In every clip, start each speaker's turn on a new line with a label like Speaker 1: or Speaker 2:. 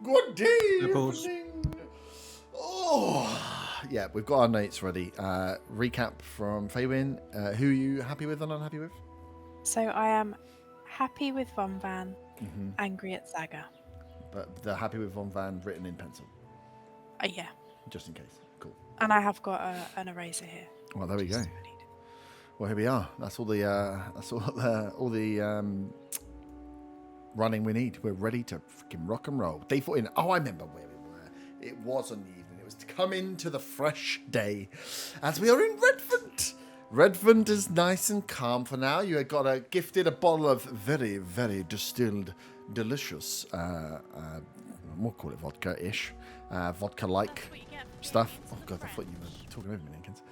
Speaker 1: Good day,
Speaker 2: Rebels.
Speaker 1: evening. Oh, yeah, we've got our notes ready. Recap from Faywin. Who are you happy with and unhappy with?
Speaker 3: So I am happy with Von Van, angry at Zaga.
Speaker 1: But they're happy with Von Van written in pencil,
Speaker 3: Yeah.
Speaker 1: just in case. Cool.
Speaker 3: And I have got an eraser here.
Speaker 1: Well, there we go.
Speaker 3: just if I need it.
Speaker 1: Well, here we are. That's all the running we need. We're ready to freaking rock and roll. Day 14. Oh, I remember where we were. It was on the evening. It was to come into the fresh day, as we are in Redvant. Redvant is nice and calm for now. You had got gifted a bottle of very, very distilled, delicious. We'll call it vodka-ish, vodka-like stuff. Oh God, I thought you were talking over me, Linkins.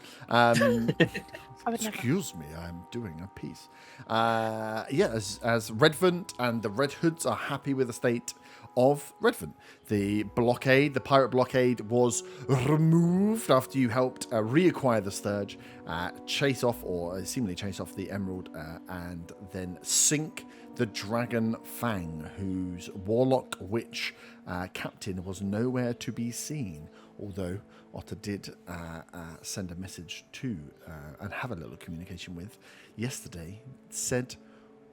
Speaker 1: Excuse me, I'm doing a piece. As Redvant and the Red Hoods are happy with the state of Redvant. The pirate blockade, was removed after you helped reacquire the Sturge, seemingly chase off the Emerald, and then sink the Dragon Fang, whose Warlock Witch captain was nowhere to be seen. Although Otter did send a message to and have a little communication with yesterday, said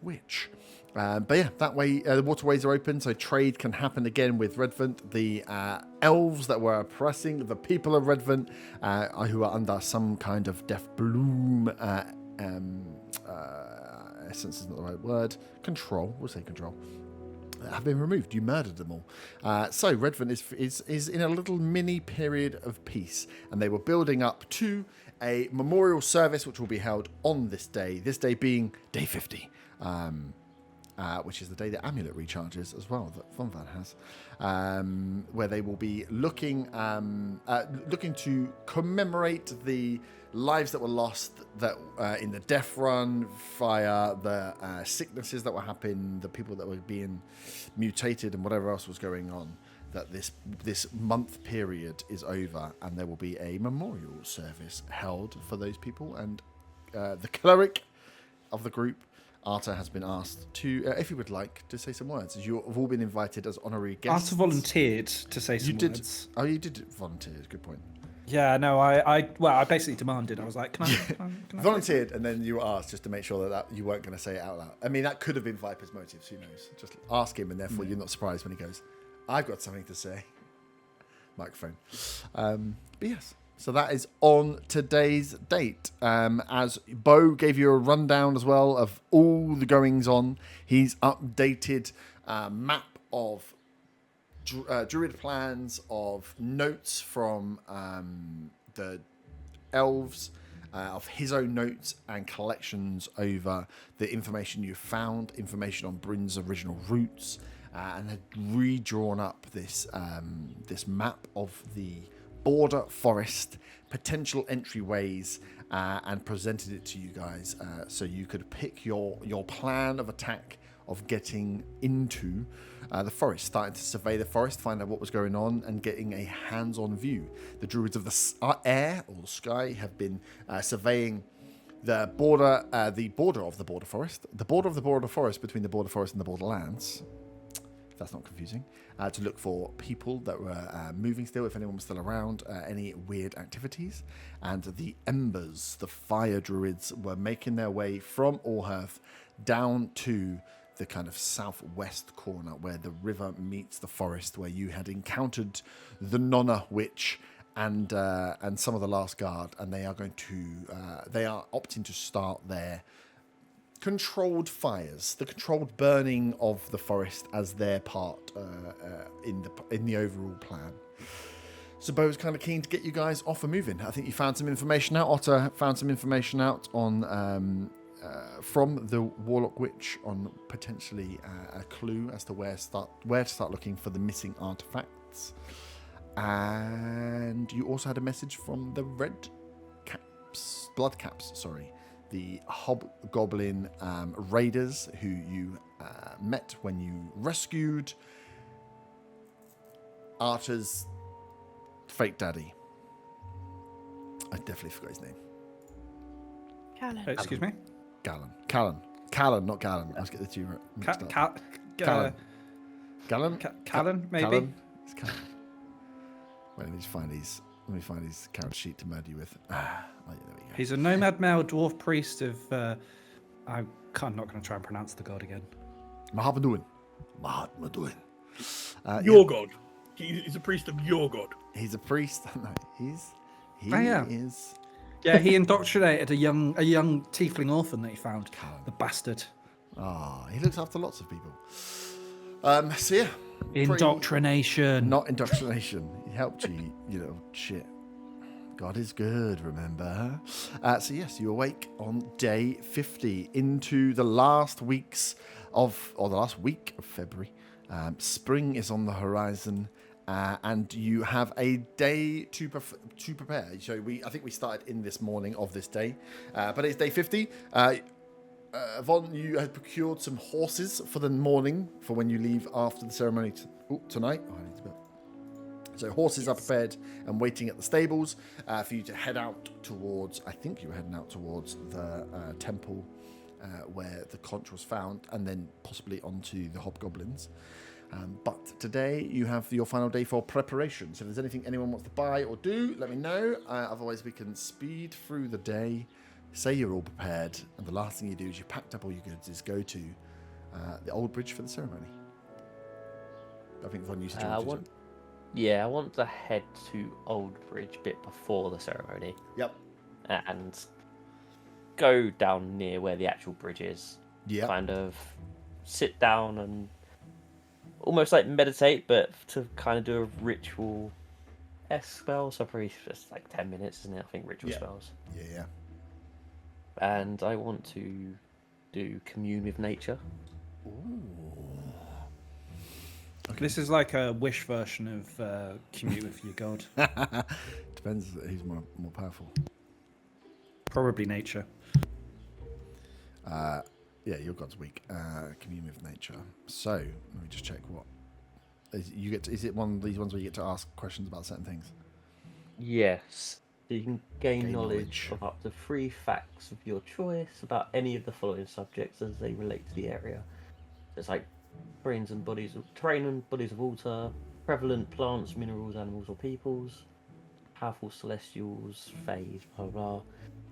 Speaker 1: witch. But yeah, that way the waterways are open, so trade can happen again with Redvant. The elves that were oppressing the people of Redvant, who are under some kind of death bloom, essence isn't the right word, control, we'll say control, have been removed. You murdered them all. So Redvant is in a little mini period of peace, and they were building up to a memorial service which will be held on this day being day 50, which is the day the amulet recharges as well, that Von Van has, where they will be looking to commemorate the lives that were lost in the death run, via the sicknesses that were happening, the people that were being mutated and whatever else was going on, that this month period is over, and there will be a memorial service held for those people. And the cleric of the group, Arta, has been asked to, if you would like, to say some words, as you have all been invited as honorary guests.
Speaker 2: Arta volunteered to say some words.
Speaker 1: Oh, you did volunteer. Good point.
Speaker 2: Yeah, no, I basically demanded. I was like, can I
Speaker 1: volunteered, and then you were asked just to make sure that you weren't going to say it out loud. I mean, that could have been Viper's motives. Who knows? Just ask him, and therefore you're not surprised when he goes, "I've got something to say." Microphone. But yes, so that is on today's date. As Bo gave you a rundown as well of all the goings on, he's updated map of druid plans, of notes from the elves, of his own notes and collections over the information you found, information on Bryn's original routes, and had redrawn up this map of the border forest, potential entryways, and presented it to you guys, so you could pick your plan of attack of getting into the forest, starting to survey the forest, find out what was going on, and getting a hands-on view. The druids of the air or the sky have been surveying the border of the border forest between the border forest and the borderlands. If that's not confusing, to look for people that were moving still, if anyone was still around, any weird activities. And the embers, the fire druids, were making their way from Orhearth down to the kind of southwest corner where the river meets the forest, where you had encountered the Nonna witch and some of the last guard, and they are opting to start their controlled fires, the controlled burning of the forest as their part in the overall plan. So Bo was kind of keen to get you guys off and moving. I think you found some information out. Otter found some information out on from the Warlock Witch on potentially a clue as to where to start looking for the missing artifacts. And you also had a message from the Bloodcaps, the Hobgoblin raiders who you met when you rescued Arta's fake daddy. I definitely forgot his name.
Speaker 3: Callan.
Speaker 2: Excuse me?
Speaker 1: Callan, not Gallon. I was getting the two mixed up.
Speaker 2: Callan, maybe?
Speaker 1: Callan? It's kind of... Wait, let me find his character sheet to murder you with. Oh, yeah, there we go.
Speaker 2: He's a nomad male dwarf priest of. I'm not going to try and pronounce the god again.
Speaker 1: Mahatmaduin.
Speaker 4: Your god. He's a priest of your god.
Speaker 1: He's a priest. No, he
Speaker 2: yeah.
Speaker 1: is.
Speaker 2: Yeah, he indoctrinated a young tiefling orphan that he found. The bastard.
Speaker 1: Ah, he looks after lots of people. So yeah.
Speaker 2: Indoctrination.
Speaker 1: Not indoctrination. He helped you, you know, shit. God is good, remember? So yes, you awake on day 50 into the last week of February. Spring is on the horizon, and you have a day to prepare. So I think we started in this morning of this day, but it's day 50. Von, you have procured some horses for the morning for when you leave after the ceremony tonight. Oh, I need to. So horses are prepared and waiting at the stables for you to head out towards, I think you were heading out towards the temple where the conch was found, and then possibly onto the hobgoblins. But today you have your final day for preparation. So if there's anything anyone wants to buy or do, let me know. Otherwise we can speed through the day, say you're all prepared, and the last thing you do is you packed up all your goods is go to the old bridge for the ceremony. I think Von used to join.
Speaker 5: Yeah, I want to head to Old Bridge a bit before the ceremony.
Speaker 1: Yep.
Speaker 5: And go down near where the actual bridge is.
Speaker 1: Yeah.
Speaker 5: Kind of sit down and almost like meditate, but to kind of do a ritual-esque spell. So probably just like 10 minutes, isn't it? I think ritual spells.
Speaker 1: Yeah.
Speaker 5: And I want to do commune with nature.
Speaker 1: Ooh.
Speaker 2: Okay. This is like a wish version of commute with your god.
Speaker 1: Depends who's more powerful.
Speaker 2: Probably nature.
Speaker 1: Yeah, your god's weak. Commune with nature. So let me just check what you get. Is it one of these ones where you get to ask questions about certain things?
Speaker 5: Yes. So you can gain knowledge of up to 3 facts of your choice about any of the following subjects as they relate to the area. It's like terrain and bodies of water, prevalent plants, minerals, animals, or peoples, powerful celestials, fays, blah blah,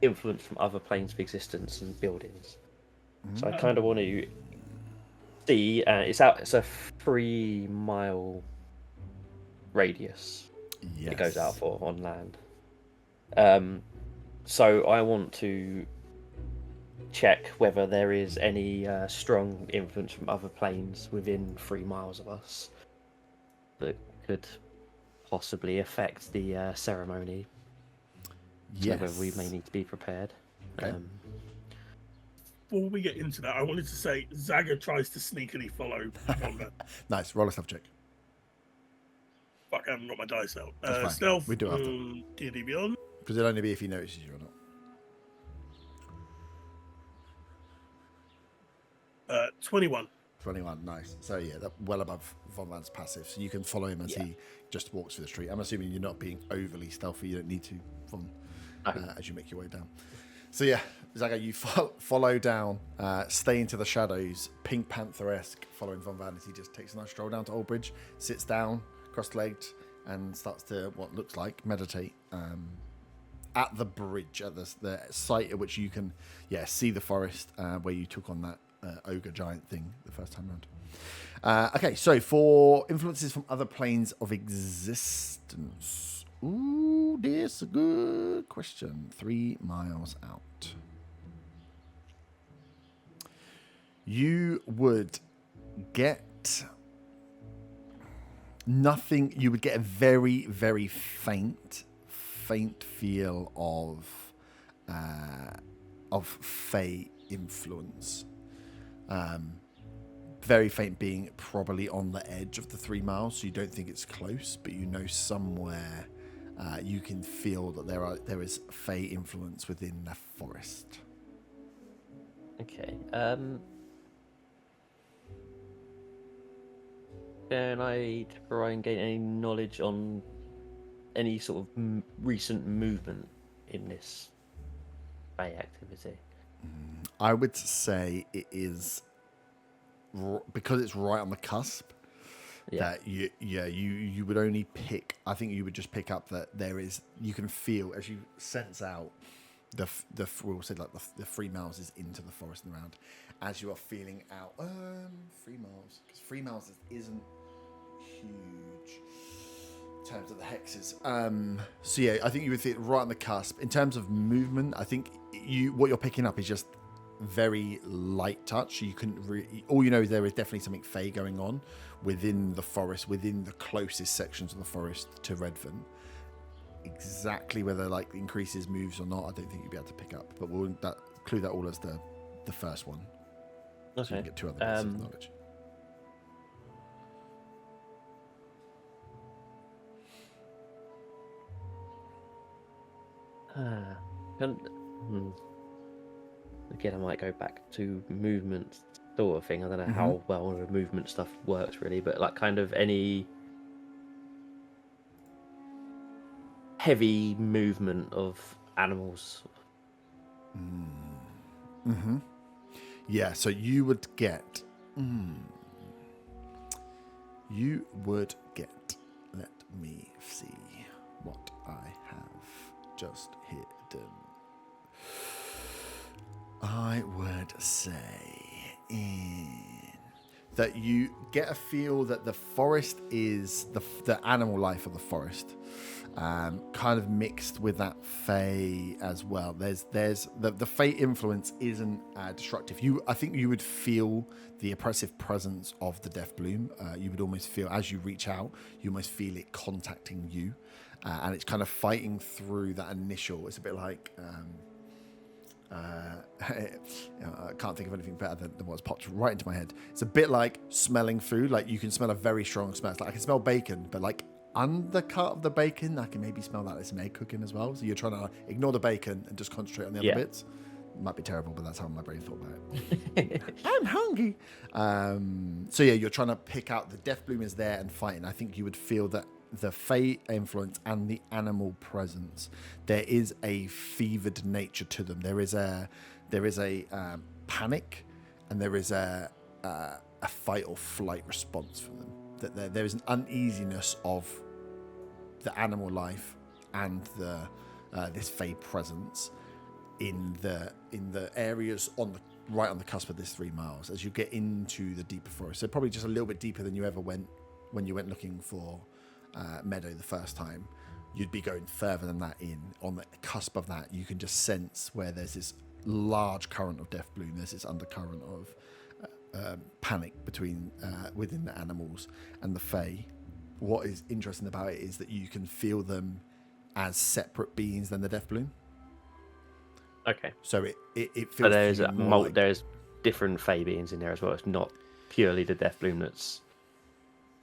Speaker 5: influence from other planes of existence and buildings. So I kind of want to see. It's a 3-mile radius.
Speaker 1: Yes.
Speaker 5: It goes out for on land. So I want to check whether there is any strong influence from other planes within 3 miles of us that could possibly affect the ceremony.
Speaker 1: Yes.
Speaker 5: So whether we may need to be prepared.
Speaker 1: Okay.
Speaker 4: Before we get into that, I wanted to say Zaga tries to sneakily follow Wombat.
Speaker 1: Nice. Roll a stealth check.
Speaker 4: Fuck, I haven't got my dice out.
Speaker 1: That's fine.
Speaker 4: Stealth.
Speaker 1: We do it after.
Speaker 4: D&D Beyond.
Speaker 1: Because it'll only be if he notices you or not.
Speaker 4: 21.
Speaker 1: 21, nice. So yeah, that's well above Von Van's passive. So you can follow him as he just walks through the street. I'm assuming you're not being overly stealthy. You don't need to, Von, as you make your way down. So yeah, Zaga, you follow down, stay into the shadows, Pink Panther-esque, following Von Van as he just takes a nice stroll down to Old Bridge, sits down, cross-legged, and starts to what looks like meditate at the bridge, at the site at which you can see the forest where you took on that ogre giant thing the first time around. Okay, so for influences from other planes of existence. Ooh, this is a good question. 3 miles out. You would get nothing. You would get a very, very faint feel of Fey influence. Very faint, being probably on the edge of the 3 miles, so you don't think it's close, but you know somewhere you can feel that there is Fey influence within the forest.
Speaker 5: Okay. Can I try and gain any knowledge on any sort of recent movement in this Fey activity?
Speaker 1: I would say it is, because it's right on the cusp, that you would only pick. I think you would just pick up that you can feel as you sense out we'll say like the 3 miles is into the forest and around, as you are feeling out 3 miles, because 3 miles isn't huge in terms of the hexes. So yeah, I think you would think right on the cusp in terms of movement. I think what you're picking up is just very light touch. You couldn't really, all you know is there is definitely something fey going on within the forest, within the closest sections of the forest to Redvant. Exactly whether like increases moves or not, I don't think you'd be able to pick up, but we'll include that all as the first one.
Speaker 5: Okay.
Speaker 1: So you can get 2 other bits of knowledge.
Speaker 5: Again, I might go back to movement sort of thing. I don't know how well the movement stuff works really, but like kind of any heavy movement of animals.
Speaker 1: Yeah, so you would get let me see what I have just hidden. I would say that you get a feel that the forest is the animal life of the forest, kind of mixed with that fey as well. There's the fey influence isn't destructive. I think you would feel the oppressive presence of the death bloom. You would almost feel, as you reach out, you almost feel it contacting you, and it's kind of fighting through that initial. It's a bit like I can't think of anything better than what's popped right into my head. It's a bit like smelling food. Like you can smell a very strong smell. It's like I can smell bacon, but like undercut of the bacon, I can maybe smell that there's some egg cooking as well. So you're trying to ignore the bacon and just concentrate on the other bits. It might be terrible, but that's how my brain thought about it. I'm hungry. So yeah, you're trying to pick out the death bloom is there and fighting. I think you would feel that the fey influence and the animal presence, there is a fevered nature to them. There is a panic, and there is a fight or flight response from them. That there is an uneasiness of the animal life and this fey presence in the areas right on the cusp of this 3 miles as you get into the deeper forest. So probably just a little bit deeper than you ever went when you went looking for meadow the first time. You'd be going further than that on the cusp of that. You can just sense where there's this large current of death bloom. There's this undercurrent of panic within the animals and the fey. What is interesting about it is that you can feel them as separate beings than the death bloom.
Speaker 5: Okay.
Speaker 1: So it feels.
Speaker 5: But
Speaker 1: there's
Speaker 5: there's different fey beings in there as well. It's not purely the death bloom that's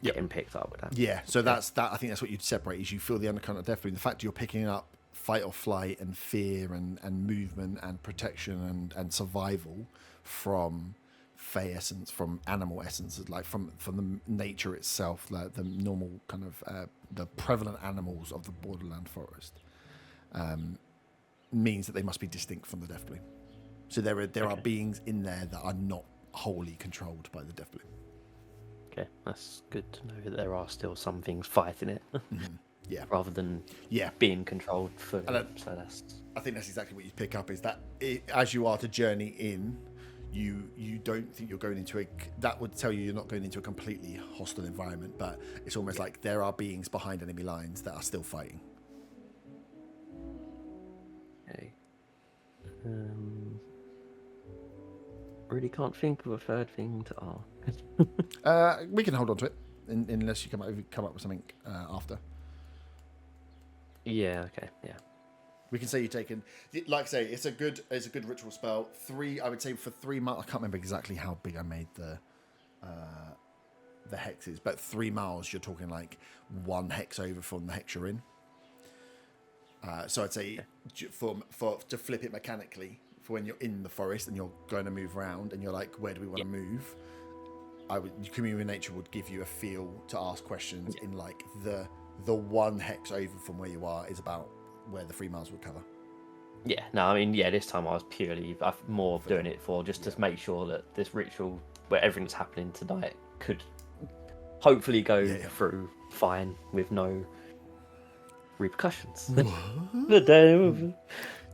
Speaker 5: getting picked up with that.
Speaker 1: Yeah, so that's that. I think that's what you'd separate is you feel the undercurrent of death bloom. The fact you're picking up fight or flight and fear and movement and protection and survival from fey essence, from animal essences, like from the nature itself, like the normal kind of the prevalent animals of the borderland forest, means that they must be distinct from the death bloom. So there are beings in there that are not wholly controlled by the death bloom.
Speaker 5: Okay, that's good to know that there are still some things fighting it.
Speaker 1: Yeah.
Speaker 5: Rather than being controlled fully. So
Speaker 1: I think that's exactly what you pick up is that as you are to journey in, you don't think you're going into that would tell you you're not going into a completely hostile environment, but it's almost like there are beings behind enemy lines that are still fighting.
Speaker 5: Okay. Really can't think of a third thing to ask.
Speaker 1: We can hold on to it unless you come up with something after.
Speaker 5: Yeah. Okay. Yeah.
Speaker 1: We can say you've taken, like I say, it's a good ritual spell. 3, I would say for 3 miles. I can't remember exactly how big I made the hexes, but 3 miles. You're talking like 1 hex over from the hex you're in. So I'd say to flip it mechanically for when you're in the forest and you're going to move around and you're like, where do we want to move? Communing with nature would give you a feel to ask questions in like the 1 hex over from where you are is about where the 3 miles would cover.
Speaker 5: Yeah, no, I mean, this time I was purely more doing it for just to make sure that this ritual where everything's happening tonight could hopefully go
Speaker 1: Yeah.
Speaker 5: through fine with no repercussions.
Speaker 1: What?
Speaker 5: The day of-
Speaker 1: You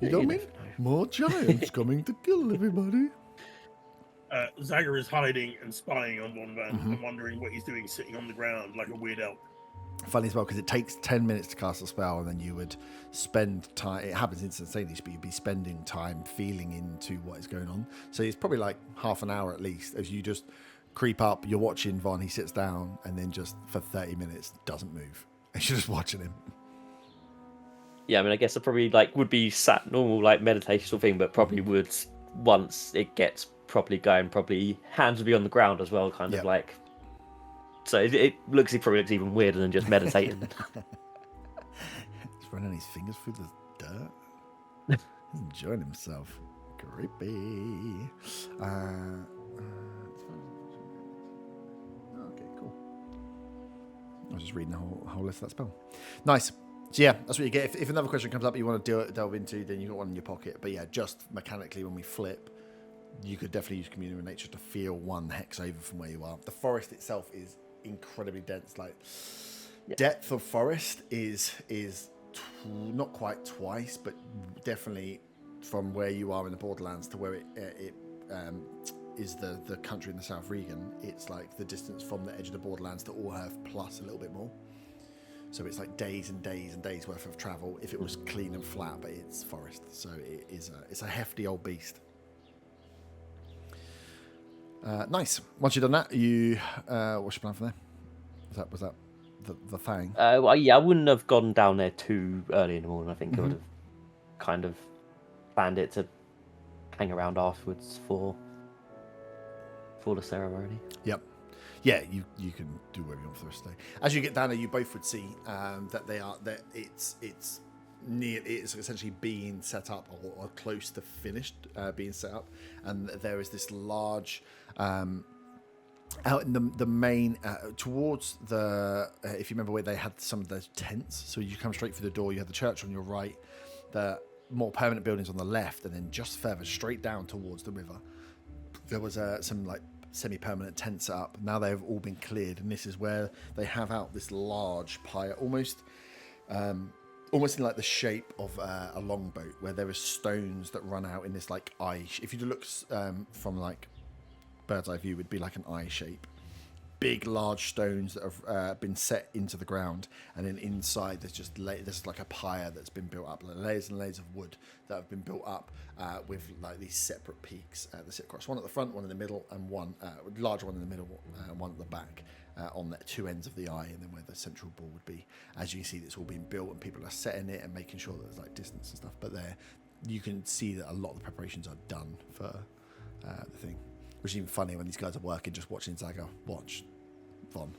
Speaker 5: You
Speaker 1: don't mean
Speaker 5: never know.
Speaker 1: more giants coming to kill everybody?
Speaker 4: Zaga is hiding and spying on Von Van
Speaker 1: Mm-hmm.
Speaker 4: and wondering what he's doing sitting on the ground like a weird elk.
Speaker 1: Funny as well, because it takes 10 minutes to cast a spell, and then you would spend time. It happens instantaneously, but you'd be spending time feeling into what is going on. So it's probably like half an hour at least as you just creep up. You're watching Von. He sits down, and then just for 30 minutes doesn't move. And you're just watching him.
Speaker 5: Yeah, I mean, I guess it probably would be sat normal meditation sort of thing, but probably would once it gets properly going, probably hands would be on the ground as well, kind of
Speaker 1: Yep.
Speaker 5: So it probably looks even weirder than just meditating.
Speaker 1: He's running his fingers through the dirt. He's enjoying himself. Creepy. Okay, cool. I was just reading the whole list of that spell. Nice. So yeah, that's what you get. If another question comes up you want to delve into, then you've got one in your pocket. But yeah, just mechanically when we flip, you could definitely use Communion with Nature to feel one hex over from where you are. The forest itself is incredibly dense. Depth of forest is not quite twice, but definitely from where you are in the Borderlands to where it is the country in the South Regan. It's like the distance from the edge of the Borderlands to Orherth plus a little bit more. So it's like days and days and days worth of travel if it was clean and flat, but it's forest, so it's a hefty old beast. Nice. Once you've done that, what's your plan from there? Was that the thing?
Speaker 5: Well, yeah, I wouldn't have gone down there too early in the morning. I think I would have kind of planned it to hang around afterwards for the ceremony.
Speaker 1: Yep. Yeah, you can do whatever you want for the rest of the day. As you get down there, you both would see that it's essentially being set up or close to finished being set up, and there is this large out in the main towards the if you remember where they had some of those tents. So you come straight through the door. You have the church on your right, the more permanent buildings on the left, and then just further straight down towards the river, there was some semi-permanent tents set up. Now they have all been cleared, and this is where they have out this large pyre, almost in like the shape of a longboat, where there are stones that run out in this eye. If you look from bird's eye view, it would be like an eye shape. Big, large stones that have been set into the ground, and then inside there's like a pyre that's been built up, layers and layers of wood that have been built up with these separate peaks that sit across. One at the front, one in the middle, and one larger one in the middle, one at the back. On the two ends of the eye, and then where the central ball would be. As you can see, it's all being built, and people are setting it and making sure that there's distance and stuff. But you can see that a lot of the preparations are done for the thing, which is even funny when these guys are working, just watching Zaga watch Von.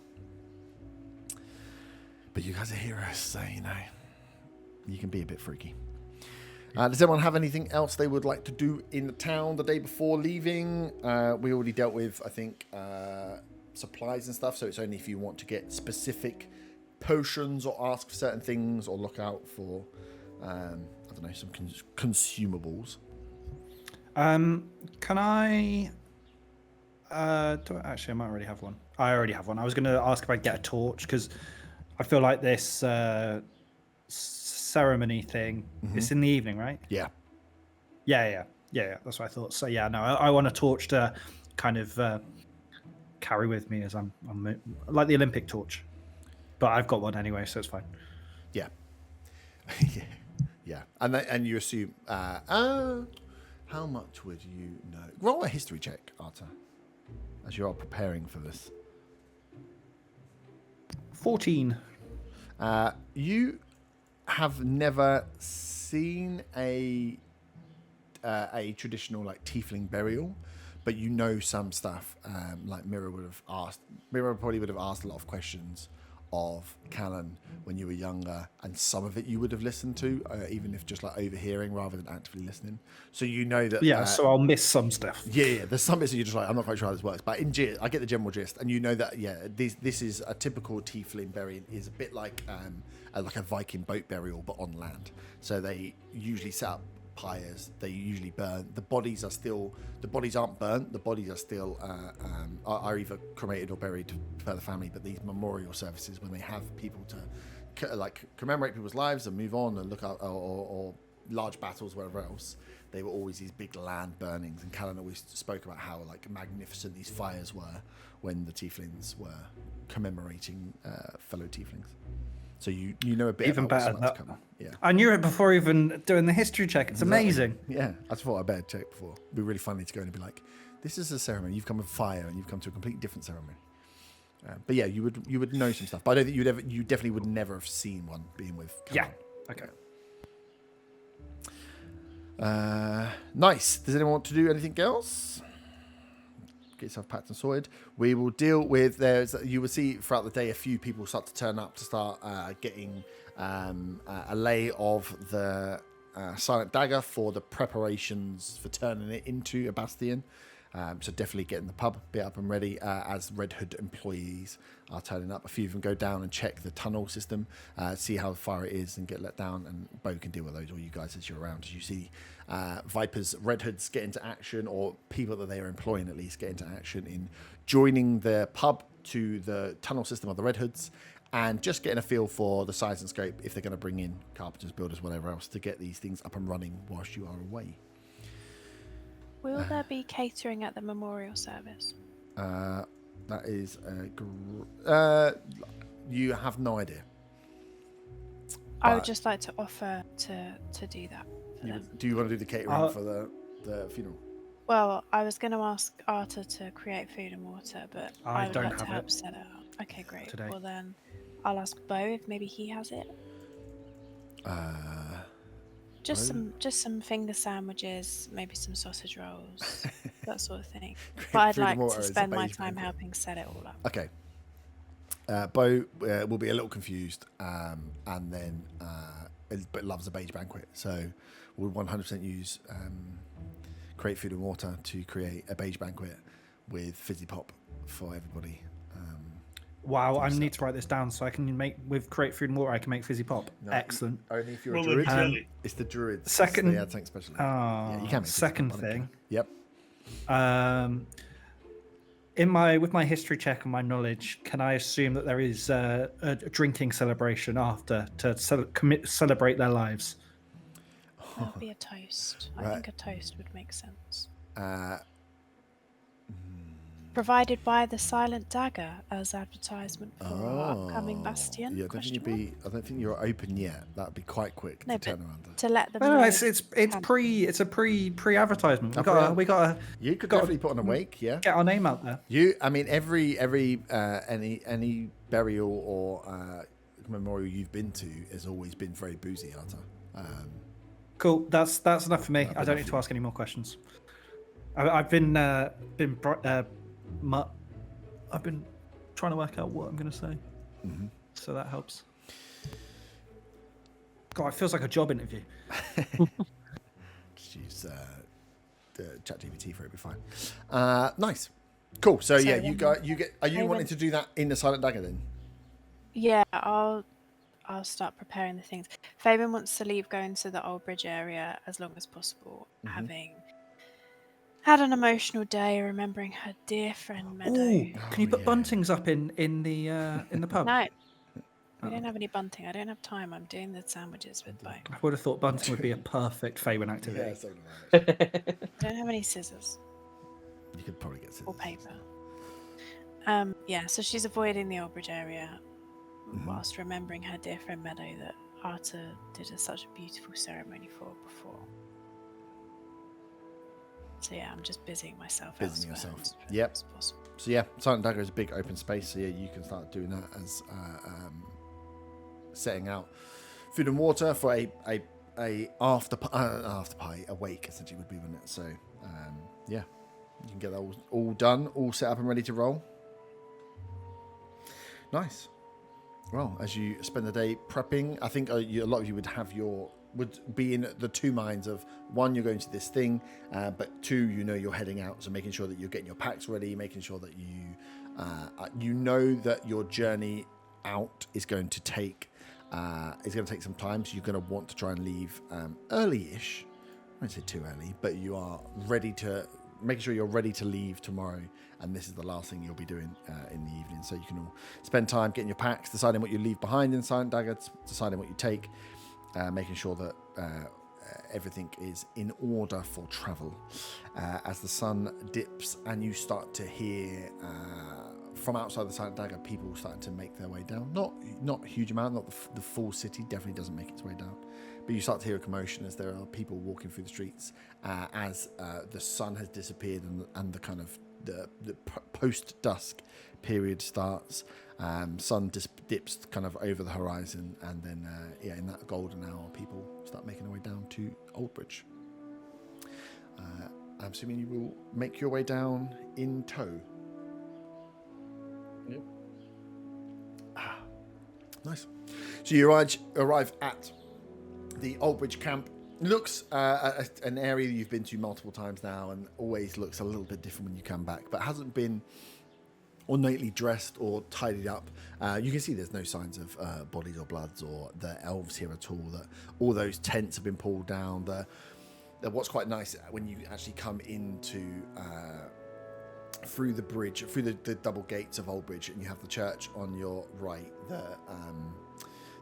Speaker 1: But you guys are heroes, so you can be a bit freaky. Does anyone have anything else they would like to do in the town the day before leaving? We already dealt with, I think, supplies and stuff, so it's only if you want to get specific potions or ask for certain things or look out for some consumables.
Speaker 2: Can I actually I might already have one. I already have one. I was going to ask if I'd get a torch, because I feel like this ceremony thing, it's in the evening, right?
Speaker 1: Yeah.
Speaker 2: Yeah, that's what I thought. So yeah, no, I want a torch to kind of carry with me as I'm like the Olympic torch, but I've got one anyway, so it's fine.
Speaker 1: Yeah. Yeah. And you assume how much would you know? Roll a history check, Arta, as you are preparing for this.
Speaker 2: 14.
Speaker 1: You have never seen a traditional tiefling burial, but you know some stuff. Mira probably would have asked a lot of questions of Callan when you were younger, and some of it you would have listened to, even if just overhearing rather than actively listening. So you know that.
Speaker 2: Yeah, so I'll miss some stuff.
Speaker 1: Yeah. There's some bits that you're just I'm not quite sure how this works, but I get the general gist, and you know that this is a typical tiefling burial. Is a bit like a Viking boat burial, but on land. So they usually set up pyres. They usually burn. The bodies aren't burnt. The bodies are still are either cremated or buried for the family. But these memorial services, when they have people to like commemorate people's lives and move on and look out, or large battles, whatever else, they were always these big land burnings. And Callan always spoke about how like magnificent these fires were when the tieflings were commemorating fellow tieflings. So you know a bit
Speaker 2: Even
Speaker 1: about
Speaker 2: better.
Speaker 1: what's about to come. Yeah.
Speaker 2: I knew it before even doing the history check. It's amazing.
Speaker 1: Yeah, I just thought I'd better check before. It'd be really funny to go in and be like, "This is a ceremony. You've come with fire, and you've come to a completely different ceremony." But yeah, you would know some stuff. But I don't think you definitely would never have seen one being with.
Speaker 2: Yeah.
Speaker 1: Callan. Okay. Nice. Does anyone want to do anything else? Get yourself packed and sorted. We will deal with you will see throughout the day a few people start to turn up to start getting a lay of the silent dagger for the preparations for turning it into a bastion. So definitely getting the pub bit up and ready as Red Hood employees are turning up. A few of them go down and check the tunnel system, see how far it is and get let down, and Bo can deal with those, or you guys as you're around. As you see Vipers, Red Hoods get into action, or people that they are employing at least get into action in joining the pub to the tunnel system of the Red Hoods, and just getting a feel for the size and scope if they're going to bring in carpenters, builders, whatever else to get these things up and running whilst you are away.
Speaker 3: Will there be catering at the memorial service?
Speaker 1: That is you have no idea.
Speaker 3: I would
Speaker 1: But
Speaker 3: just like to offer to do that for them.
Speaker 1: do you want to do the catering for the funeral?
Speaker 3: Well, I was going to ask Arta to create food and water, but
Speaker 2: I
Speaker 3: would
Speaker 2: don't
Speaker 3: like to
Speaker 2: have
Speaker 3: help
Speaker 2: it
Speaker 3: set it up. Okay, great.
Speaker 2: today.
Speaker 3: Well then, I'll ask Bo if maybe he has it. Just some finger sandwiches, maybe some sausage rolls, that sort of thing. But I'd
Speaker 1: Food and
Speaker 3: like
Speaker 1: water
Speaker 3: to
Speaker 1: is a
Speaker 3: spend my
Speaker 1: beige
Speaker 3: time
Speaker 1: banquet.
Speaker 3: helping set it all up.
Speaker 1: Okay. Bo will be a little confused, and then but loves a beige banquet, so we'll 100% use create food and water to create a beige banquet with fizzy pop for everybody.
Speaker 2: Wow, I need to write this down so I can make with create food and water. I can make fizzy pop.
Speaker 1: No,
Speaker 2: Excellent.
Speaker 1: Only if you're
Speaker 4: Well,
Speaker 1: a druid.
Speaker 4: then jelly.
Speaker 1: It's the druids.
Speaker 2: Second-
Speaker 1: They add something special. Yeah, you can make fizzy
Speaker 2: second
Speaker 1: pop, I don't
Speaker 2: thing.
Speaker 1: care. Yep.
Speaker 2: With my history check and my knowledge, can I assume that there is a drinking celebration after to celebrate their lives?
Speaker 3: That would be a toast. I
Speaker 1: Right.
Speaker 3: think a toast would make sense.
Speaker 1: Uh,
Speaker 3: Provided by the Silent Dagger as advertisement for our upcoming bastion?
Speaker 1: Yeah, I don't think you're open yet. That'd be quite quick
Speaker 3: No,
Speaker 1: to turn
Speaker 3: but
Speaker 1: around.
Speaker 3: to let them
Speaker 2: No,
Speaker 3: know.
Speaker 2: it's a pre advertisement. We got to
Speaker 1: You could
Speaker 2: gotta-
Speaker 1: definitely put on a wake, yeah.
Speaker 2: get our name out there.
Speaker 1: I mean, any burial or memorial you've been to has always been very boozy, Arta.
Speaker 2: Cool. That's enough for me.
Speaker 1: That'd be
Speaker 2: I don't
Speaker 1: enough
Speaker 2: need
Speaker 1: for
Speaker 2: to ask any more questions. I've been trying to work out what I'm going to say, so that helps. God, it feels like a job interview.
Speaker 1: Just use the ChatGPT for it, be fine. Nice, cool. So yeah,
Speaker 3: then
Speaker 1: you get. Are you wanting to do that in the Silent Dagger then?
Speaker 3: Yeah, I'll start preparing the things. Fabian wants to leave going to the Old Bridge area as long as possible, having had an emotional day remembering her dear friend Meadow.
Speaker 2: Ooh, can you put
Speaker 1: yeah.
Speaker 2: buntings up in the pub?
Speaker 3: No, we don't have any bunting. I don't have time. I'm doing the sandwiches with Bo.
Speaker 2: I would have thought bunting would be a perfect Fabian activity.
Speaker 1: Yeah, something like that.
Speaker 3: I don't have any scissors
Speaker 1: You could probably get scissors.
Speaker 3: or paper. Yeah, so she's avoiding the Old Bridge area whilst remembering her dear friend Meadow that Arta did such a beautiful ceremony for before. So yeah, I'm just busying myself.
Speaker 1: Busying
Speaker 3: elsewhere
Speaker 1: yourself.
Speaker 3: as
Speaker 1: Yep.
Speaker 3: as possible.
Speaker 1: So yeah, Silent Dagger is a big open space. So yeah, you can start doing that as setting out food and water for a after party, a wake essentially would be, wouldn't it? So yeah, you can get that all done, all set up and ready to roll. Nice. Well, as you spend the day prepping, I think a lot of you would be in the two minds of, one, you're going to this thing, but two, you're heading out, so making sure that you're getting your packs ready, making sure that you know that your journey out is going to take some time, so you're going to want to try and leave early-ish won't say too early, but you are ready to making sure you're ready to leave tomorrow, and this is the last thing you'll be doing in the evening. So you can all spend time getting your packs, deciding what you leave behind in Silent Dagger, deciding what you take, making sure that everything is in order for travel. As the sun dips and you start to hear from outside the Silent Dagger, people starting to make their way down. Not a huge amount, not the full city, definitely doesn't make its way down. But you start to hear a commotion as there are people walking through the streets as the sun has disappeared and the kind of the post-dusk period starts. Sun dips kind of over the horizon, and then in that golden hour, people start making their way down to Oldbridge. I'm assuming you will make your way down in tow.
Speaker 4: Yep.
Speaker 1: Nice. So you arrive at the Oldbridge camp. Looks an area you've been to multiple times now, and always looks a little bit different when you come back, but hasn't been ornately dressed or tidied up. You can see there's no signs of bodies or bloods or the elves here at all. That all those tents have been pulled down. What's quite nice when you actually come into through the bridge, through the double gates of Oldbridge, and you have the church on your right,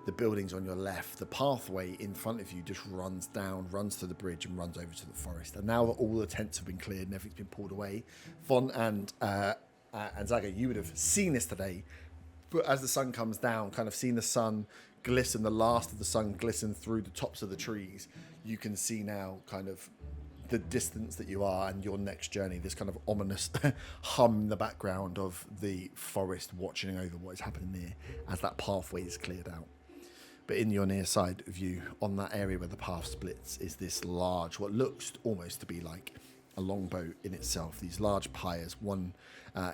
Speaker 1: the buildings on your left, the pathway in front of you just runs to the bridge and runs over to the forest. And now that all the tents have been cleared and everything's been pulled away, Von and Zaga, you would have seen this today, but as the sun comes down, kind of seen the sun glisten, the last of the sun glisten through the tops of the trees, you can see now kind of the distance that you are and your next journey, this kind of ominous hum in the background of the forest watching over what is happening there as that pathway is cleared out. But in your near side view, on that area where the path splits, is this large, what looks almost to be like a longbow in itself. These large pyres, one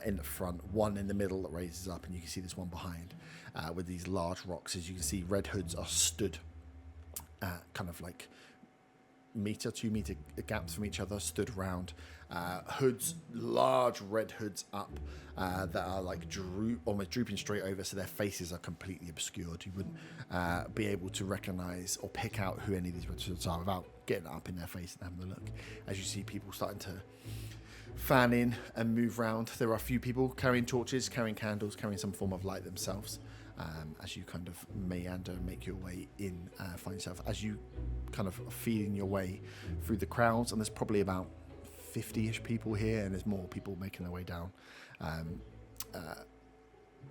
Speaker 1: in the front, one in the middle that raises up, and you can see this one behind with these large rocks. As you can see, red hoods are stood kind of like 2 meter gaps from each other, stood round. Hoods, large red hoods up that are like almost drooping straight over, so their faces are completely obscured. You wouldn't be able to recognise or pick out who any of these red hoods are without getting up in their face and having a look. As you see people starting to fan in and move round, there are a few people carrying torches, carrying candles, carrying some form of light themselves. As you kind of meander and make your way in, find yourself as you kind of feeling your way through the crowds, and there's probably about 50-ish people here, and there's more people making their way down.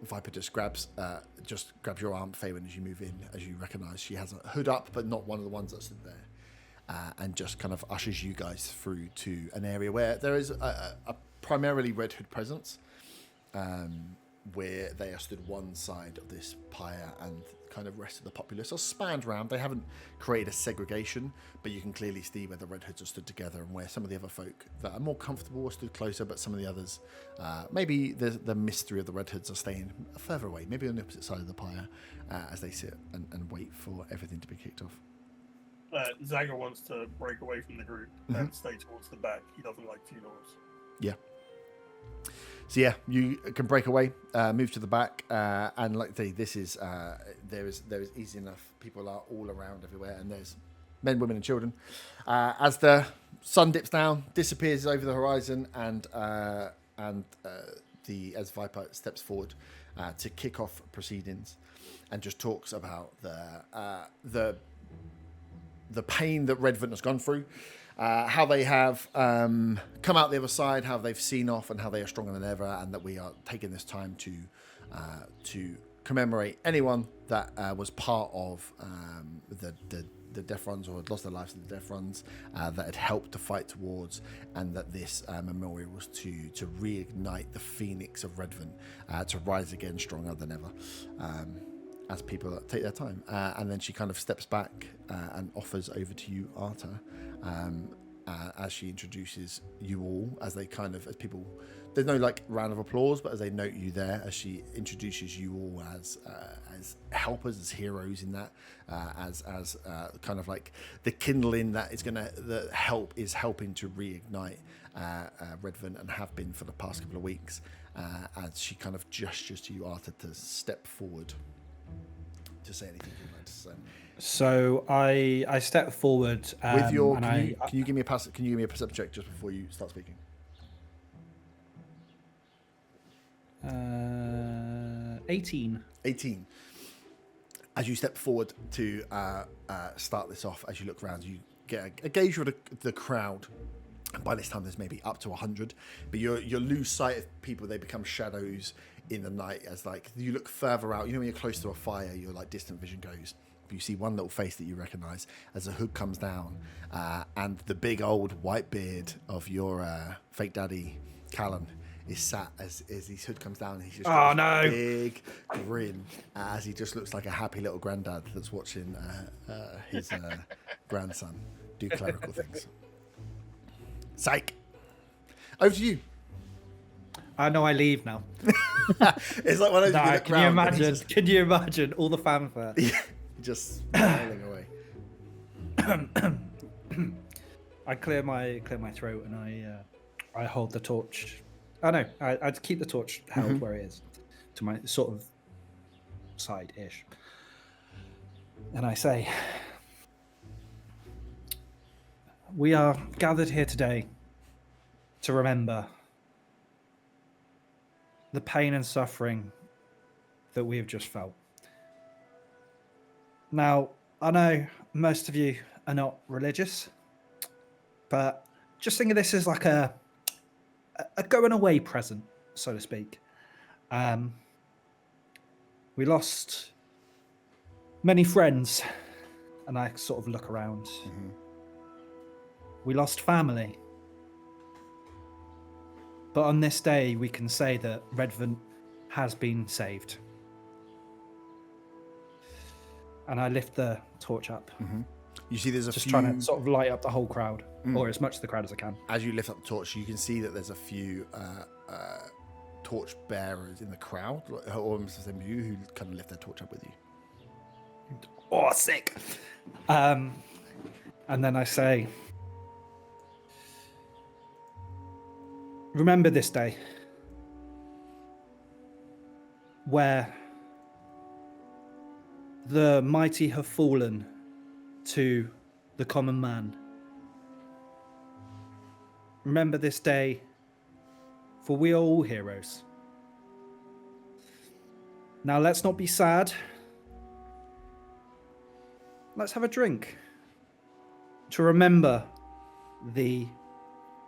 Speaker 1: Viper just grabs your arm, Faywin, as you move in, as you recognise she has a hood up, but not one of the ones that stood there, and just kind of ushers you guys through to an area where there is a primarily red hood presence, where they are stood one side of this pyre, and kind of rest of the populace are spanned round. They haven't created a segregation, but you can clearly see where the red hoods are stood together and where some of the other folk that are more comfortable are stood closer, but some of the others, maybe the mystery of the red hoods are staying further away, maybe on the opposite side of the pyre, as they sit and wait for everything to be kicked off.
Speaker 4: Zaga wants to break away from the group and stay towards the back. He doesn't like funerals.
Speaker 1: Yeah. So yeah, you can break away, move to the back, and like I say, this is there is easy enough. People are all around everywhere, and there's men, women, and children. As the sun dips down, disappears over the horizon, and as Viper steps forward to kick off proceedings, and just talks about the pain that Redvant has gone through. How they have come out the other side, how they've seen off, and how they are stronger than ever, and that we are taking this time to commemorate anyone that was part of the death runs or had lost their lives in the death runs, that had helped to fight towards, and that this memorial was to reignite the phoenix of Redvant, to rise again stronger than ever. As people take their time, and then she kind of steps back and offers over to you, Arta, as she introduces you all, as people, there's no like round of applause, but as they note you there, as she introduces you all as helpers, as heroes in that, as kind of like the kindling that is helping to reignite Redvant, and have been for the past couple of weeks, as she kind of gestures to you, Arta, to step forward to say anything you'd like to say.
Speaker 2: So I step forward.
Speaker 1: With your,
Speaker 2: and
Speaker 1: can you give me a perception check just before you start speaking?
Speaker 2: 18.
Speaker 1: 18. As you step forward to start this off, as you look around, you get a gauge of the crowd. And by this time, there's maybe up to 100. But you lose sight of people; they become shadows in the night. As like you look further out, you know when you're close to a fire, your like distant vision goes. But you see one little face that you recognise as the hood comes down, and the big old white beard of your fake daddy, Callan, is sat as his hood comes down. And he's just got this big grin as he just looks like a happy little granddad that's watching his grandson do clerical things. Psych. Over to you.
Speaker 2: I know I leave now.
Speaker 1: It's like one of those.
Speaker 2: Nah, can you imagine? Can you imagine all the fanfare?
Speaker 1: Just smiling away.
Speaker 2: I clear my throat and I hold the torch. Oh no, I keep the torch held where it is, to my sort of side-ish. And I say, we are gathered here today to remember the pain and suffering that we have just felt. Now, I know most of you are not religious, but just think of this as like a going away present, so to speak. We lost many friends, and I sort of look around. Mm-hmm. We lost family. But on this day, we can say that Redvant has been saved. And I lift the torch up.
Speaker 1: Mm-hmm. You see there's
Speaker 2: just trying to sort of light up the whole crowd, or as much of the crowd as I can.
Speaker 1: As you lift up the torch, you can see that there's a few torch bearers in the crowd, or almost the same as you, who kind of lift their torch up with you.
Speaker 2: Oh, sick! And then I say, remember this day where the mighty have fallen to the common man. Remember this day, for we are all heroes. Now let's not be sad. Let's have a drink to remember the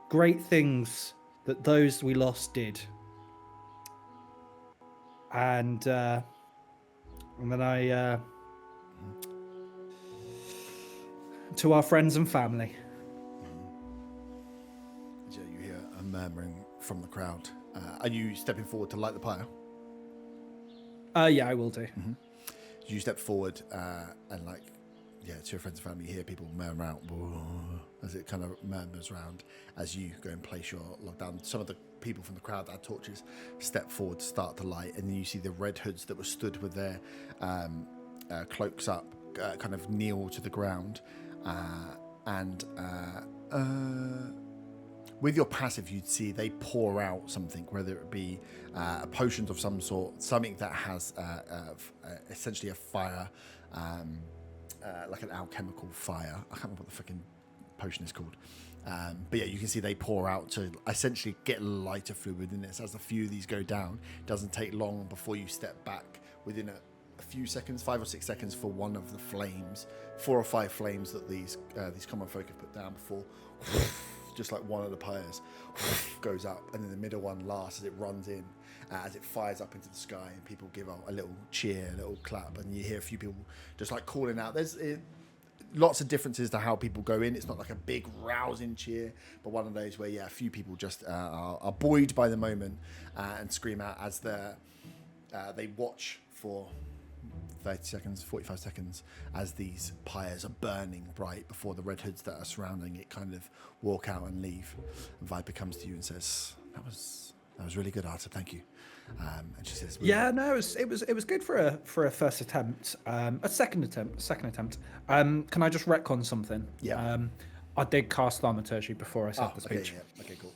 Speaker 2: great things that those we lost did. And then I to our friends and family.
Speaker 1: So you hear a murmuring from the crowd. Are you stepping forward to light the pyre?
Speaker 2: Yeah, I will do.
Speaker 1: Mm-hmm. You step forward and to your friends and family, you hear people murmur out as it kind of murmurs around as you go and place your lockdown. Some of the people from the crowd that had torches step forward to start to light, and then you see the red hoods that were stood with their cloaks up kind of kneel to the ground, and with your passive you'd see they pour out something, whether it be potions of some sort, something that has essentially a fire, like an alchemical fire. I can't remember what the freaking potion is called. But yeah, you can see they pour out to essentially get lighter fluid in this. As a few of these go down, it doesn't take long before you step back within a few seconds, 5 or 6 seconds, for one of the flames, 4 or 5 flames that these common folk have put down before, just like one of the pyres goes up, and then the middle one lasts as it runs in, as it fires up into the sky, and people give out a little cheer, a little clap, and you hear a few people just like calling out. There's lots of differences to how people go in. It's not like a big rousing cheer, but one of those where a few people just are buoyed by the moment and scream out as they watch for 30 seconds, 45 seconds as these pyres are burning bright before the red hoods that are surrounding it kind of walk out and leave. And Viper comes to you and says, that was really good, Arthur, thank you. And she says,
Speaker 2: it was good for a first attempt. A second attempt. Can I just retcon something?
Speaker 1: Yeah.
Speaker 2: I did cast thaumaturgy before I said the speech.
Speaker 1: Okay, cool.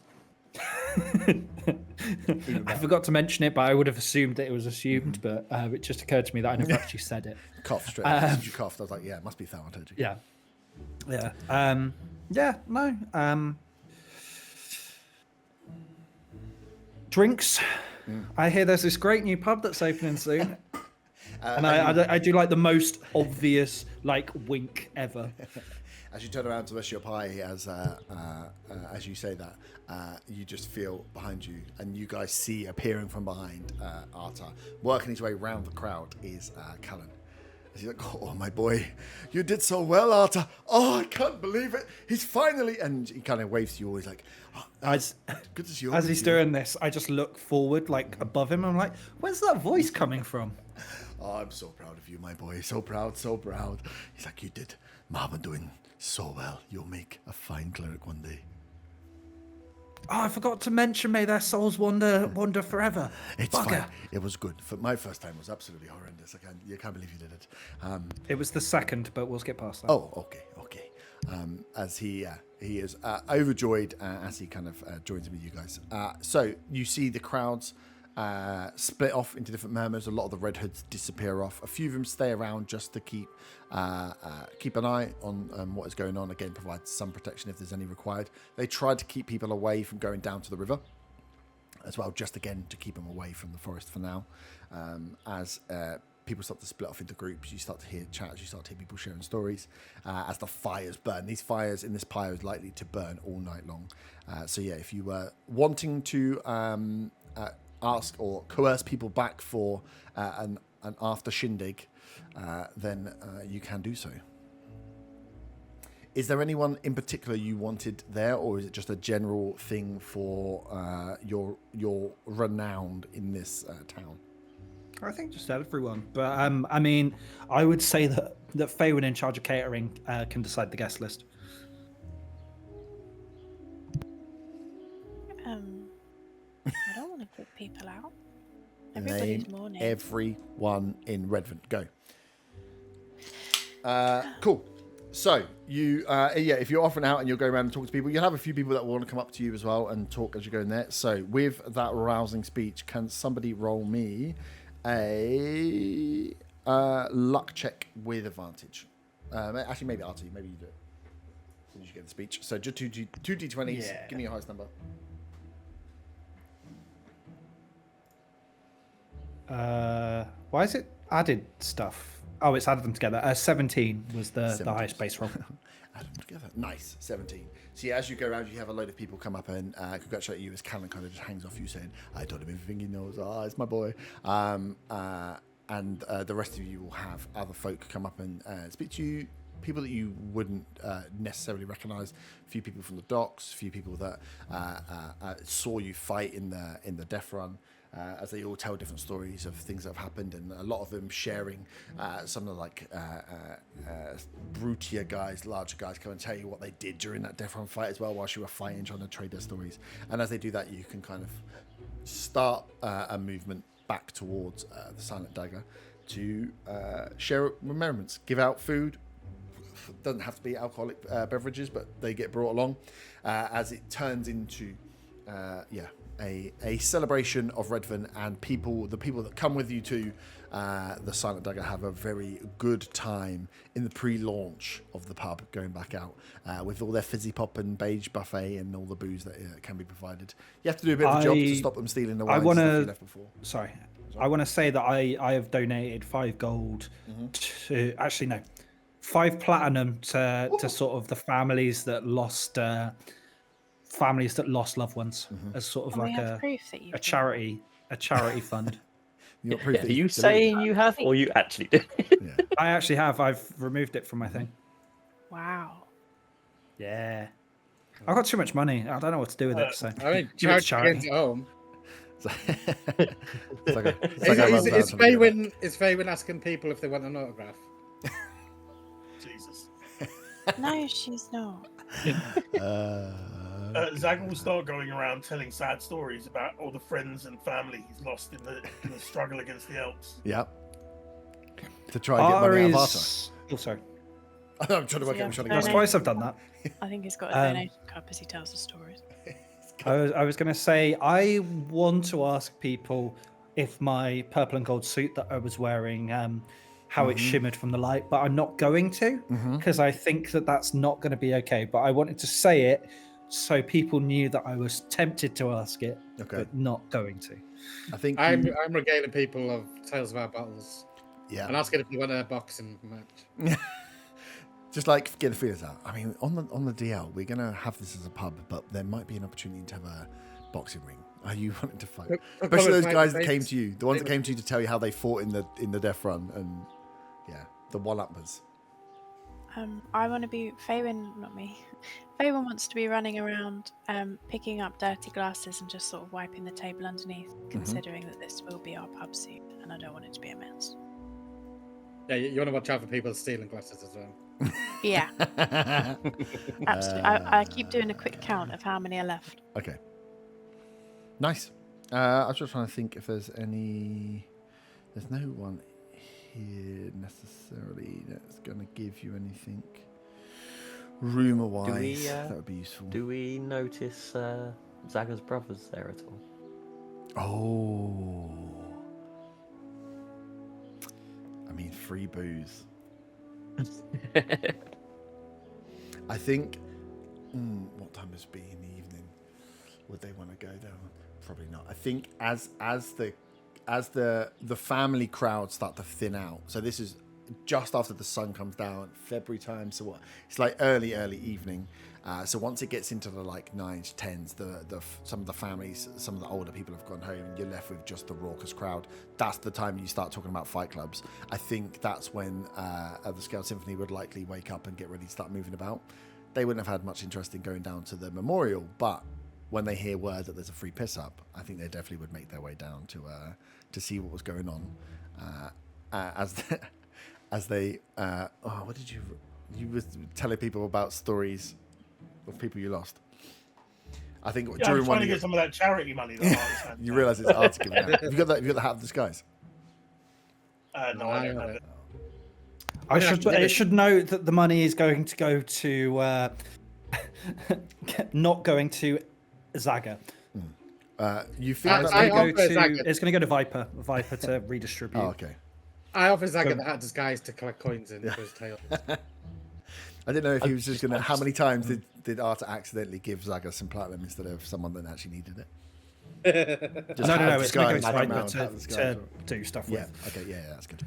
Speaker 2: I forgot to mention it, but I would have assumed that it was assumed. But it just occurred to me that I never actually said it.
Speaker 1: Cough straight. As soon as you coughed, I was like, yeah, it must be thaumaturgy.
Speaker 2: Yeah, yeah. No. Drinks. I hear there's this great new pub that's opening soon. And I do like the most obvious like wink ever.
Speaker 1: As you turn around to wish your pie, as you say that, you just feel behind you, and you guys see appearing from behind Arta, working his way round the crowd, is Callan. As he's like, oh, my boy, you did so well, Arta. Oh, I can't believe it. He's finally... And he kind of waves to you all. He's like, oh, good to see you.
Speaker 2: As he's doing this, I just look forward, like, above him. I'm like, where's that voice coming from?
Speaker 1: Oh, I'm so proud of you, my boy. So proud, so proud. He's like, you did. Mama doing so well. You'll make a fine cleric one day.
Speaker 2: Oh, I forgot to mention, may their souls wander forever.
Speaker 1: It's
Speaker 2: Bugger.
Speaker 1: fine. It was good. For my first time was absolutely horrendous. You can't believe you did it.
Speaker 2: It was the second, but we'll skip past that.
Speaker 1: Oh, okay. As he is overjoyed as he kind of joins with you guys. So you see the crowds split off into different murmurs. A lot of the Red Hoods disappear off. A few of them stay around just to keep an eye on what is going on. Again, provide some protection if there's any required. They try to keep people away from going down to the river as well, just again to keep them away from the forest for now. As people start to split off into groups, you start to hear chats, you start to hear people sharing stories as the fires burn. These fires in this pyre is likely to burn all night long. So yeah, if you were wanting to ask or coerce people back for an after shindig, then you can do so. Is there anyone in particular you wanted there, or is it just a general thing for your renowned in this town?
Speaker 2: I think just everyone. But I mean, I would say that Faywin in charge of catering can decide the guest list.
Speaker 3: I don't want to put people out. Everybody's
Speaker 1: Name
Speaker 3: mourning.
Speaker 1: everyone in Redvant. Go. Cool. So you, if you're offering out and you're going around and talking to people, you'll have a few people that will want to come up to you as well and talk as you go in there. So with that rousing speech, can somebody roll me a luck check with advantage? Actually, maybe Artie, maybe you do it as soon as you get the speech. So just two d20s.
Speaker 2: Yeah.
Speaker 1: Give me your highest number.
Speaker 2: Why is it added stuff? Oh, it's added them together. 17 was the highest base roll.
Speaker 1: Add them together. Nice. 17. So yeah, as you go around, you have a load of people come up and congratulate you as Callan kind of just hangs off you saying, I told him everything he knows. Oh, it's my boy. And the rest of you will have other folk come up and speak to you. People that you wouldn't necessarily recognise. A few people from the docks. A few people that saw you fight in the death run. As they all tell different stories of things that have happened, and a lot of them sharing some of the brutier guys, larger guys, come and tell you what they did during that death run fight as well, whilst you were fighting, trying to trade their stories. And as they do that, you can kind of start a movement back towards the Silent Dagger to share remembrance, give out food. Doesn't have to be alcoholic beverages, but they get brought along as it turns into a celebration of Redvant, and the people that come with you to the Silent Dagger have a very good time in the pre-launch of the pub, going back out with all their fizzy pop and beige buffet and all the booze that can be provided. You have to do a bit of a job to stop them stealing the wine stuff you left before.
Speaker 2: Sorry. I want to say that I have donated 5 gold to, actually no, 5 platinum to sort of the families that lost loved ones, as sort of like a charity fund.
Speaker 5: Are you saying you have, or you actually did?
Speaker 1: Yeah.
Speaker 2: I actually have. I've removed it from my thing.
Speaker 3: Wow.
Speaker 2: Yeah. I've got too much money. I don't know what to do with it. So
Speaker 6: I mean,
Speaker 2: give it to charity.
Speaker 6: charity at home.
Speaker 1: Is
Speaker 6: Faywin asking people if they want an autograph?
Speaker 4: Jesus.
Speaker 3: No, she's not.
Speaker 4: Zag will start going around telling sad stories about all the friends and family he's lost in the struggle against the elves.
Speaker 1: Yeah. To try and get money out of Arta.
Speaker 2: Oh, sorry.
Speaker 1: I'm trying to work out.
Speaker 2: That's twice I've done that.
Speaker 3: I think he's got a donation cup as he tells the stories.
Speaker 2: I was going to say, I want to ask people if my purple and gold suit that I was wearing, how it shimmered from the light, but I'm not going to because I think that that's not going to be okay. But I wanted to say it so people knew that I was tempted to ask it, but not going to.
Speaker 1: I think
Speaker 6: I'm regaling people of Tales of Our Battles.
Speaker 1: Yeah.
Speaker 6: And asking if they want a boxing match.
Speaker 1: Just like get the feelers out. I mean, on the DL, we're gonna have this as a pub, but there might be an opportunity to have a boxing ring. Are you wanting to fight? Especially those guys that came to you, the ones that came to you to tell you how they fought in the death run, and the one-uppers.
Speaker 3: I want to be Faywin, not me. Faywin wants to be running around, picking up dirty glasses and just sort of wiping the table underneath, considering that this will be our pub soon, and I don't want it to be a mess.
Speaker 6: Yeah, you want to watch out for people stealing glasses as well.
Speaker 3: Yeah, absolutely. I keep doing a quick count of how many are left.
Speaker 1: Okay. Nice. I was just trying to think if there's any. There's no one here necessarily that's going to give you anything rumor-wise. That would be useful.
Speaker 5: Do we notice Zaga's brothers there at all?
Speaker 1: Oh. I mean, free booze. I think. What time would it be in the evening? Would they want to go there? Probably not. I think as the family crowd start to thin out. So this is just after the sun comes down, February time. So what? It's like early evening. So once it gets into the like 9s, 10s, some of the families, some of the older people have gone home, and you're left with just the raucous crowd. That's the time you start talking about fight clubs. I think that's when the Scale Symphony would likely wake up and get ready to start moving about. They wouldn't have had much interest in going down to the memorial, but when they hear word that there's a free piss up, I think they definitely would make their way down to see what was going on. As they what did you were telling people about stories of people you lost? I think during
Speaker 4: I'm trying to get some of that charity money that Art's had.
Speaker 1: You realise it's hard to give it out. Have you got the hat of disguise?
Speaker 4: No, I don't have it.
Speaker 2: It should note that the money is going to go to not going to Zaga.
Speaker 1: You feel
Speaker 2: it's going to go to Viper to redistribute.
Speaker 1: Oh, okay.
Speaker 6: I offer Zaga the hat disguise to collect coins in for his tail.
Speaker 1: I didn't know if he was just going to. How many times did Arta accidentally give Zaga some platinum instead of someone that actually needed it?
Speaker 2: No. It's going to go to Viper to do stuff with.
Speaker 1: Yeah. Okay. Yeah. That's good.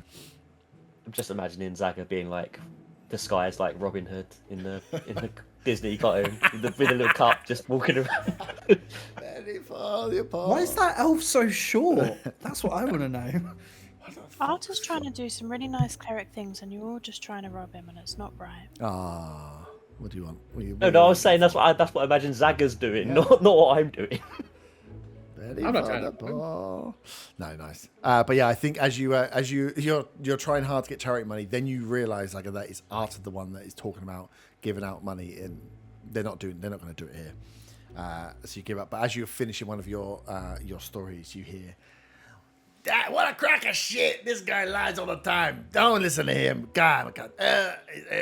Speaker 5: I'm just imagining Zaga being like disguised like Robin Hood in the Disney cartoon with a little cup, just walking around.
Speaker 2: Why is that elf so short? That's what I want to know.
Speaker 3: Art is trying to do some really nice cleric things, and you're all just trying to rob him, and it's not right.
Speaker 1: What do you want?
Speaker 5: No, I was saying that's what I imagine Zaga's doing, not what I'm doing.
Speaker 6: I'm not trying to.
Speaker 1: No, nice. But yeah, I think as you're trying hard to get charity money, then you realise like that it's Arta the one that is talking about giving out money, and they're not going to do it here. So you give up. But as you're finishing one of your stories, you hear, "Dad, what a crock of shit! This guy lies all the time. Don't listen to him. God,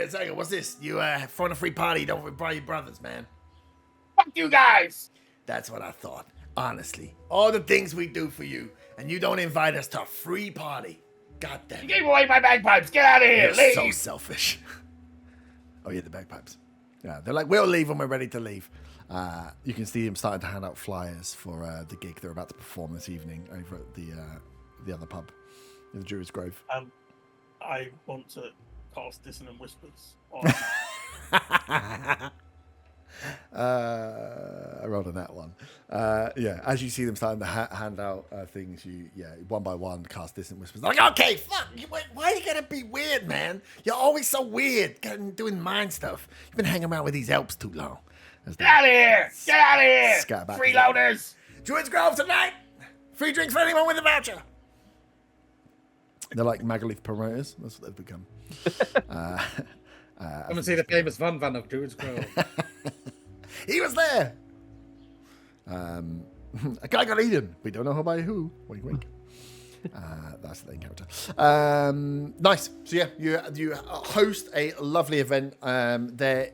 Speaker 1: Zaga, what's this? You throwing a free party? Don't invite your brothers, man.
Speaker 4: Fuck you guys!
Speaker 1: That's what I thought. Honestly, all the things we do for you, and you don't invite us to a free party. God damn it.
Speaker 4: You gave away my bagpipes. Get out of here.
Speaker 1: You're
Speaker 4: Leave.
Speaker 1: so selfish." Oh yeah, the bagpipes. Yeah, they're like, "We'll leave when we're ready to leave." You can see him starting to hand out flyers for the gig they're about to perform this evening over at the other pub in the Druid's Grove.
Speaker 4: I want to cast Dissonant Whispers on.
Speaker 1: I rolled on that one. Yeah, as you see them starting to hand out things, you one by one cast Dissonant Whispers. Like, okay, fuck, why are you gonna be weird, man? You're always so weird, doing mind stuff. You've been hanging around with these elves too long.
Speaker 4: Get out of here! Get out of here!
Speaker 1: Scat back.
Speaker 4: Freeloaders!
Speaker 1: Druid's Grove tonight. Free drinks for anyone with a voucher. They're like Megalith promoters. That's what they've become.
Speaker 6: Come and see the famous Van of Druid's Grove.
Speaker 1: He was there. A guy got eaten. We don't know by who. Wink, wink. That's the encounter. Nice. So yeah, you host a lovely event there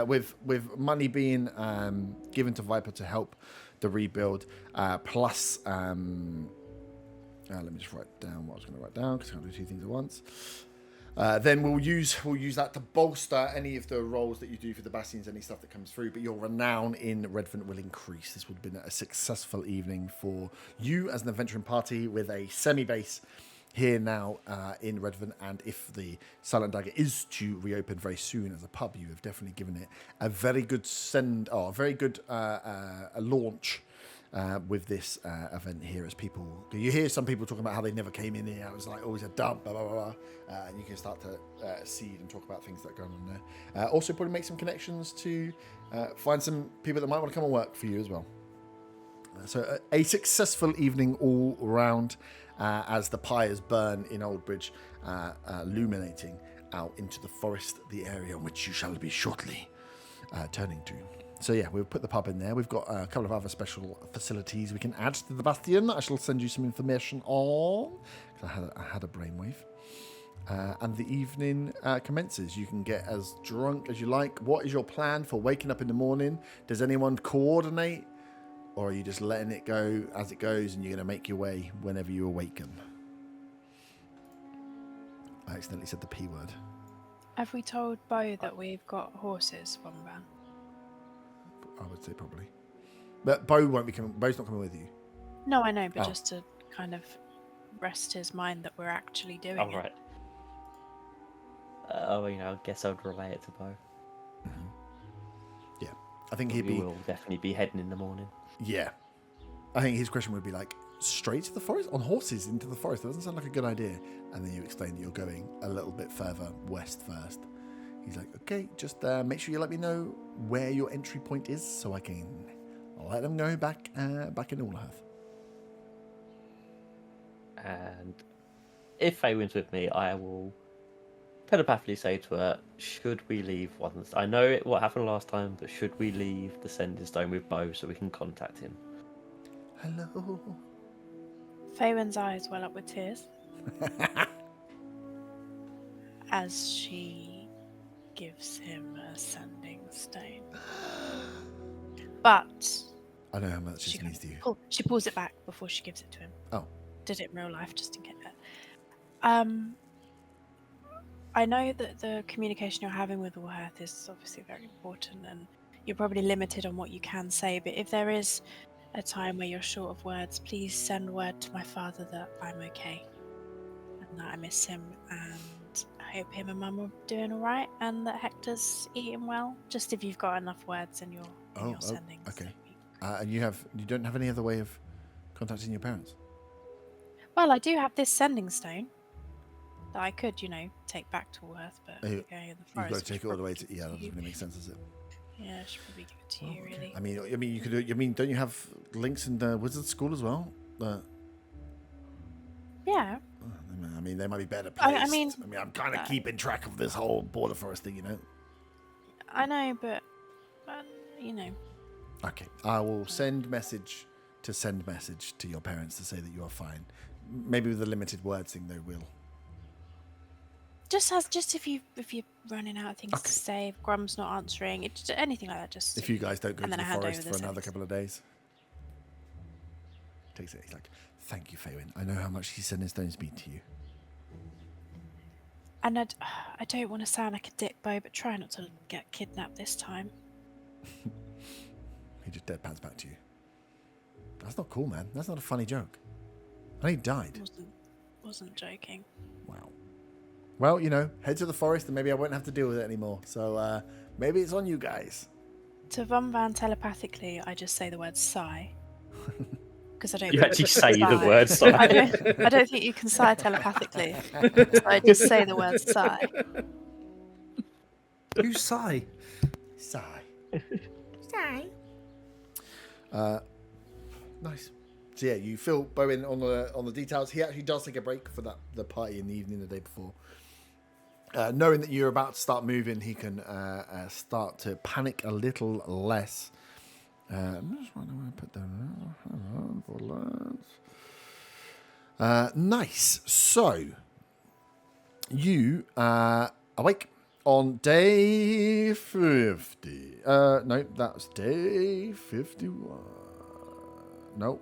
Speaker 1: with money being given to Viper to help the rebuild, plus. Let me just write down what I was going to write down because I can't do two things at once. Then we'll use that to bolster any of the roles that you do for the bastions, any stuff that comes through. But your renown in Redvant will increase. This would have been a successful evening for you as an adventuring party with a semi-base here now in Redvant. And if the Silent Dagger is to reopen very soon as a pub, you have definitely given it a very good launch. With this event here, as people, you hear some people talking about how they never came in here. It was like always a dump, blah blah blah, and you can start to seed and talk about things that are going on there. Also, probably make some connections to find some people that might want to come and work for you as well. So a successful evening all around as the pyres burn in Oldbridge, illuminating out into the forest, the area on which you shall be shortly turning to. So yeah, we've put the pub in there. We've got a couple of other special facilities we can add to the Bastion. I shall send you some information on, because I had a brainwave. And the evening commences. You can get as drunk as you like. What is your plan for waking up in the morning? Does anyone coordinate? Or are you just letting it go as it goes and you're going to make your way whenever you awaken? I accidentally said the P word.
Speaker 3: Have we told Bo that we've got horses from Van?
Speaker 1: I would say probably. But Bo won't be coming. Bo's not coming with you.
Speaker 3: No, I know, but just to kind of rest his mind that we're actually doing it.
Speaker 5: Right. I guess I'd relay it to Bo.
Speaker 1: Mm-hmm. Yeah, I think
Speaker 5: We will definitely be heading in the morning.
Speaker 1: Yeah, I think his question would be like, straight to the forest on horses into the forest. That doesn't sound like a good idea. And then you explain that you're going a little bit further west first. He's like, okay, just make sure you let me know where your entry point is so I can let them know back in Allhearth.
Speaker 5: And if Faywin's with me, I will telepathically say to her, should we leave once? I know what happened last time, but should we leave the Sending Stone with Bo so we can contact him?
Speaker 1: Hello.
Speaker 3: Faywin's eyes well up with tears as she gives him a sending stone. But
Speaker 1: I know how much it means to you.
Speaker 3: She pulls it back before she gives it to him.
Speaker 1: Oh.
Speaker 3: Did it in real life just in case. I know that the communication you're having with Allhearth is obviously very important and you're probably limited on what you can say, but if there is a time where you're short of words, please send word to my father that I'm okay and that I miss him, and I hope him and Mum are doing all right and that Hector's eating well. Just if you've got enough words in your sending.
Speaker 1: Okay. And you don't have any other way of contacting your parents?
Speaker 3: Well, I do have this sending stone that I could, take back to Allhearth, but going in the forest.
Speaker 1: You've got to take it all the way to. Yeah, that doesn't really make sense, does it?
Speaker 3: Yeah, I should probably give it to you, really.
Speaker 1: I mean, you could. Don't you have links in the wizard school as well?
Speaker 3: Yeah.
Speaker 1: I mean, they might be better placed.
Speaker 3: I mean,
Speaker 1: I'm kind of keeping track of this whole border forest thing,
Speaker 3: I know, but
Speaker 1: Okay, I will send message to your parents to say that you are fine. Maybe with the limited words thing, they will.
Speaker 3: Just if you're running out of things to say, if Grum's not answering, anything like that. Just
Speaker 1: if you guys don't go to the forest for another
Speaker 3: settings.
Speaker 1: couple of days. Takes it. He's like, thank you, Faywin. I know how much these sending stones mean to you.
Speaker 3: And I don't want to sound like a dick, Bo, but try not to get kidnapped this time.
Speaker 1: He just deadpans back to you. That's not cool, man. That's not a funny joke. And he died.
Speaker 3: Wasn't joking.
Speaker 1: Wow. Well, head to the forest and maybe I won't have to deal with it anymore. So maybe it's on you guys.
Speaker 3: To Von Van telepathically, I just say the word sigh. Because I don't.
Speaker 5: You actually say the word sigh.
Speaker 3: I don't think you can sigh telepathically. So I just say the word sigh.
Speaker 2: Who's Sigh?
Speaker 1: Sigh. Sigh. Nice. So yeah, you fill Bo in on the details. He actually does take a break for the party in the evening the day before. Knowing that you're about to start moving, he can start to panic a little less. I'm just wondering where I put that. Nice. So you awake on day 50. No, that's day 51. No.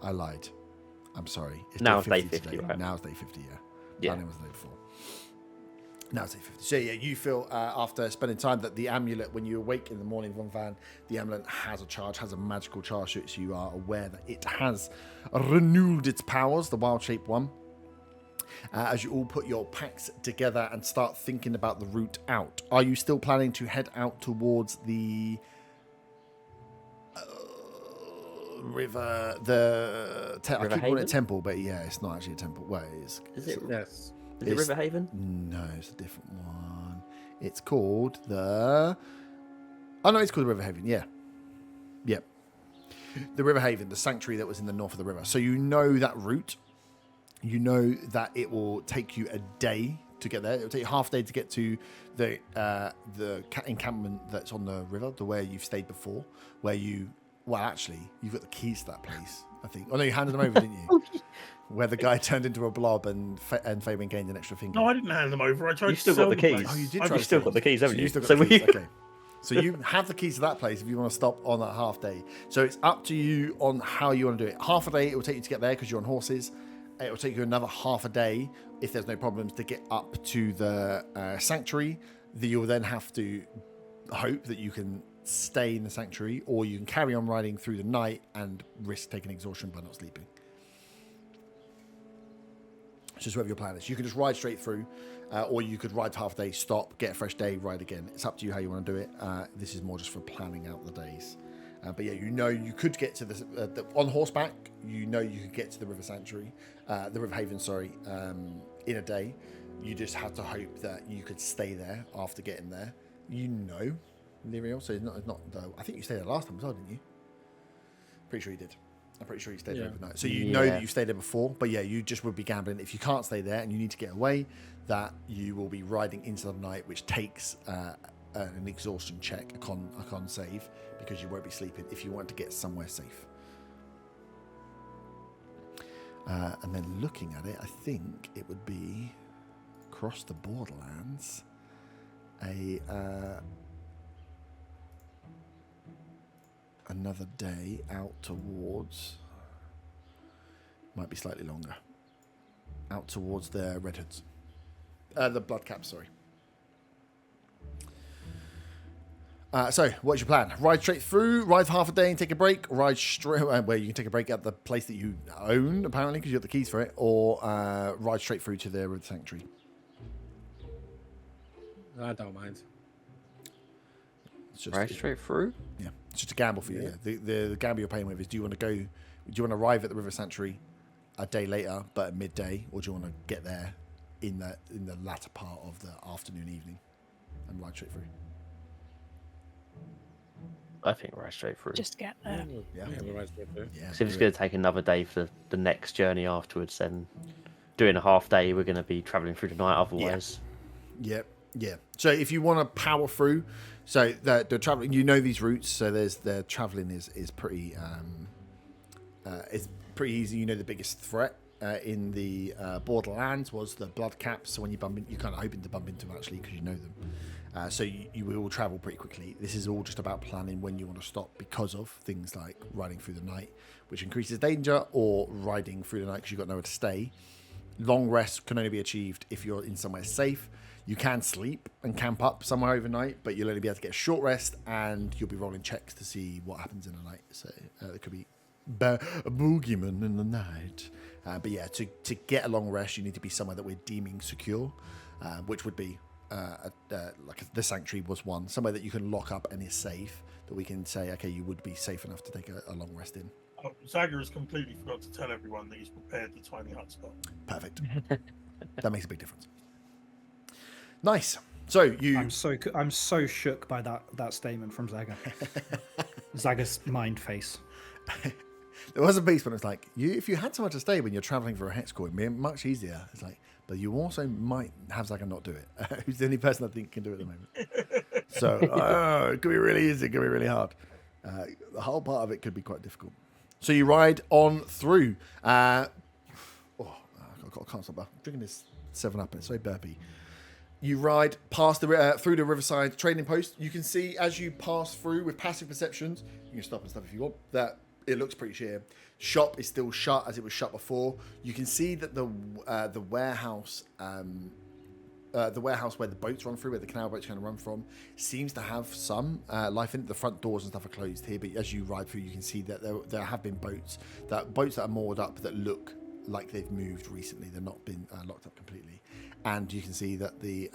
Speaker 1: I lied. I'm sorry.
Speaker 5: Now it's day
Speaker 1: 50
Speaker 5: 50,
Speaker 1: today.
Speaker 5: right?
Speaker 1: Now it's day 50, yeah.
Speaker 5: Yeah.
Speaker 1: Planning was the day before. Now it's day 50. So yeah, you feel after spending time that the amulet, when you awake in the morning, Von Van, the amulet has a charge, has a magical charge to it, so you are aware that it has renewed its powers, the wild shape one. As you all put your packs together and start thinking about the route out. Are you still planning to head out towards the river, I keep calling it
Speaker 5: Haven?
Speaker 1: a temple, but yeah, it's not actually a temple. Well, it is.
Speaker 5: Is it?
Speaker 6: Yes.
Speaker 5: Is it River Haven?
Speaker 1: No, it's a different one. It's called the... Oh, no, it's called the River Haven, yeah. Yep. The River Haven, the sanctuary that was in the north of the river. So you know that route. You know that it will take you a day to get there. It'll take you half a day to get to the encampment that's on the river, the where you've stayed before, where you... Well, actually, you've got the keys to that place, I think. Oh, no, you handed them over, didn't you? Where the guy turned into a blob and Fabian gained an extra finger.
Speaker 4: No, I didn't hand them over. I tried
Speaker 5: You've
Speaker 4: to
Speaker 5: still
Speaker 4: sell
Speaker 5: got the
Speaker 4: the
Speaker 5: keys.
Speaker 4: place.
Speaker 1: Oh, you did
Speaker 4: I've
Speaker 1: try
Speaker 5: You've still got the keys, haven't you?
Speaker 1: You've still got the keys. Okay. So you have the keys to that place if you want to stop on that half day. So it's up to you on how you want to do it. Half a day it will take you to get there because you're on horses. It will take you another half a day, if there's no problems, to get up to the sanctuary. You'll then have to hope that you can stay in the sanctuary, or you can carry on riding through the night and risk taking exhaustion by not sleeping. It's just whatever your plan is. You can just ride straight through, or you could ride half a day, stop, get a fresh day, ride again. It's up to you how you want to do it. This is more just for planning out the days. But yeah, you know you could get to on horseback. You know you could get to the River Sanctuary, the River Haven, in a day. You just have to hope that you could stay there after getting there. You know, Liriel. So it's not though. I think you stayed there last time as well, didn't you? Pretty sure you did. I'm pretty sure you stayed there overnight. So you know that you stayed there before, but yeah, you just would be gambling. If you can't stay there and you need to get away, that you will be riding into the night, which takes an exhaustion check, a con save, because you won't be sleeping if you want to get somewhere safe. And then looking at it, I think it would be across the borderlands, another day out towards, might be slightly longer, out towards the Red Hoods, the Bloodcaps, sorry. So, what's your plan? Ride straight through, ride for half a day and take a break, ride straight, where you can take a break at the place that you own, apparently, because you got the keys for it, or ride straight through to the Sanctuary.
Speaker 6: I don't mind.
Speaker 1: It's just,
Speaker 5: Right straight through?
Speaker 1: Yeah, it's just a gamble for you. Yeah. The gamble you're playing with is: do you want to arrive at the River Sanctuary a day later, but at midday, or do you want to get there in the latter part of the afternoon, evening, and ride straight through?
Speaker 5: I think right straight through.
Speaker 3: Just get there.
Speaker 1: Yeah,
Speaker 6: we'll ride straight through.
Speaker 1: yeah.
Speaker 5: So if it's going to take another day for the next journey afterwards, then doing a half day, we're going to be travelling through the night otherwise.
Speaker 1: Yeah. So if you want to power through, so the traveling, you know these routes, so the traveling is pretty it's pretty easy. You know the biggest threat in the Borderlands was the Bloodcaps. So when you bump in, you're kind of hoping to bump into them actually because you know them. So you will travel pretty quickly. This is all just about planning when you want to stop because of things like riding through the night, which increases danger, or riding through the night because you've got nowhere to stay. Long rest can only be achieved if you're in somewhere safe. You can sleep and camp up somewhere overnight, but you'll only be able to get a short rest, and you'll be rolling checks to see what happens in the night. So there could be a boogeyman in the night. But yeah, to get a long rest, you need to be somewhere that we're deeming secure, which would be like the Sanctuary was one, somewhere that you can lock up and is safe, that we can say, okay, you would be safe enough to take a long rest in.
Speaker 4: Oh, Zaga has completely forgot to tell everyone that he's prepared the tiny hut spot.
Speaker 1: Perfect. That makes a big difference. Nice. So
Speaker 2: I'm so shook by that statement from Zaga. Zaga's mind face.
Speaker 1: There was a piece when it's like, if you had somewhere to stay when you're traveling for a hex core, it'd be much easier. It's like, but you also might have Zaga not do it. Who's the only person I think can do it at the moment. So it could be really easy. It could be really hard. The whole part of it could be quite difficult. So you ride on through. I can't stop drinking this 7-Up and it's so burpy. You ride past through the Riverside trading post. You can see as you pass through with passive perceptions, you can stop and stuff if you want, that It looks pretty sheer. Shop is still shut as it was shut before. You can see that the warehouse, the warehouse where the boats run through, where the canal boats kind of run from, seems to have some life in it. The front doors and stuff are closed here, but as you ride through, you can see that there have been boats that are moored up that look like they've moved recently. They've not been locked up completely, and you can see that the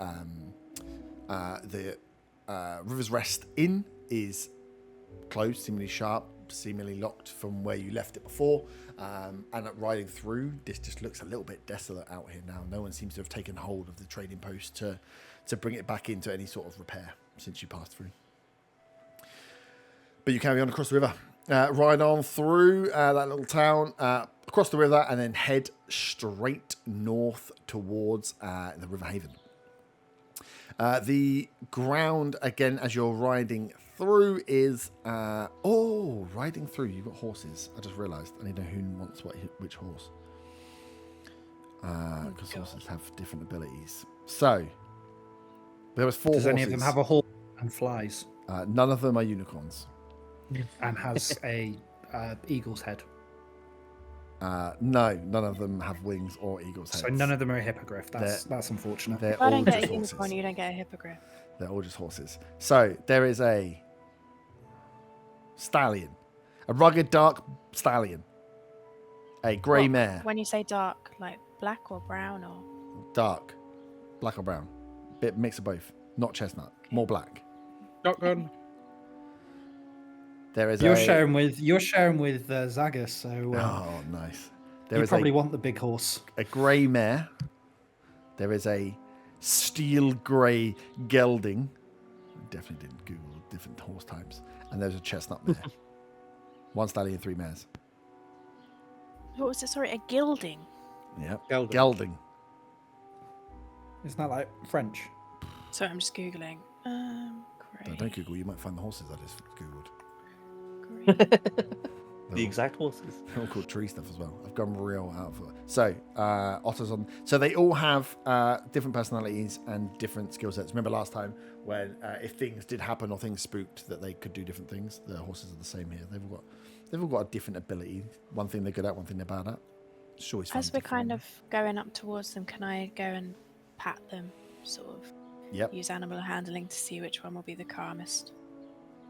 Speaker 1: River's Rest Inn is closed, seemingly sharp, seemingly locked from where you left it before. And riding through, this just looks a little bit desolate out here now. No one seems to have taken hold of the trading post to bring it back into any sort of repair since you passed through. But you carry on across the river. Ride on through that little town, across the river, and then head straight north towards the River Haven. The ground, again, as you're riding through is... riding through. You've got horses. I just realised. I need to know who wants which horse. Because horses have different abilities. So, there was 4
Speaker 2: Does
Speaker 1: horses.
Speaker 2: any of them have a horse and flies?
Speaker 1: None of them are unicorns.
Speaker 2: And has a eagle's head.
Speaker 1: No, none of them have wings or eagle's heads.
Speaker 2: So none of them are a hippogriff. That's unfortunate.
Speaker 1: They're
Speaker 3: If I
Speaker 1: all
Speaker 3: don't get
Speaker 1: just
Speaker 3: a unicorn,
Speaker 1: horses.
Speaker 3: you don't get a hippogriff.
Speaker 1: They're all just horses. So there is a stallion, a rugged dark stallion, a grey
Speaker 3: What?
Speaker 1: mare,
Speaker 3: When you say dark, like black or brown or...
Speaker 1: dark, black or brown, bit mix of both, not chestnut, more black.
Speaker 6: Shotgun.
Speaker 1: There is
Speaker 2: You're sharing with Zagus, so
Speaker 1: oh, nice. There
Speaker 2: you
Speaker 1: is
Speaker 2: probably want the big horse.
Speaker 1: a grey mare. There is a steel grey gelding. I definitely didn't Google different horse types. And there's a chestnut mare. 1 stallion, 3 mares.
Speaker 3: What was it? Sorry, a gilding.
Speaker 1: Yep.
Speaker 6: Gelding.
Speaker 1: Gelding.
Speaker 2: Isn't that like French?
Speaker 3: Sorry, I'm just Googling. Great.
Speaker 1: Don't Google, you might find the horses I just Googled.
Speaker 5: The exact horses.
Speaker 1: They're all called tree stuff as well. I've gone real out for it. So, otters on. So they all have different personalities and different skill sets. Remember last time when if things did happen or things spooked, that they could do different things. The horses are the same here. They've all got a different ability. One thing they're good at, one thing they're bad at. It's always fun
Speaker 3: As
Speaker 1: to
Speaker 3: we're kind
Speaker 1: find.
Speaker 3: of going up towards them, can I go and pat them, sort of
Speaker 1: Yep.
Speaker 3: use animal handling to see which one will be the calmest?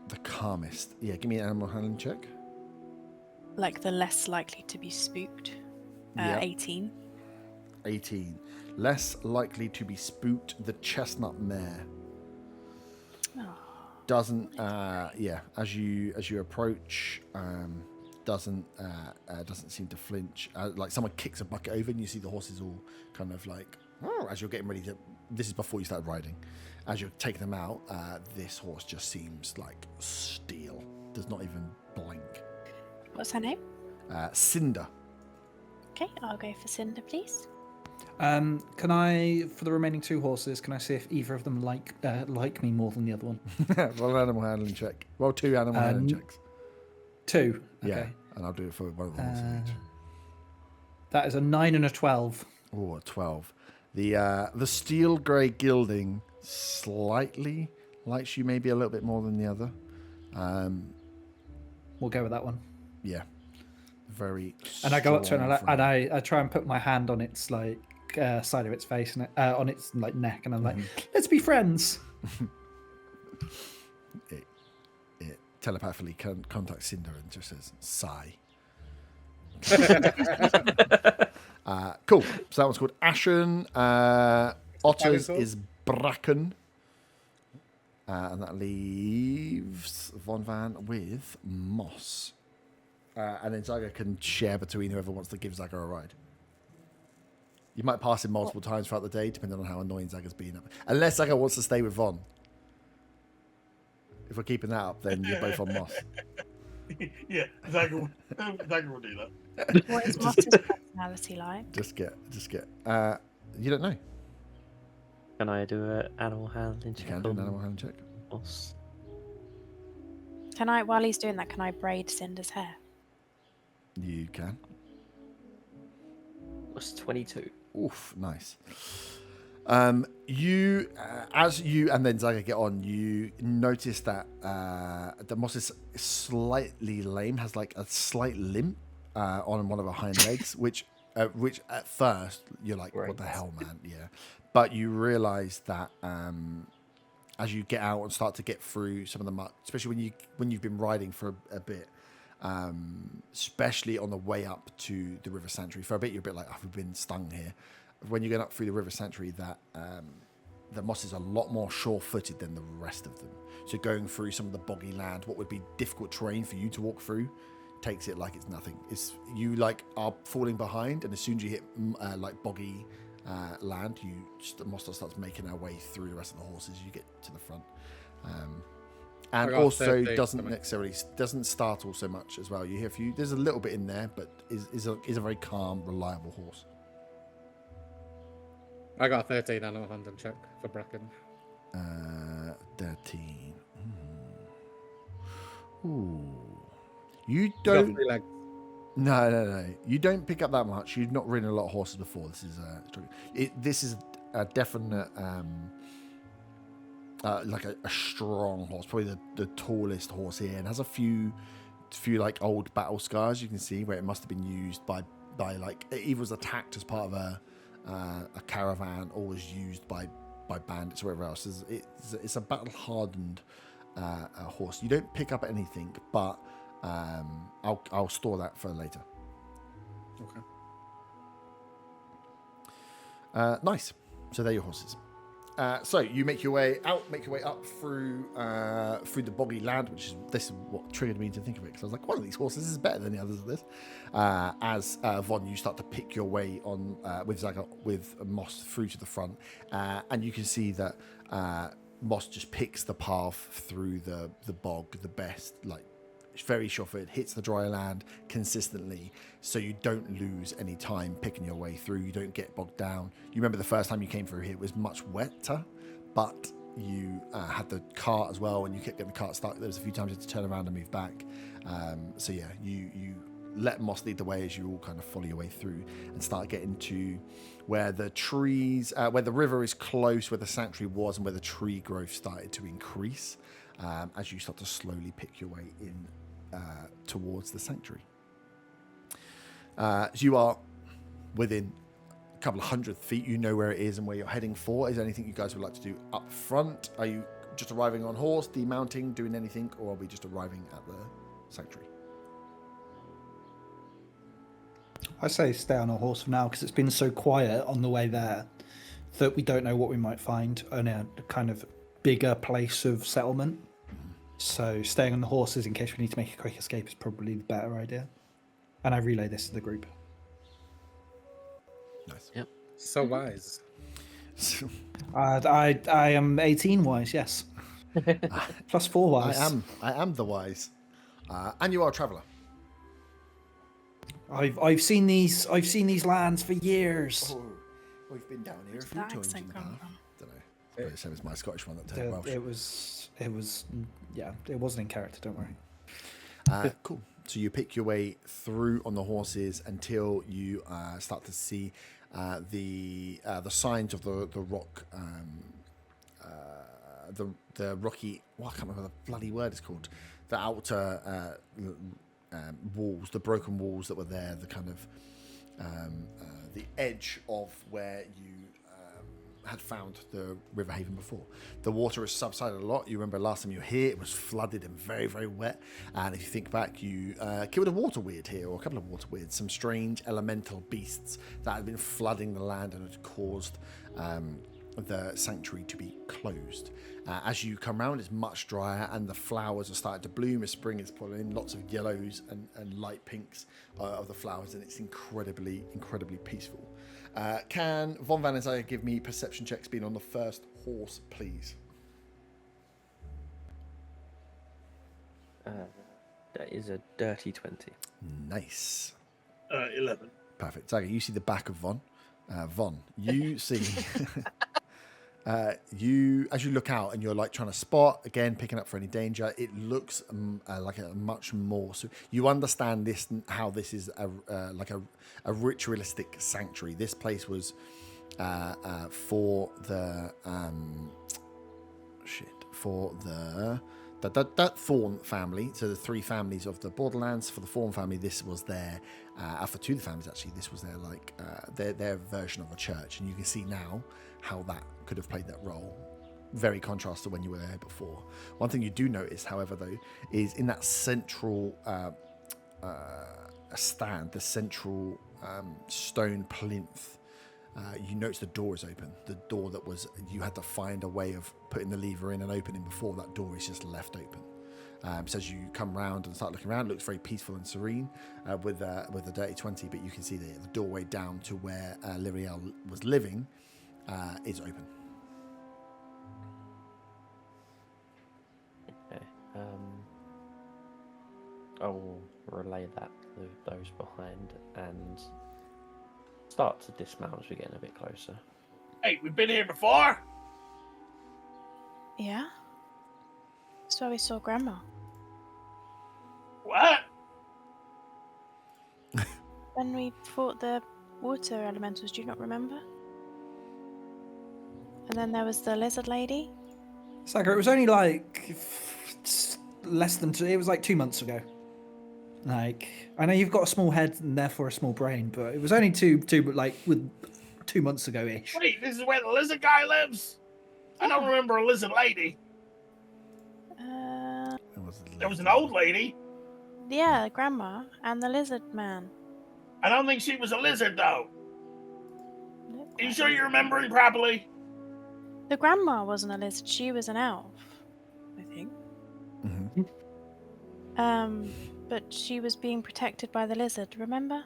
Speaker 1: The calmest. Yeah, give me an animal handling check.
Speaker 3: Like the less likely to be spooked.
Speaker 1: Yep.
Speaker 3: 18.
Speaker 1: 18. Less likely to be spooked. The chestnut mare
Speaker 3: Oh,
Speaker 1: doesn't. As you approach, doesn't seem to flinch. Like someone kicks a bucket over, and you see the horses all kind of like as you're getting ready to. This is before you start riding. As you're taking them out, this horse just seems like steel. Does not even blink.
Speaker 3: what's her name?
Speaker 1: Cinder.
Speaker 3: Okay, I'll go for Cinder, please.
Speaker 2: Can I, for the remaining 2 horses, can I see if either of them like me more than the other one?
Speaker 1: Roll an animal handling check. Roll 2 animal handling checks.
Speaker 2: 2.
Speaker 1: Yeah,
Speaker 2: Okay.
Speaker 1: and I'll do it for one of the horses each.
Speaker 2: That is a 9 and a 12.
Speaker 1: Oh, a 12. The steel grey gilding slightly likes you maybe a little bit more than the other.
Speaker 2: We'll go with that one.
Speaker 1: Yeah, very.
Speaker 2: And I go up to it
Speaker 1: strong
Speaker 2: and
Speaker 1: front.
Speaker 2: I try and put my hand on its like side of its face and on its like neck, and I'm like, let's be friends.
Speaker 1: It telepathically contacts Cinder and just says sigh. Cool. So that one's called Ashen. Otters
Speaker 6: dinosaur?
Speaker 1: is Bracken. And that leaves Von Van with Moss. And then Zaga can share between whoever wants to give Zaga a ride. You might pass him multiple times throughout the day, depending on how annoying Zaga's been. Unless Zaga wants to stay with Von. If we're keeping that up, then you're both on Moss.
Speaker 4: Yeah, Zagger will do that.
Speaker 3: What is Moss's personality like?
Speaker 1: Just get. You don't know.
Speaker 5: Can I do an animal handling
Speaker 1: You
Speaker 5: check?
Speaker 1: can do an
Speaker 5: on
Speaker 1: animal handling check.
Speaker 5: Moss?
Speaker 3: Can I, while he's doing that, can I braid Cinder's hair?
Speaker 1: You can.
Speaker 5: That's 22.
Speaker 1: Oof, nice. You, as you and then Zaga get on, you notice that the moss is slightly lame, has like a slight limp on one of her hind legs, which at first you're like, what the hell, man? Yeah. But you realize that as you get out and start to get through some of the muck, especially when you've been riding for a bit, especially on the way up to the River Sanctuary, for a bit you're a bit like, oh, we've been stung here. When you're going up through the River Sanctuary, that the moss is a lot more sure-footed than the rest of them. So going through some of the boggy land, what would be difficult terrain for you to walk through, takes it like it's nothing. It's you like are falling behind, and as soon as you hit like boggy land, the moss starts making our way through the rest of the horses. You get to the front, and also doesn't startle so much as well. You hear there's a little bit in there, but is a very calm, reliable horse.
Speaker 6: I got a 13 on a London check for Bracken.
Speaker 1: 13. Ooh. You don't. No. You don't pick up that much. You've not ridden a lot of horses before. This is a definite, like a strong horse. Probably the tallest horse here, and has a few like old battle scars you can see where it must have been used by like it either was attacked as part of a caravan or was used by bandits or whatever else. It's a battle hardened horse. You don't pick up anything, but I'll store that for later.
Speaker 6: Okay.
Speaker 1: Nice. So they're your horses. So you make your way up through the boggy land, this is what triggered me to think of it, because I was like, one of these horses is better than the others of this. As Von, you start to pick your way on with Zaga, with Moss through to the front, and you can see that Moss just picks the path through the bog the best, like very sure-footed, hits the dry land consistently, so you don't lose any time picking your way through. You don't get bogged down. You remember the first time you came through here, it was much wetter, but you had the cart as well, and you kept getting the cart stuck. There was a few times you had to turn around and move back. So yeah, you let Moss lead the way as you all kind of follow your way through and start getting to where the trees, where the river is close, where the sanctuary was, and where the tree growth started to increase as you start to slowly pick your way in towards the sanctuary. So you are within a couple of 100 feet. You know where it is and where you're heading for. Is there anything you guys would like to do up front? Are you just arriving on horse, demounting, doing anything, or are we just arriving at the sanctuary?
Speaker 2: I say stay on a horse for now, because it's been so quiet on the way there that we don't know what we might find in a kind of bigger place of settlement. So staying on the horses in case we need to make a quick escape is probably the better idea. And I relay this to the group.
Speaker 1: Nice.
Speaker 5: Yep.
Speaker 6: So wise.
Speaker 2: I am 18 wise, yes. Plus 4 wise.
Speaker 1: I am the wise. And you are a traveller.
Speaker 2: I've seen these lands for years.
Speaker 1: Oh, we've been down here a few times in the past. Don't know. Probably the same as my Scottish one that turned Welsh.
Speaker 2: It was yeah, it wasn't in character, don't worry.
Speaker 1: Cool. So you pick your way through on the horses until you start to see the signs of the rock, the rocky. I can't remember what the bloody word is called. The outer walls, the broken walls that were there. The kind of the edge of where you had found the River Haven before. The water has subsided a lot. You remember last time you were here, it was flooded and very, very wet. And if you think back, you killed a water weird here, or a couple of water weirds, some strange elemental beasts that had been flooding the land and had caused the sanctuary to be closed. As you come around, it's much drier, and the flowers are starting to bloom as spring is pulling in. Lots of yellows and light pinks of the flowers, and it's incredibly, incredibly peaceful. Can Von Van Isaiah give me perception checks being on the first horse, please?
Speaker 5: That is a dirty 20.
Speaker 1: Nice.
Speaker 4: 11.
Speaker 1: Perfect. Zaga, you see the back of Von. Von, you see... as you look out and you're like trying to spot, again, picking up for any danger, it looks like a much more... So you understand this, how this is like a ritualistic sanctuary. This place was for the Thorn family. So the 3 families of the Borderlands. For the Thorn family, this was their for 2 of the families actually, this was their like their version of a church, and you can see now how that could have played that role. Very contrast to when you were there before. One thing you do notice, however, though, is in that central stand, the central stone plinth, you notice the door is open. The door that was, you had to find a way of putting the lever in and opening before, that door is just left open. So as you come round and start looking around, it looks very peaceful and serene with the Dirty 20, but you can see the doorway down to where Lyriel was living is open.
Speaker 5: Okay. I'll relay that to those behind and start to dismount as we're getting a bit closer.
Speaker 4: Hey, we've been here before?
Speaker 3: Yeah? That's where we saw Grandma.
Speaker 4: What?
Speaker 3: When we fought the water elementals, do you not remember? And then there was the lizard lady.
Speaker 2: Saga, it was only like less than it was like 2 months ago. Like, I know you've got a small head and therefore a small brain, but it was only two like with 2 months ago ish.
Speaker 4: Wait, this is where the lizard guy lives? I don't remember a lizard lady. There was an old lady.
Speaker 3: Yeah, Grandma and the lizard man.
Speaker 4: I don't think she was a lizard, though.
Speaker 3: Nope.
Speaker 4: Are you sure you're remembering properly?
Speaker 3: The grandma wasn't a lizard, she was an elf, I think.
Speaker 1: Mm-hmm.
Speaker 3: But she was being protected by the lizard, remember?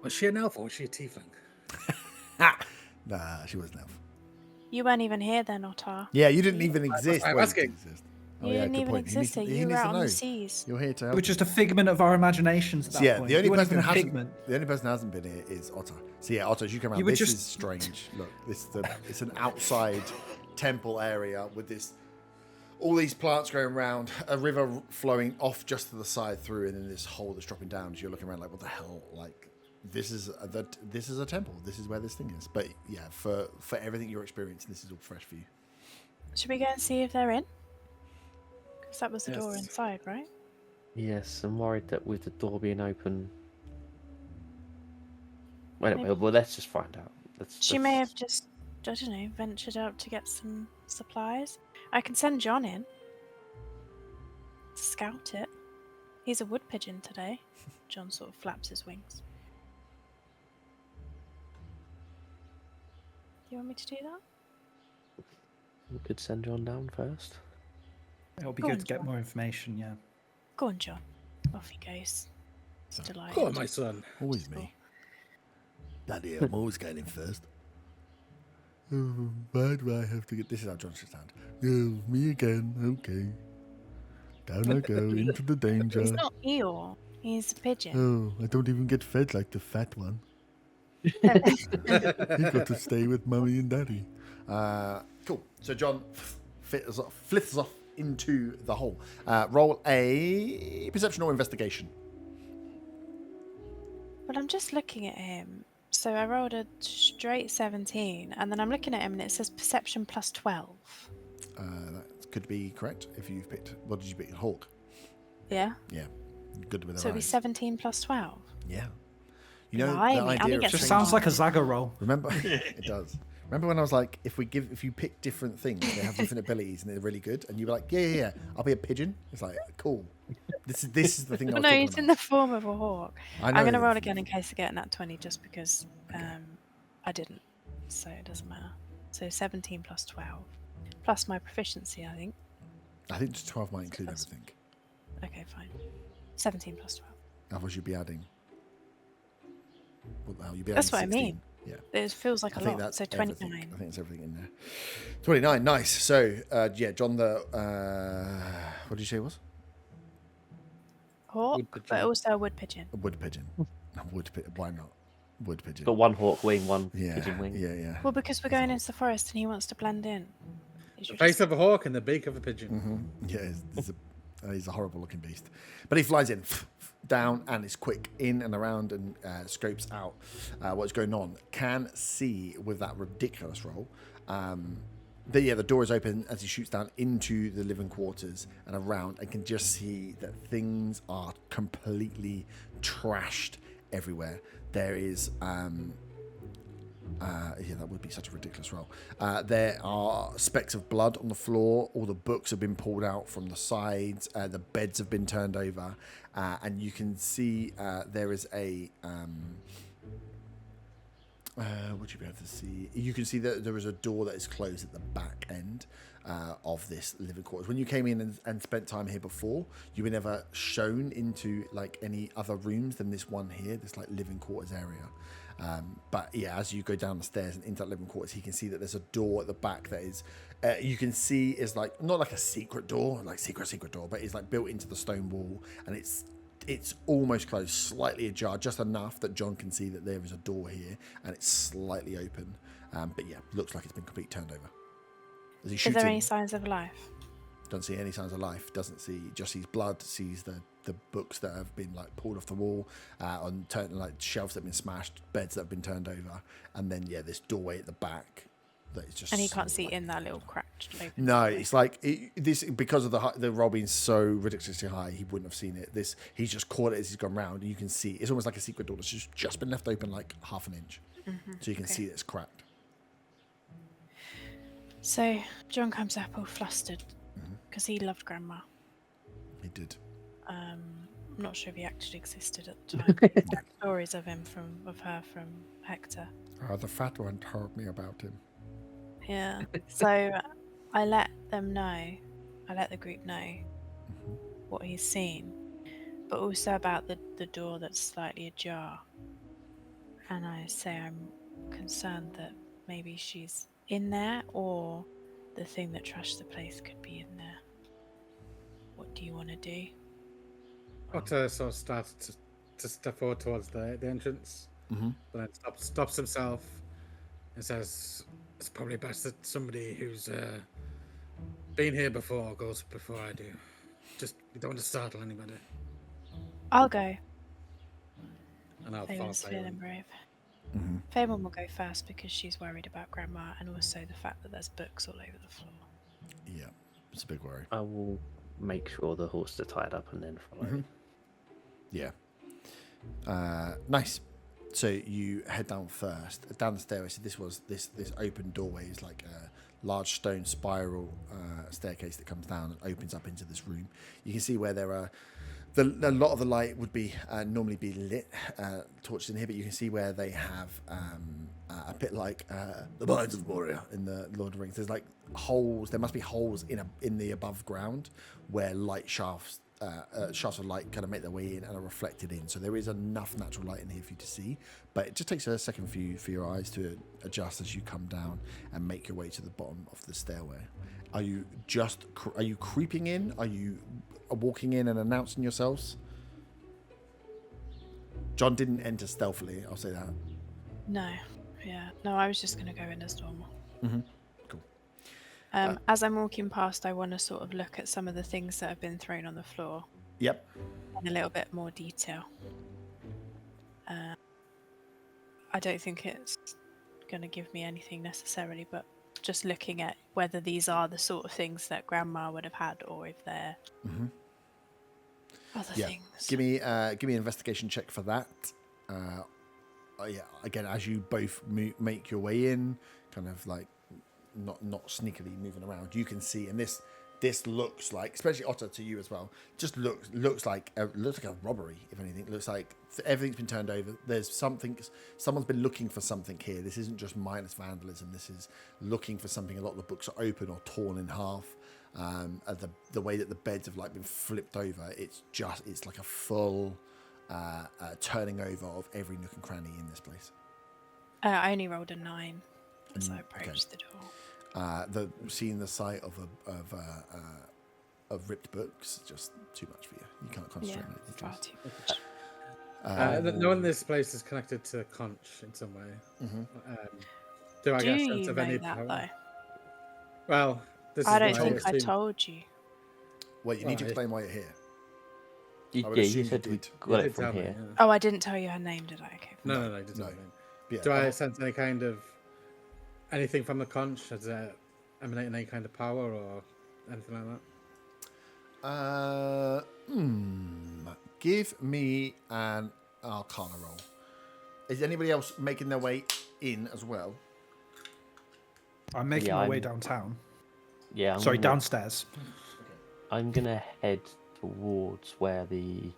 Speaker 6: Was she an elf or was she a tiefling?
Speaker 1: Nah, she wasn't elf.
Speaker 3: You weren't even here then, Ottar.
Speaker 1: Yeah, you didn't even exist.
Speaker 6: I'm
Speaker 1: when
Speaker 6: asking.
Speaker 1: it existed.
Speaker 3: You didn't even exist here. You were out on the seas.
Speaker 1: You're here to
Speaker 2: It
Speaker 1: help.
Speaker 2: was just a figment of our imaginations at that
Speaker 1: Yeah,
Speaker 2: point.
Speaker 1: the only
Speaker 2: You weren't
Speaker 1: person
Speaker 2: even
Speaker 1: who
Speaker 2: a
Speaker 1: hasn't
Speaker 2: figment.
Speaker 1: the only person who hasn't been here is Otter. So yeah, Otter, as you come around,
Speaker 2: You were
Speaker 1: this
Speaker 2: just-
Speaker 1: is strange. Look, it's an outside temple area with all these plants growing around, a river flowing off just to the side through, and then this hole that's dropping down. As you're looking around, like, what the hell? Like, this is a temple. This is where this thing is. But yeah, for everything you're experiencing, this is all fresh for you.
Speaker 3: Should we go and see if they're in? Because that was the door
Speaker 6: Yes.
Speaker 3: inside, right?
Speaker 5: Yes, I'm worried that with the door being open. Well, anyway, well, let's just find out.
Speaker 3: She may have just, I don't know, ventured out to get some supplies. I can send John in to scout it. He's a wood pigeon today. John sort of flaps his wings. You want me to do that?
Speaker 5: We could send John down first.
Speaker 2: It'll be
Speaker 3: Go
Speaker 2: good
Speaker 3: on,
Speaker 2: to get
Speaker 3: John.
Speaker 2: more information, yeah.
Speaker 3: Go on, John. Off he goes. He's delighted.
Speaker 6: Go on, my son.
Speaker 1: Always me. Daddy, I'm always going in first. Oh, why do I have to get... This is how John should sound. Oh, me again. Okay. Down I go into the danger.
Speaker 3: He's not Eeyore. He's a pigeon.
Speaker 1: Oh, I don't even get fed like the fat one. You got to stay with mummy and daddy. Cool. So John flits off into the hole. Roll a perception or investigation.
Speaker 3: Well, I'm just looking at him. So I rolled a straight 17, and then I'm looking at him, and it says perception plus 12.
Speaker 1: That could be correct if you've picked... What did you pick? Hawk?
Speaker 3: Yeah.
Speaker 1: Yeah. Good with the
Speaker 3: So it'd be
Speaker 1: eyes.
Speaker 3: 17 plus 12.
Speaker 1: Yeah. You know,
Speaker 3: Blimey,
Speaker 1: the
Speaker 3: I'm
Speaker 1: idea
Speaker 3: gonna
Speaker 1: of
Speaker 3: get
Speaker 2: Just
Speaker 3: some
Speaker 2: sounds
Speaker 3: more.
Speaker 2: like a Zaga roll.
Speaker 1: Remember, it does. Remember when I was like, if you pick different things, they have different abilities and they're really good, and you were like, yeah, I'll be a pigeon. It's like, cool. This is the thing. I
Speaker 3: Well,
Speaker 1: was
Speaker 3: no,
Speaker 1: talking
Speaker 3: he's
Speaker 1: about.
Speaker 3: in the form of a hawk.
Speaker 1: I know
Speaker 3: I'm going to
Speaker 1: that-
Speaker 3: roll again in case I get an nat 20, just because I didn't. So it doesn't matter. So 17 plus 12. Plus my proficiency, I think.
Speaker 1: I think 12 might include
Speaker 3: That's-
Speaker 1: everything.
Speaker 3: Okay, fine. 17 plus 12.
Speaker 1: Otherwise, you'd be adding. What the hell? You'd be
Speaker 3: That's
Speaker 1: adding
Speaker 3: what I
Speaker 1: 16.
Speaker 3: mean.
Speaker 1: Yeah.
Speaker 3: It feels like
Speaker 1: I
Speaker 3: a
Speaker 1: think
Speaker 3: lot.
Speaker 1: that's
Speaker 3: So
Speaker 1: everything.
Speaker 3: 29.
Speaker 1: I think it's everything in there. 29, nice. So, yeah, John the... what did you say it was?
Speaker 3: Hawk,
Speaker 6: Wood
Speaker 3: but
Speaker 6: pigeon.
Speaker 3: also a wood pigeon.
Speaker 1: A wood pigeon. Why not? Wood pigeon.
Speaker 5: Got one hawk wing, one
Speaker 1: Yeah,
Speaker 5: pigeon wing.
Speaker 1: yeah.
Speaker 3: Well, because we're going into the forest and he wants to blend in. Is
Speaker 6: The
Speaker 3: your
Speaker 6: face of a hawk and the beak of a pigeon.
Speaker 1: Yeah, He's a horrible looking beast. But he flies in, down, and is quick in and around and scopes out what's going on. Can see with that ridiculous roll. The door is open as he shoots down into the living quarters and around, and can just see that things are completely trashed everywhere. There is that would be such a ridiculous roll. There are specks of blood on the floor. All the books have been pulled out from the sides. The beds have been turned over, and you can see there is a. Would you be able to see? You can see that there is a door that is closed at the back end of this living quarters. When you came in and spent time here before, you were never shown into like any other rooms than this one here, this like living quarters area. But yeah, as you go down the stairs and into that living quarters, you can see that there's a door at the back that is, you can see is like not like a secret door, like secret door, but it's like built into the stone wall, and it's almost closed, slightly ajar, just enough that John can see that there is a door here, and it's slightly open. But yeah, looks like it's been completely turned over. As he
Speaker 3: Is
Speaker 1: shoots
Speaker 3: there
Speaker 1: in,
Speaker 3: any signs of life?
Speaker 1: doesn't see any signs of life. Doesn't see, just sees blood. Sees the books that have been like pulled off the wall, on like shelves that have been smashed, beds that have been turned over, and then yeah, this doorway at the back that is just.
Speaker 3: And he can't see in that little cracked open
Speaker 1: No,
Speaker 3: doorway.
Speaker 1: it's like this because of the roll being so ridiculously high. He wouldn't have seen it. He's just caught it as he's gone round, and you can see it's almost like a secret door that's just been left open like half an inch, so you can see it's cracked.
Speaker 3: So John comes up all flustered because he loved Grandma.
Speaker 1: He did.
Speaker 3: I'm not sure if he actually existed at the time. There are stories of her from Hector.
Speaker 1: The fat one told me about him.
Speaker 3: Yeah. So I let them know. I let the group know what he's seen, but also about the door that's slightly ajar. And I say I'm concerned that maybe she's in there, or the thing that trashed the place could be in there. What do you want to do?
Speaker 6: Otter sort of starts to step forward towards the entrance, but then stops himself and says, "It's probably best that somebody who's been here before goes before I do. Just we don't want to startle anybody."
Speaker 3: I'll go.
Speaker 6: And I'll follow
Speaker 3: Faye's feeling
Speaker 6: Faye.
Speaker 3: brave. Fayeman will go first because she's worried about Grandma, and also the fact that there's books all over the floor.
Speaker 1: Yeah, it's a big worry.
Speaker 5: I will make sure the horses are tied up and then follow.
Speaker 1: Yeah. Nice. So you head down first, down the stairway. So this open doorway is like a large stone spiral staircase that comes down and opens up into this room. You can see where there are a lot of the light would be normally be lit torches in here, but you can see where they have a bit like the Mines of Moria in the Lord of the Rings. There's like holes. There must be holes in the above ground where light shafts of light kind of make their way in and are reflected in. So there is enough natural light in here for you to see, but it just takes a second for your eyes to adjust as you come down and make your way to the bottom of the stairway. Are you creeping in? Are you walking in and announcing yourselves? John didn't enter stealthily, I'll say that.
Speaker 3: No, yeah, no, I was just going to go in as normal.
Speaker 1: Cool.
Speaker 3: As I'm walking past, I want to sort of look at some of the things that have been thrown on the floor
Speaker 1: Yep.
Speaker 3: in a little bit more detail. I don't think it's going to give me anything necessarily, but just looking at whether these are the sort of things that Grandma would have had, or if they're other things.
Speaker 1: Give me an investigation check for that. Yeah. Again, as you both make your way in, kind of like not sneakily moving around, you can see, and this looks like, especially Otter to you as well, just looks like a robbery. If anything, it looks like everything's been turned over. There's something. Someone's been looking for something here. This isn't just mindless vandalism. This is looking for something. A lot of the books are open or torn in half. The way that the beds have like been flipped over, it's like a full turning over of every nook and cranny in this place.
Speaker 3: I only rolled a 9 as I approached the door.
Speaker 1: Seeing the sight of ripped books, just too much for you. You can't concentrate on it.
Speaker 3: Far too much.
Speaker 6: Knowing this place is connected to Conch in some way, do I get a sense of any
Speaker 3: that, though?
Speaker 6: Well, this
Speaker 3: I
Speaker 6: is
Speaker 3: don't
Speaker 6: why
Speaker 3: think I
Speaker 6: assume-
Speaker 3: told you.
Speaker 1: Well, you need to explain why you're here. I would
Speaker 5: Yeah,
Speaker 1: assume
Speaker 5: you
Speaker 1: you
Speaker 5: said we
Speaker 1: did.
Speaker 5: got
Speaker 6: You
Speaker 5: it
Speaker 6: did
Speaker 5: from
Speaker 6: tell me,
Speaker 5: here.
Speaker 6: yeah.
Speaker 3: Oh, I didn't tell you her name, did I? Okay.
Speaker 6: No,
Speaker 1: No,
Speaker 6: no, just
Speaker 1: no.
Speaker 6: tell me.
Speaker 1: Yeah,
Speaker 6: Do I sense any kind of anything from the conch? Does it emanate any kind of power or anything like that?
Speaker 1: Give me an Arcana roll. Is anybody else making their way in as well?
Speaker 2: I'm making
Speaker 5: Yeah,
Speaker 2: my way
Speaker 5: I'm-
Speaker 2: downtown.
Speaker 5: Yeah,
Speaker 2: Sorry, downstairs.
Speaker 5: I'm gonna head towards where the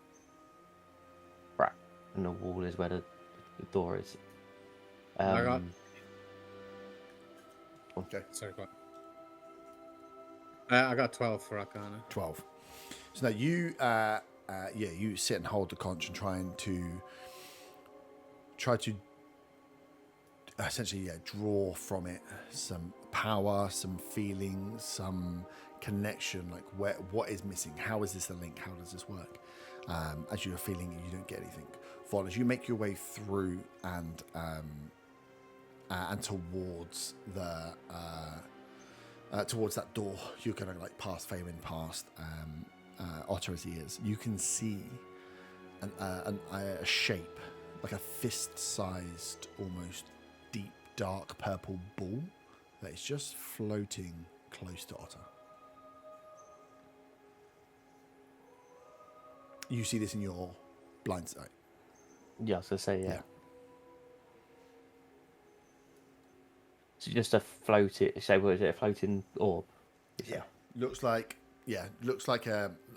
Speaker 5: crack in the wall is, where the door is.
Speaker 6: I got-
Speaker 1: Okay.
Speaker 6: Sorry, go on. I got 12 for Arcana.
Speaker 1: 12. So now you, you sit and hold the conch and try to essentially draw from it some power, some feelings, some connection. Like what is missing? How is this a link? How does this work? As you're feeling it, you don't get anything. Vaughn, as you make your way through and towards the towards that door, you're gonna like past Faerun, past Otter as he is. You can see a shape, like a fist-sized, almost deep, dark purple ball that is just floating close to Otter. You see this in your blind sight.
Speaker 5: Yeah, I was gonna say yeah.
Speaker 1: Yeah.
Speaker 5: So just a floating. Say, what is it? A floating orb?
Speaker 1: Yeah, looks like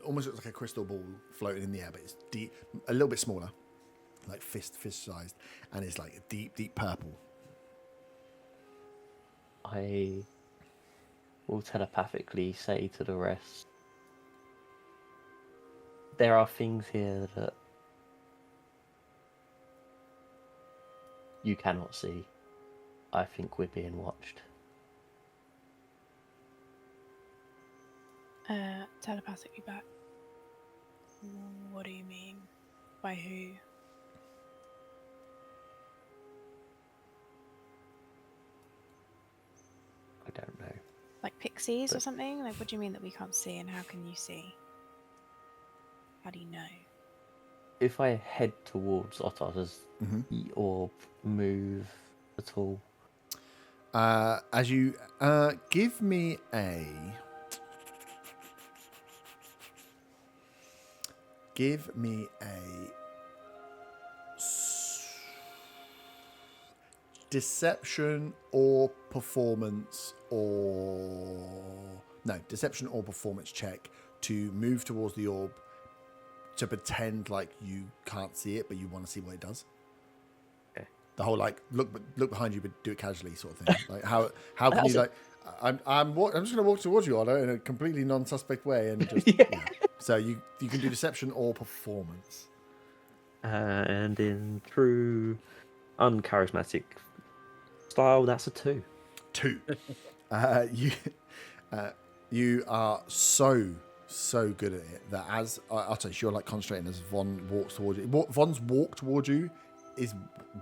Speaker 1: almost looks like a crystal ball floating in the air, but it's deep, a little bit smaller, like fist sized, and it's like deep purple.
Speaker 5: I will telepathically say to the rest, there are things here that you cannot see. I think we're being watched.
Speaker 3: Telepathically back. What do you mean? By who?
Speaker 5: I don't know.
Speaker 3: Like pixies or
Speaker 5: But-
Speaker 3: something? Like, what do you mean that we can't see, and how can you see? How do you know?
Speaker 5: If I head towards Otter, does the orb move at all?
Speaker 1: As you give me a deception or performance deception or performance check to move towards the orb, to pretend like you can't see it but you want to see what it does.
Speaker 5: Okay.
Speaker 1: The whole like look behind you but do it casually sort of thing. Like how can you like I'm just gonna walk towards you, Otto, in a completely non-suspect way and just yeah. So you can do deception or performance.
Speaker 5: And in true uncharismatic style, that's a 2.
Speaker 1: 2. You are so good at it that as Otto, you're like concentrating as Von walks towards you. Von's walk towards you is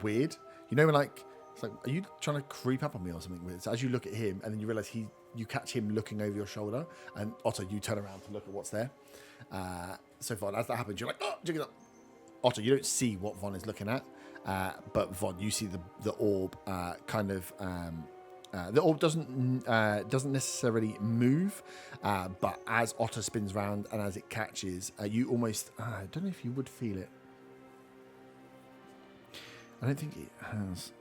Speaker 1: weird. You know, when like it's like, are you trying to creep up on me or something weird? So as you look at him and then you realise you catch him looking over your shoulder, and Otto, you turn around to look at what's there. So Von, as that happens, you're like, oh, jig it up. Otto, you don't see what Von is looking at, but Von, you see the orb the orb doesn't necessarily move, but as Otter spins round and as it catches, you almost I don't know if you would feel it. I don't think it has.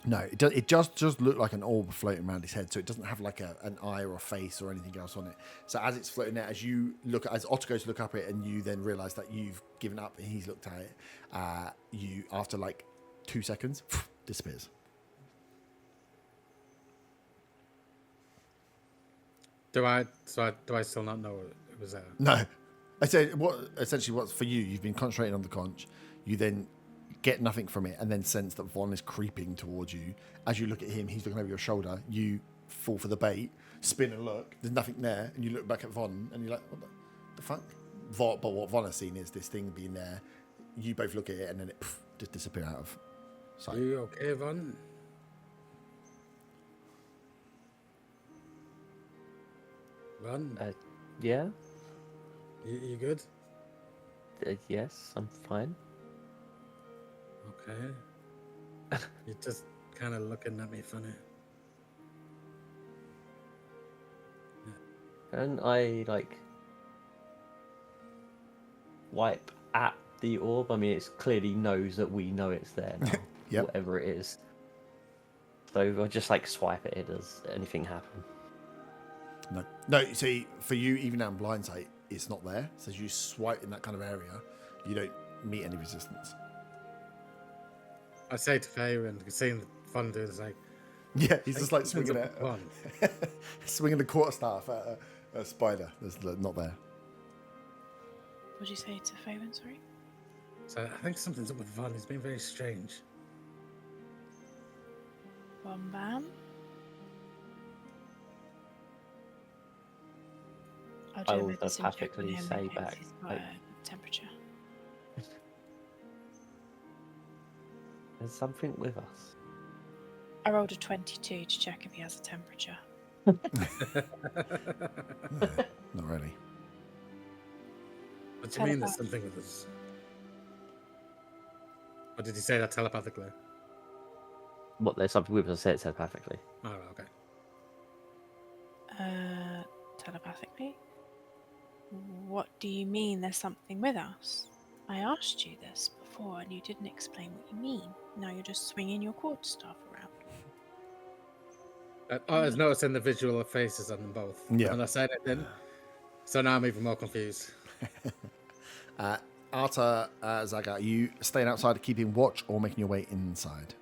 Speaker 1: No, it just look like an orb floating around his head, so it doesn't have like an eye or a face or anything else on it. So as it's floating there, as Otto goes to look up at it, and you then realise that you've given up and he's looked at it, you after like 2 seconds disappears.
Speaker 6: Do I still not know it was there?
Speaker 1: No, I said what's for you. You've been concentrating on the conch. You then get nothing from it, and then sense that Von is creeping towards you. As you look at him, he's looking over your shoulder. You fall for the bait, spin and look. There's nothing there, and you look back at Von, and you're like, "What the fuck?" But what Von has seen is this thing being there. You both look at it, and then it just disappear out of sight.
Speaker 6: You okay, Von? Von,
Speaker 5: Yeah.
Speaker 6: you good?
Speaker 5: Yes, I'm fine.
Speaker 6: Okay. You're just kind of looking at me funny.
Speaker 5: And I wipe at the orb. I mean, it clearly knows that we know it's there now.
Speaker 1: Yep.
Speaker 5: Whatever it is. So I'll just swipe at it. Does anything happen?
Speaker 1: No. See, for you, even down blind sight, it's not there. So as you swipe in that kind of area, you don't meet any resistance.
Speaker 6: I say to Faerun, seeing Von do this,
Speaker 1: Yeah, he's just swinging it,
Speaker 6: Von.
Speaker 1: swinging the quarterstaff at a spider. There's not there.
Speaker 3: What did you say to Faven? Sorry.
Speaker 6: So I think something's up with Von. He's been very strange.
Speaker 3: Bombam. I'll
Speaker 5: I
Speaker 3: do a
Speaker 5: will
Speaker 3: medicine check on
Speaker 5: telepathically
Speaker 3: him
Speaker 5: say
Speaker 3: in case
Speaker 5: back,
Speaker 3: he's got a temperature.
Speaker 5: There's something with us.
Speaker 3: I rolled a 22 to check if he has a temperature.
Speaker 1: No, not really.
Speaker 6: What do you mean there's something with us? Or did he say that telepathically?
Speaker 5: What? There's something with us. I said it telepathically.
Speaker 6: Oh, okay.
Speaker 3: Telepathically? What do you mean there's something with us? I asked you this before and you didn't explain what you mean. Now you're just swinging your quarterstaff around.
Speaker 6: I was noticing the visual of faces on them both.
Speaker 1: Yeah.
Speaker 6: And I said it then. So now I'm even more confused.
Speaker 1: Arta, Zaga, are you staying outside, keeping watch, or making your way inside?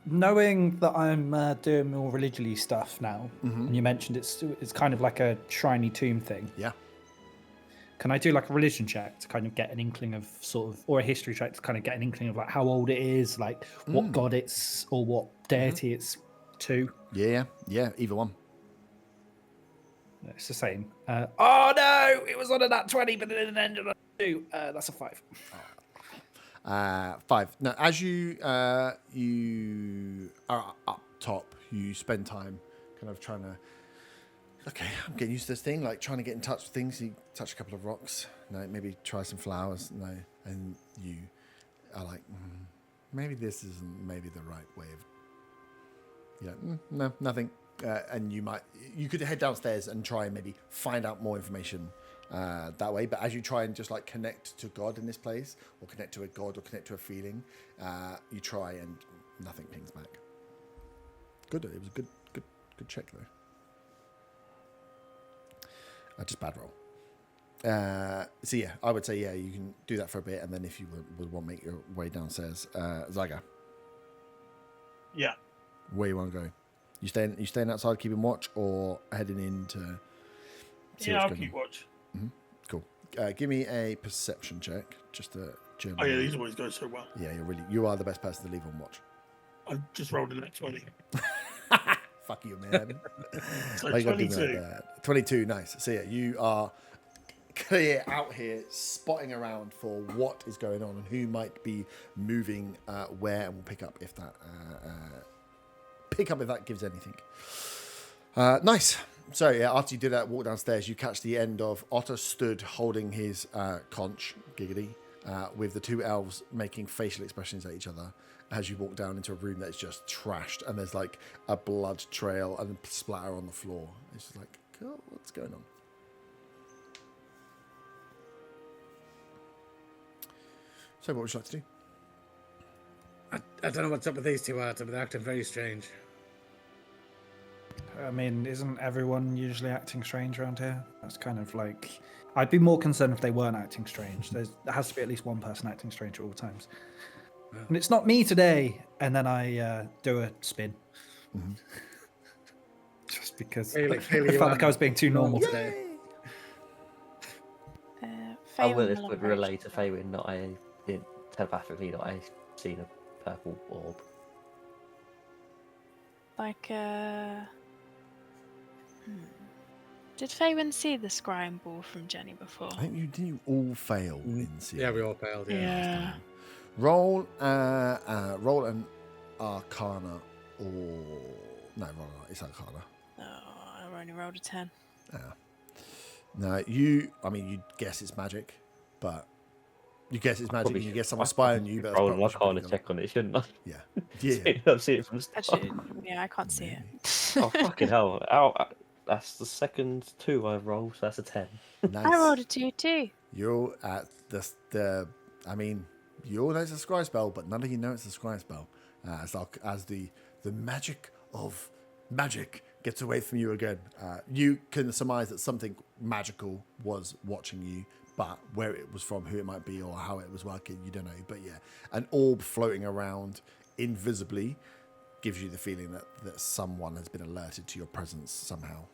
Speaker 2: Knowing that I'm doing more religiously stuff now, and you mentioned it's kind of like a shriny tomb thing.
Speaker 1: Yeah.
Speaker 2: Can I do a religion check to kind of get an inkling of or a history check to kind of get an inkling of how old it is, what god it's or what deity it's to?
Speaker 1: Yeah, either one.
Speaker 2: It's the same. Oh no, it was on a nat 20, but it didn't end on a 2. That's a 5.
Speaker 1: 5. Now, as you are up top, you spend time kind of trying to. Okay, I'm getting used to this thing. Trying to get in touch with things. You touch a couple of rocks. No, maybe try some flowers. No, and you are maybe this isn't maybe the right way of. Yeah, no, nothing. And you could head downstairs and try and maybe find out more information that way. But as you try and just connect to God in this place, or connect to a god, or connect to a feeling, you try and nothing pings back. Good. It was a good check though. Just bad roll. So yeah, I would say you can do that for a bit, and then if you would want to make your way downstairs, Zyga.
Speaker 4: Yeah.
Speaker 1: Where you want to go? You staying outside keeping watch, or heading in to see
Speaker 4: Yeah,
Speaker 1: what's
Speaker 4: I'll
Speaker 1: going
Speaker 4: keep
Speaker 1: on?
Speaker 4: watch.
Speaker 1: Cool. Give me a perception check. Just a general.
Speaker 4: Oh yeah, these always go so well.
Speaker 1: Yeah, you are the best person to leave on watch.
Speaker 4: I just rolled a net 20.
Speaker 1: Fuck you, man.
Speaker 4: So
Speaker 1: Why you gotta do me
Speaker 4: 22.
Speaker 1: like that? 22, nice. So yeah, you are clear out here spotting around for what is going on and who might be moving where, and we'll pick up if that gives anything. Nice. So yeah, after you do that walk downstairs, you catch the end of Otter stood holding his conch, Giggity, with the two elves making facial expressions at each other as you walk down into a room that's just trashed, and there's a blood trail and a splatter on the floor. It's just God, what's going on? So what would you like to do?
Speaker 6: I don't know what's up with these two Arta, but they're acting very strange.
Speaker 2: I mean, isn't everyone usually acting strange around here? That's kind of I'd be more concerned if they weren't acting strange. There has to be at least one person acting strange at all times.
Speaker 6: Yeah.
Speaker 2: And it's not me today. And then I do a spin.
Speaker 1: Mm-hmm.
Speaker 2: Just because
Speaker 6: Clearly
Speaker 2: I felt like I was being too normal today.
Speaker 5: I will
Speaker 3: Faven
Speaker 5: would relay to Faywin that I did telepathically that I seen a purple orb.
Speaker 3: Did Faven see the scrying ball from Jenny before?
Speaker 1: I think you all fail in seeing.
Speaker 6: Yeah, we all failed. Yeah.
Speaker 3: Yeah.
Speaker 1: Roll an Arcana or it's Arcana.
Speaker 3: Oh, I only rolled a 10.
Speaker 1: No, you guess it's magic, but you guess it's magic.
Speaker 5: Probably
Speaker 1: And you
Speaker 5: should-
Speaker 1: guess someone
Speaker 5: I
Speaker 1: spying
Speaker 5: probably
Speaker 1: you, but
Speaker 5: should
Speaker 1: that's
Speaker 5: roll
Speaker 1: probably
Speaker 5: an
Speaker 1: should probably
Speaker 5: Arcana check on it, shouldn't I?
Speaker 1: Yeah.
Speaker 5: I've seen it from the start.
Speaker 3: Actually, yeah, I can't see it.
Speaker 5: Oh, fucking hell. Ow, that's the second 2 I've rolled, so that's a 10.
Speaker 1: Nice.
Speaker 3: I rolled a 2 too.
Speaker 1: You're at you all know it's a scry spell, but none of you know it's a scry spell. As the magic of magic gets away from you again, you can surmise that something magical was watching you, but where it was from, who it might be, or how it was working, you don't know. But yeah, an orb floating around invisibly gives you the feeling that someone has been alerted to your presence somehow.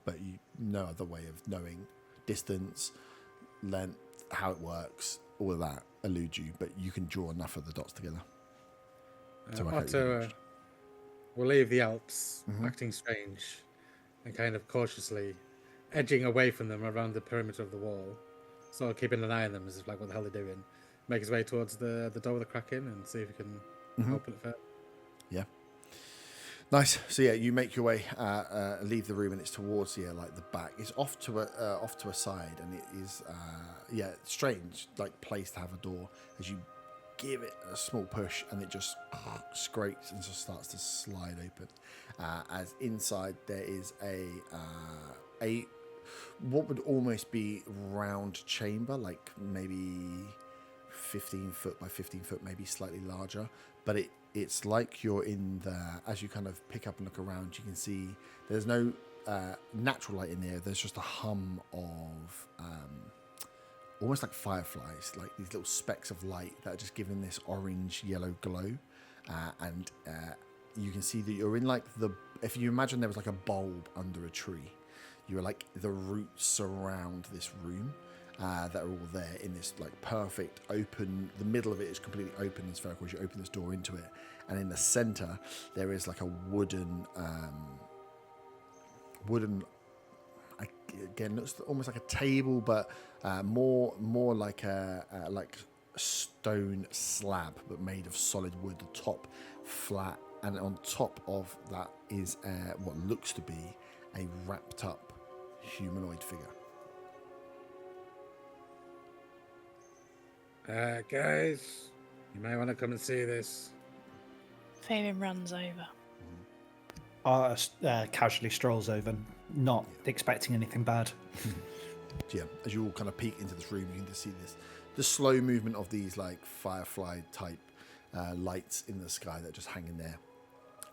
Speaker 1: But you no other way of knowing distance, length, how it works, all of that eludes you, but you can draw enough of the dots together.
Speaker 6: Otto will leave the Alps, acting strange, and kind of cautiously edging away from them around the perimeter of the wall, sort of keeping an eye on them as if like, what the hell they're doing. Make his way towards the door with the crack in and see if he can open it first.
Speaker 1: Yeah. Nice. So yeah, you make your way, leave the room, and it's towards like the back. It's off to a side, and it is strange like place to have a door. As you give it a small push, and it just scrapes and just starts to slide open. As inside there is a what would almost be round chamber, like maybe 15 foot by 15 foot, maybe slightly larger, but it's like you're in there. As you kind of pick up and look around, you can see there's no natural light in there. There's just a hum of almost like fireflies, like these little specks of light that are just giving this orange yellow glow, and you can see that you're in like if you imagine there was like a bulb under a tree, you're like the roots surround this room. That are all there in this like perfect open. The middle of it is completely open and spherical as you open this door into it, and in the center there is like a wooden. Again, looks almost like a table, but more like a stone slab, but made of solid wood. The top flat, and on top of that is what looks to be a wrapped up humanoid figure.
Speaker 6: Guys, you may want to come and see this.
Speaker 3: Fabian runs over.
Speaker 2: Casually strolls over, not expecting anything bad.
Speaker 1: Yeah, as you all kind of peek into this room, you can just see the slow movement of these like firefly type lights in the sky that are just hanging there,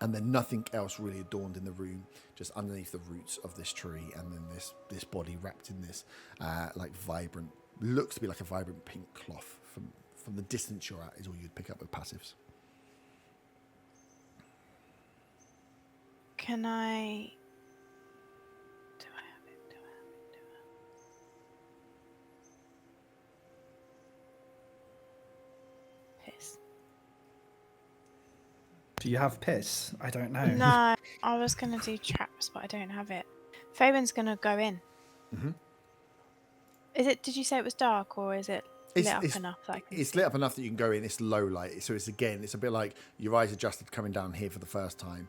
Speaker 1: and then nothing else really adorned in the room, just underneath the roots of this tree, and then this body wrapped in this like vibrant, looks to be like a vibrant pink cloth. From the distance you're at is all you'd pick up with passives.
Speaker 3: Can I? Do I have it? Piss.
Speaker 2: Do you have piss? I don't know.
Speaker 3: No, I was gonna do traps, but I don't have it. Fabian's gonna go in. Is it? Did you say it was dark, or is it lit up enough that I can?
Speaker 1: It's lit up enough that you can go in. It's low light, so it's a bit like your eyes adjusted coming down here for the first time.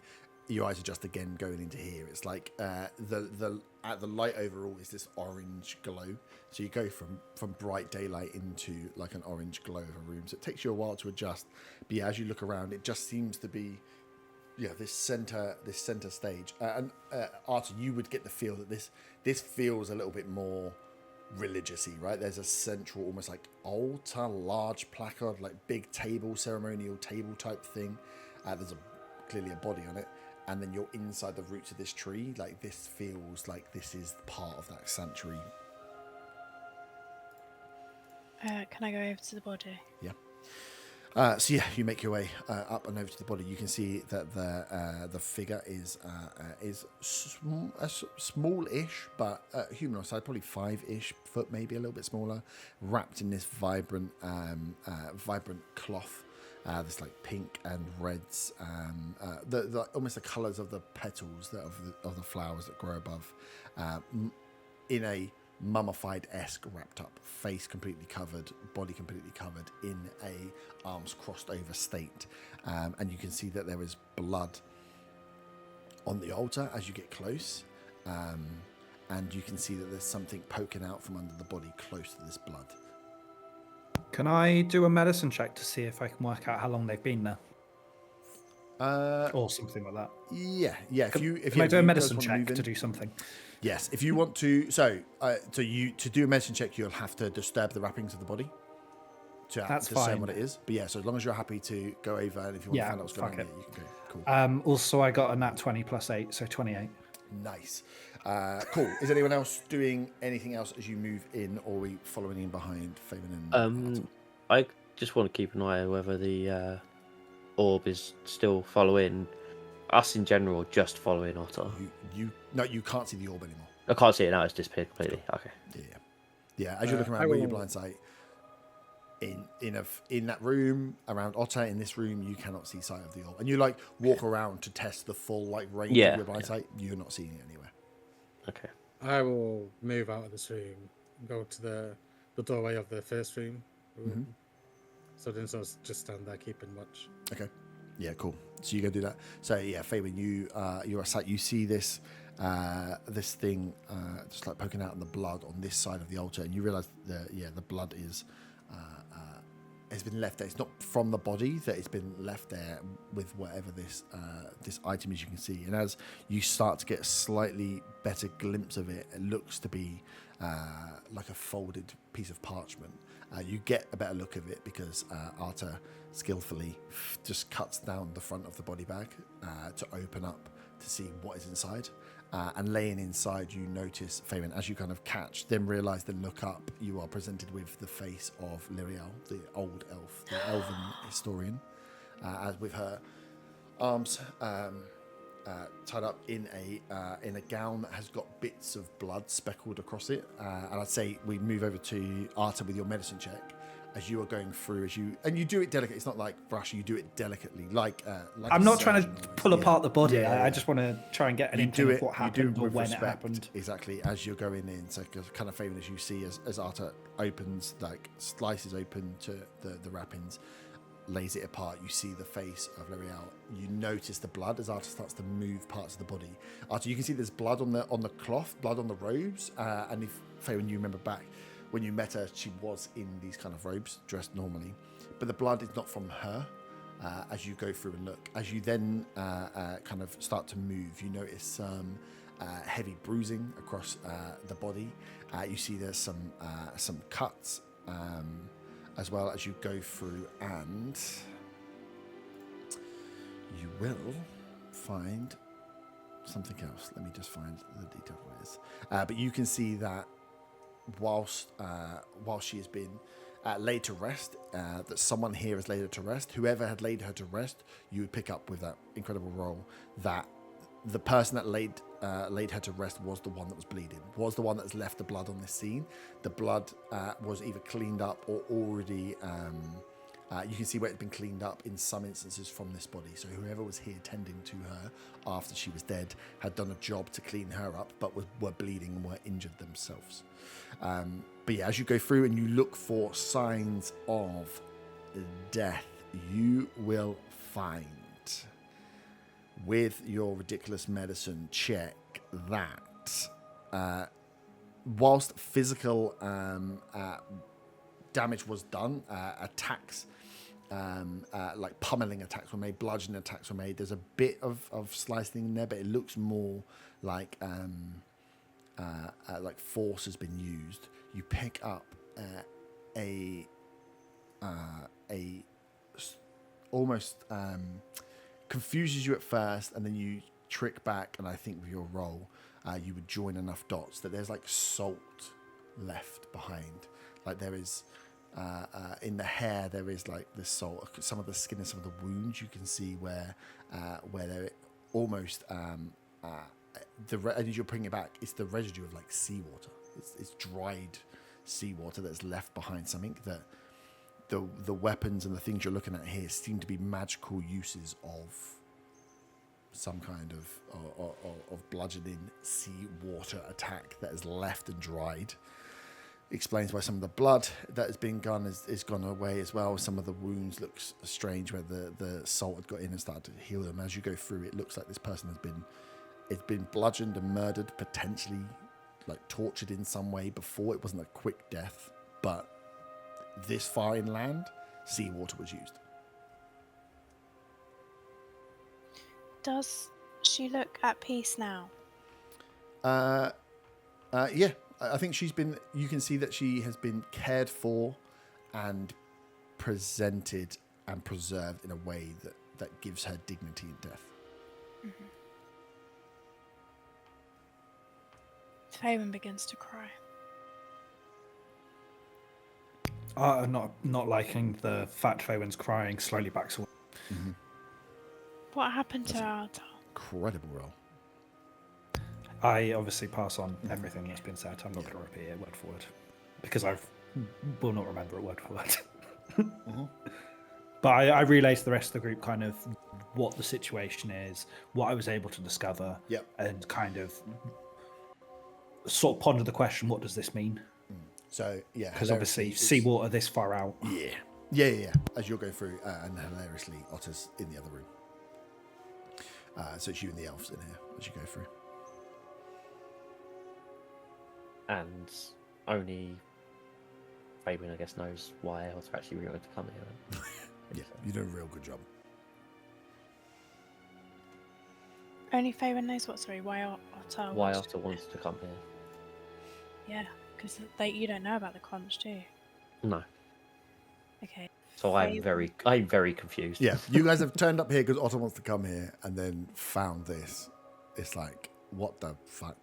Speaker 1: Your eyes adjust again going into here. It's like the light overall is this orange glow. So you go from bright daylight into like an orange glow of a room. So it takes you a while to adjust. But yeah, as you look around, it just seems to be this center stage. And Arthur, you would get the feel that this feels a little bit more religious-y, right? There's a central, almost like altar, large placard, like big table, ceremonial table type thing. There's clearly a body on it, and then you're inside the roots of this tree. Like this feels like this is part of that sanctuary.
Speaker 3: Can I go over to the body?
Speaker 1: Yeah. So yeah, you make your way up and over to the body. You can see that the figure is small-ish, but humanoid side, probably 5-ish foot, maybe a little bit smaller, wrapped in this vibrant cloth. There's like pink and reds, the almost the colours of the petals of the flowers that grow above, in a mummified-esque wrapped up, face completely covered, body completely covered in a arms crossed over state. And you can see that there is blood on the altar as you get close. And you can see that there's something poking out from under the body close to this blood.
Speaker 2: Can I do a medicine check to see if I can work out how long they've been there? Or something like that.
Speaker 1: Yeah. If
Speaker 2: Can I do a
Speaker 1: you
Speaker 2: medicine
Speaker 1: guys wanna
Speaker 2: check
Speaker 1: move
Speaker 2: to
Speaker 1: in-
Speaker 2: do something?
Speaker 1: Yes, if you want to. So to do a medicine check, you'll have to disturb the wrappings of the body to
Speaker 2: That's
Speaker 1: discern
Speaker 2: fine.
Speaker 1: what it is. But yeah, so as long as you're happy to go over, and if you want to find out what's going on,
Speaker 2: fuck
Speaker 1: yeah,
Speaker 2: it.
Speaker 1: you can go. Cool.
Speaker 2: Also, I got a nat 20 plus 8, so 28.
Speaker 1: Nice. Cool. Is anyone else doing anything else as you move in, or are we following in behind Faven and
Speaker 5: I just want to keep an eye on whether the orb is still following us in general, or just following Otter.
Speaker 1: No, you can't see the orb anymore.
Speaker 5: I can't see it now; it's disappeared completely. Okay.
Speaker 1: Yeah. As you're looking around with your blind sight, in that room around Otter, in this room, you cannot see sight of the orb, and you like walk around to test the full like range of your blind sight. You're not seeing it anywhere.
Speaker 5: Okay.
Speaker 6: I will move out of this room and go to the doorway of the first room. So then just stand there keeping watch.
Speaker 1: Okay. Yeah, cool. So you go do that. So yeah, Fabian, you're at sight. You see this this thing just like poking out in the blood on this side of the altar, and you realise the blood is has been left there. It's not from the body, that it's been left there with whatever this this item is. You can see, and as you start to get a slightly better glimpse of it, it looks to be like a folded piece of parchment. You get a better look of it because Arta skillfully just cuts down the front of the body bag to open up to see what is inside. And laying inside, you notice, Fabian, as you kind of catch, then realise, then look up, you are presented with the face of Lyriel, the old elf, the elven historian, as with her arms tied up in a gown that has got bits of blood speckled across it. And I'd say we move over to Arta with your medicine check. As you are going through, and you do it delicately. It's not like brush. You do it delicately, like
Speaker 2: I'm not trying to
Speaker 1: surgeon
Speaker 2: pull
Speaker 1: would.
Speaker 2: apart the body.
Speaker 1: Yeah.
Speaker 2: I just want to try and get an
Speaker 1: You do
Speaker 2: inkling
Speaker 1: it.
Speaker 2: of what
Speaker 1: You do
Speaker 2: happened
Speaker 1: it
Speaker 2: or
Speaker 1: with
Speaker 2: when
Speaker 1: respect,
Speaker 2: it happened.
Speaker 1: exactly as you're going in. So kind of Fabian, as you see, as Arta opens, like slices open to the wrappings, lays it apart. You see the face of L'Oreal. You notice the blood as Arta starts to move parts of the body. Arta, you can see there's blood on the cloth, blood on the robes, and if Fabian, you remember back. When you met her, she was in these kind of robes, dressed normally. But the blood is not from her as you go through and look. As you then kind of start to move, you notice some heavy bruising across the body. You see there's some cuts as well as you go through, and you will find something else. Let me just find the detail of what it is. But you can see that whilst she has been laid to rest, that someone here has laid her to rest. Whoever had laid her to rest, you would pick up with that incredible roll that the person that laid her to rest was the one that was bleeding, was the one that's left the blood on this scene. The blood was either cleaned up or already you can see where it's been cleaned up in some instances from this body. So whoever was here tending to her after she was dead had done a job to clean her up, but were bleeding and were injured themselves. But yeah, as you go through and you look for signs of death, you will find with your ridiculous medicine check that whilst physical damage was done, attacks like pummeling attacks were made, bludgeoning attacks were made. There's a bit of slicing in there, but it looks more like force has been used. You pick up a almost confuses you at first, and then you trick back, and I think with your roll you would join enough dots that there's like salt left behind. Like there is in the hair, there is like this salt. Some of the skin and some of the wounds you can see where they're almost and as you're bringing it back, it's the residue of like seawater. It's dried seawater that's left behind something. That the weapons and the things you're looking at here seem to be magical uses some kind of bludgeoning seawater attack that has left and dried. Explains why some of the blood that has been gone is gone away as well. Some of the wounds look strange where the salt had got in and started to heal them. As you go through, it looks like this person has been bludgeoned and murdered, potentially like tortured in some way before. It wasn't a quick death, but this far inland, seawater was used.
Speaker 3: Does she look at peace now?
Speaker 1: Yeah. I think you can see that she has been cared for and presented and preserved in a way that gives her dignity in death.
Speaker 3: Mm-hmm. Faven begins to cry.
Speaker 2: Not liking the fact Faven's crying, slowly backs away.
Speaker 1: Mm-hmm.
Speaker 3: What happened to Arta?
Speaker 1: Incredible roll.
Speaker 2: I obviously pass on everything that's been said. I'm not going to repeat it word for word because I will not remember it word for word.
Speaker 1: Mm-hmm.
Speaker 2: But I relay to the rest of the group kind of what the situation is, what I was able to discover, and kind of sort of ponder the question, what does this mean?
Speaker 1: So, yeah.
Speaker 2: Because obviously seawater this far out.
Speaker 1: Yeah. As you'll go through, and hilariously, Otter's in the other room. So it's you and the elves in here as you go through.
Speaker 5: And only Fabian, I guess, knows why Otter actually really wanted to come here.
Speaker 1: Yeah, you did a real good job.
Speaker 3: Only Faven knows what. Sorry, why Otter?
Speaker 5: Why Otter wants to come here?
Speaker 3: Yeah, because you don't know about the conch, do you?
Speaker 5: No.
Speaker 3: Okay.
Speaker 5: So I'm very confused.
Speaker 1: Yeah, you guys have turned up here because Otter wants to come here, and then found this. It's like, what the fuck?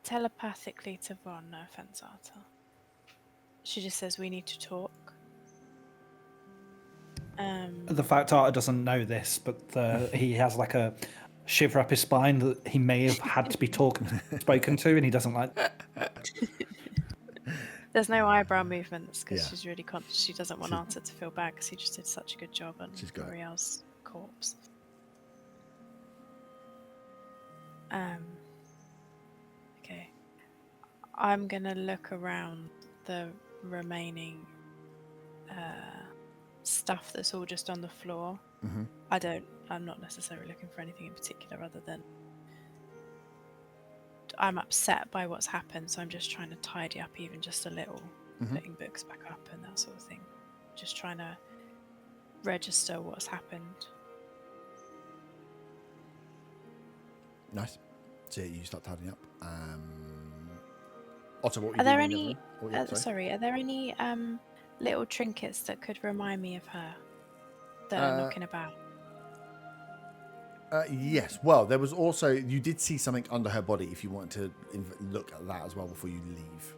Speaker 3: Telepathically to Von, no offense, Arta. She just says we need to talk.
Speaker 2: The fact Arta doesn't know this, but he has like a shiver up his spine that he may have had to be spoken to, and he doesn't like.
Speaker 3: There's no eyebrow movements because she's really conscious. She doesn't want Arta to feel bad because he just did such a good job on L'Oreal's corpse. Okay. I'm gonna look around the remaining stuff that's all just on the floor.
Speaker 1: Mm-hmm.
Speaker 3: I'm not necessarily looking for anything in particular other than I'm upset by what's happened, so I'm just trying to tidy up even just a little, putting books back up and that sort of thing. Just trying to register what's happened.
Speaker 1: Nice. So you start tidying up. Otter, what were you
Speaker 3: Are there
Speaker 1: doing
Speaker 3: any? Are there any little trinkets that could remind me of her that are knocking about?
Speaker 1: Yes. Well, there was also, you did see something under her body if you wanted to look at that as well before you leave.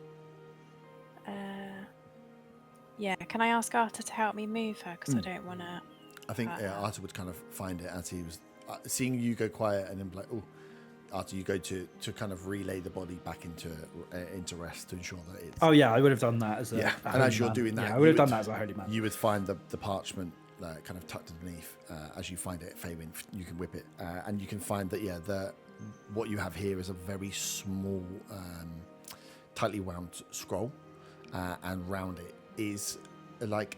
Speaker 3: Yeah. Can I ask Arta to help me move her? Because I don't want to.
Speaker 1: I think Arta would kind of find it as he was seeing you go quiet and then be like, oh, Arta, you go to kind of relay the body back into rest to ensure that it's...
Speaker 2: Oh, yeah, I would have done that as a
Speaker 1: and as you're doing that...
Speaker 2: I would have done that as a holy man.
Speaker 1: You would find the parchment kind of tucked underneath. As you find it, Faywin, you can whip it. And you can find that, what you have here is a very small, tightly wound scroll. And round it is like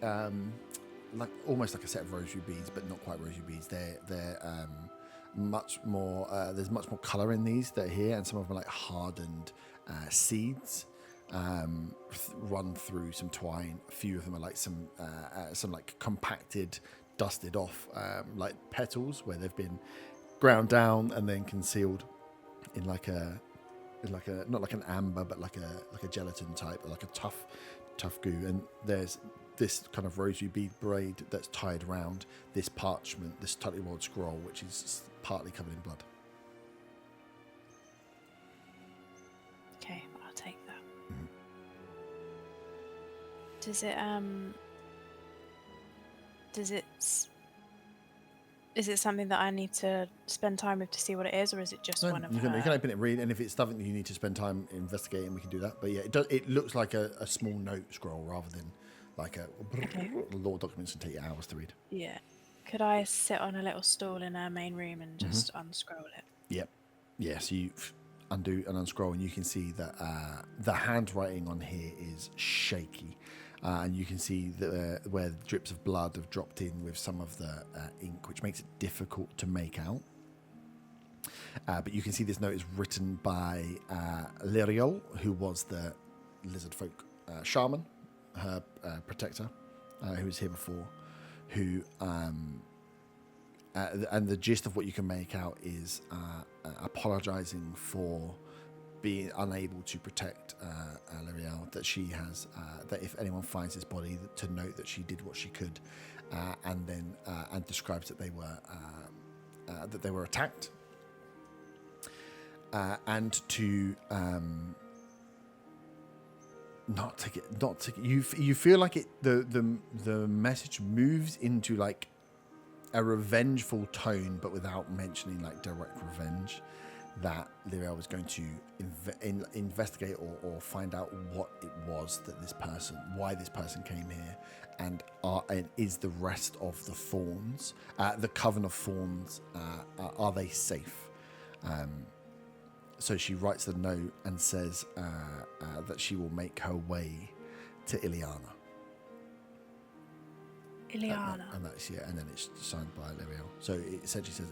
Speaker 1: almost like a set of rosary beads, but not quite rosary beads. They're much more. There's much more color in these that are here, and some of them are like hardened seeds run through some twine. A few of them are like some like compacted, dusted off like petals where they've been ground down and then concealed in like a not like an amber, but like a gelatin type, or like a tough goo. And there's this kind of rosary bead braid that's tied around this parchment, this tightly rolled scroll, which is partly covered in blood.
Speaker 3: Okay, I'll take that.
Speaker 1: Mm-hmm.
Speaker 3: Is it something that I need to spend time with to see what it is, or is it just one of
Speaker 1: you can open it and read, and if it's something that you need to spend time investigating, we can do that. But yeah, it looks like a small note scroll rather than like a
Speaker 3: Okay.
Speaker 1: law documents can take you hours to read.
Speaker 3: Yeah. Could I sit on a little stool in our main room and just unscroll it?
Speaker 1: Yep. Yeah, so you undo and unscroll, and you can see that the handwriting on here is shaky. And you can see where drips of blood have dropped in with some of the ink, which makes it difficult to make out. But you can see this note is written by Liriel, who was the lizard folk shaman, her protector, who was here before, who... and the gist of what you can make out is apologizing for being unable to protect Liriel, that she has, that if anyone finds this body, to note that she did what she could, and then and describes that they were attacked, and to not to get you feel like the message moves into like a revengeful tone, but without mentioning like direct revenge, that Liriel was going to investigate or find out what it was that why this person came here, and is the rest of the Thorns, the Coven of Thorns, are they safe? So she writes the note and says that she will make her way to Ileana.
Speaker 3: Ileana.
Speaker 1: And that's and then it's signed by Liriel. So it essentially says,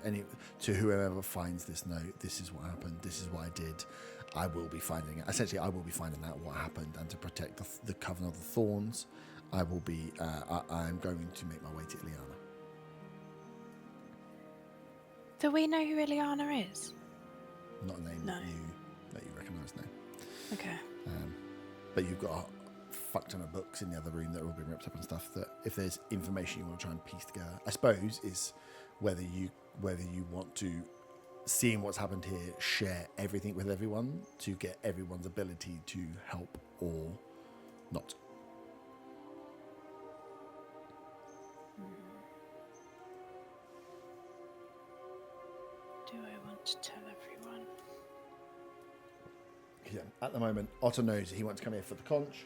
Speaker 1: to whoever finds this note, this is what happened, this is what I did. I will be finding it. Essentially, I will be finding out what happened, and to protect the Coven of the Thorns, I will be. I am going to make my way to Ileana.
Speaker 3: Do we know who Ileana is?
Speaker 1: Not a name that you recognise, no.
Speaker 3: Okay.
Speaker 1: But you've got a fuck ton of books in the other room that are all been ripped up and stuff, that if there's information you want to try and piece together, I suppose, is whether you want to, seeing what's happened here, share everything with everyone to get everyone's ability to help, or not.
Speaker 3: Do I want to tell everyone?
Speaker 1: Yeah, at the moment, Otto knows he wants to come here for the conch.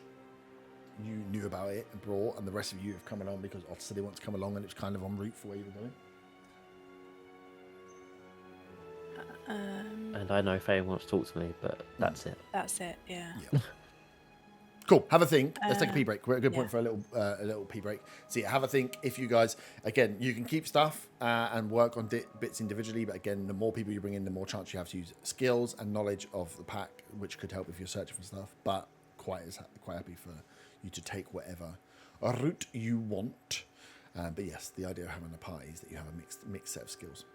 Speaker 1: You knew about it and brought, and the rest of you have come along because Otto said he wants to come along, and it's kind of en route for where you were going.
Speaker 5: And I know Faye wants to talk to me, but that's it.
Speaker 3: That's it, yeah.
Speaker 1: Cool. Have a think. Let's take a pee break. We're at a good point
Speaker 3: yeah.
Speaker 1: for a little pee break. So yeah, have a think. If you guys, again, you can keep stuff and work on bits individually, but again, the more people you bring in, the more chance you have to use skills and knowledge of the pack, which could help if you're searching for stuff. But quite happy for you to take whatever route you want. But yes, the idea of having a party is that you have a mixed set of skills.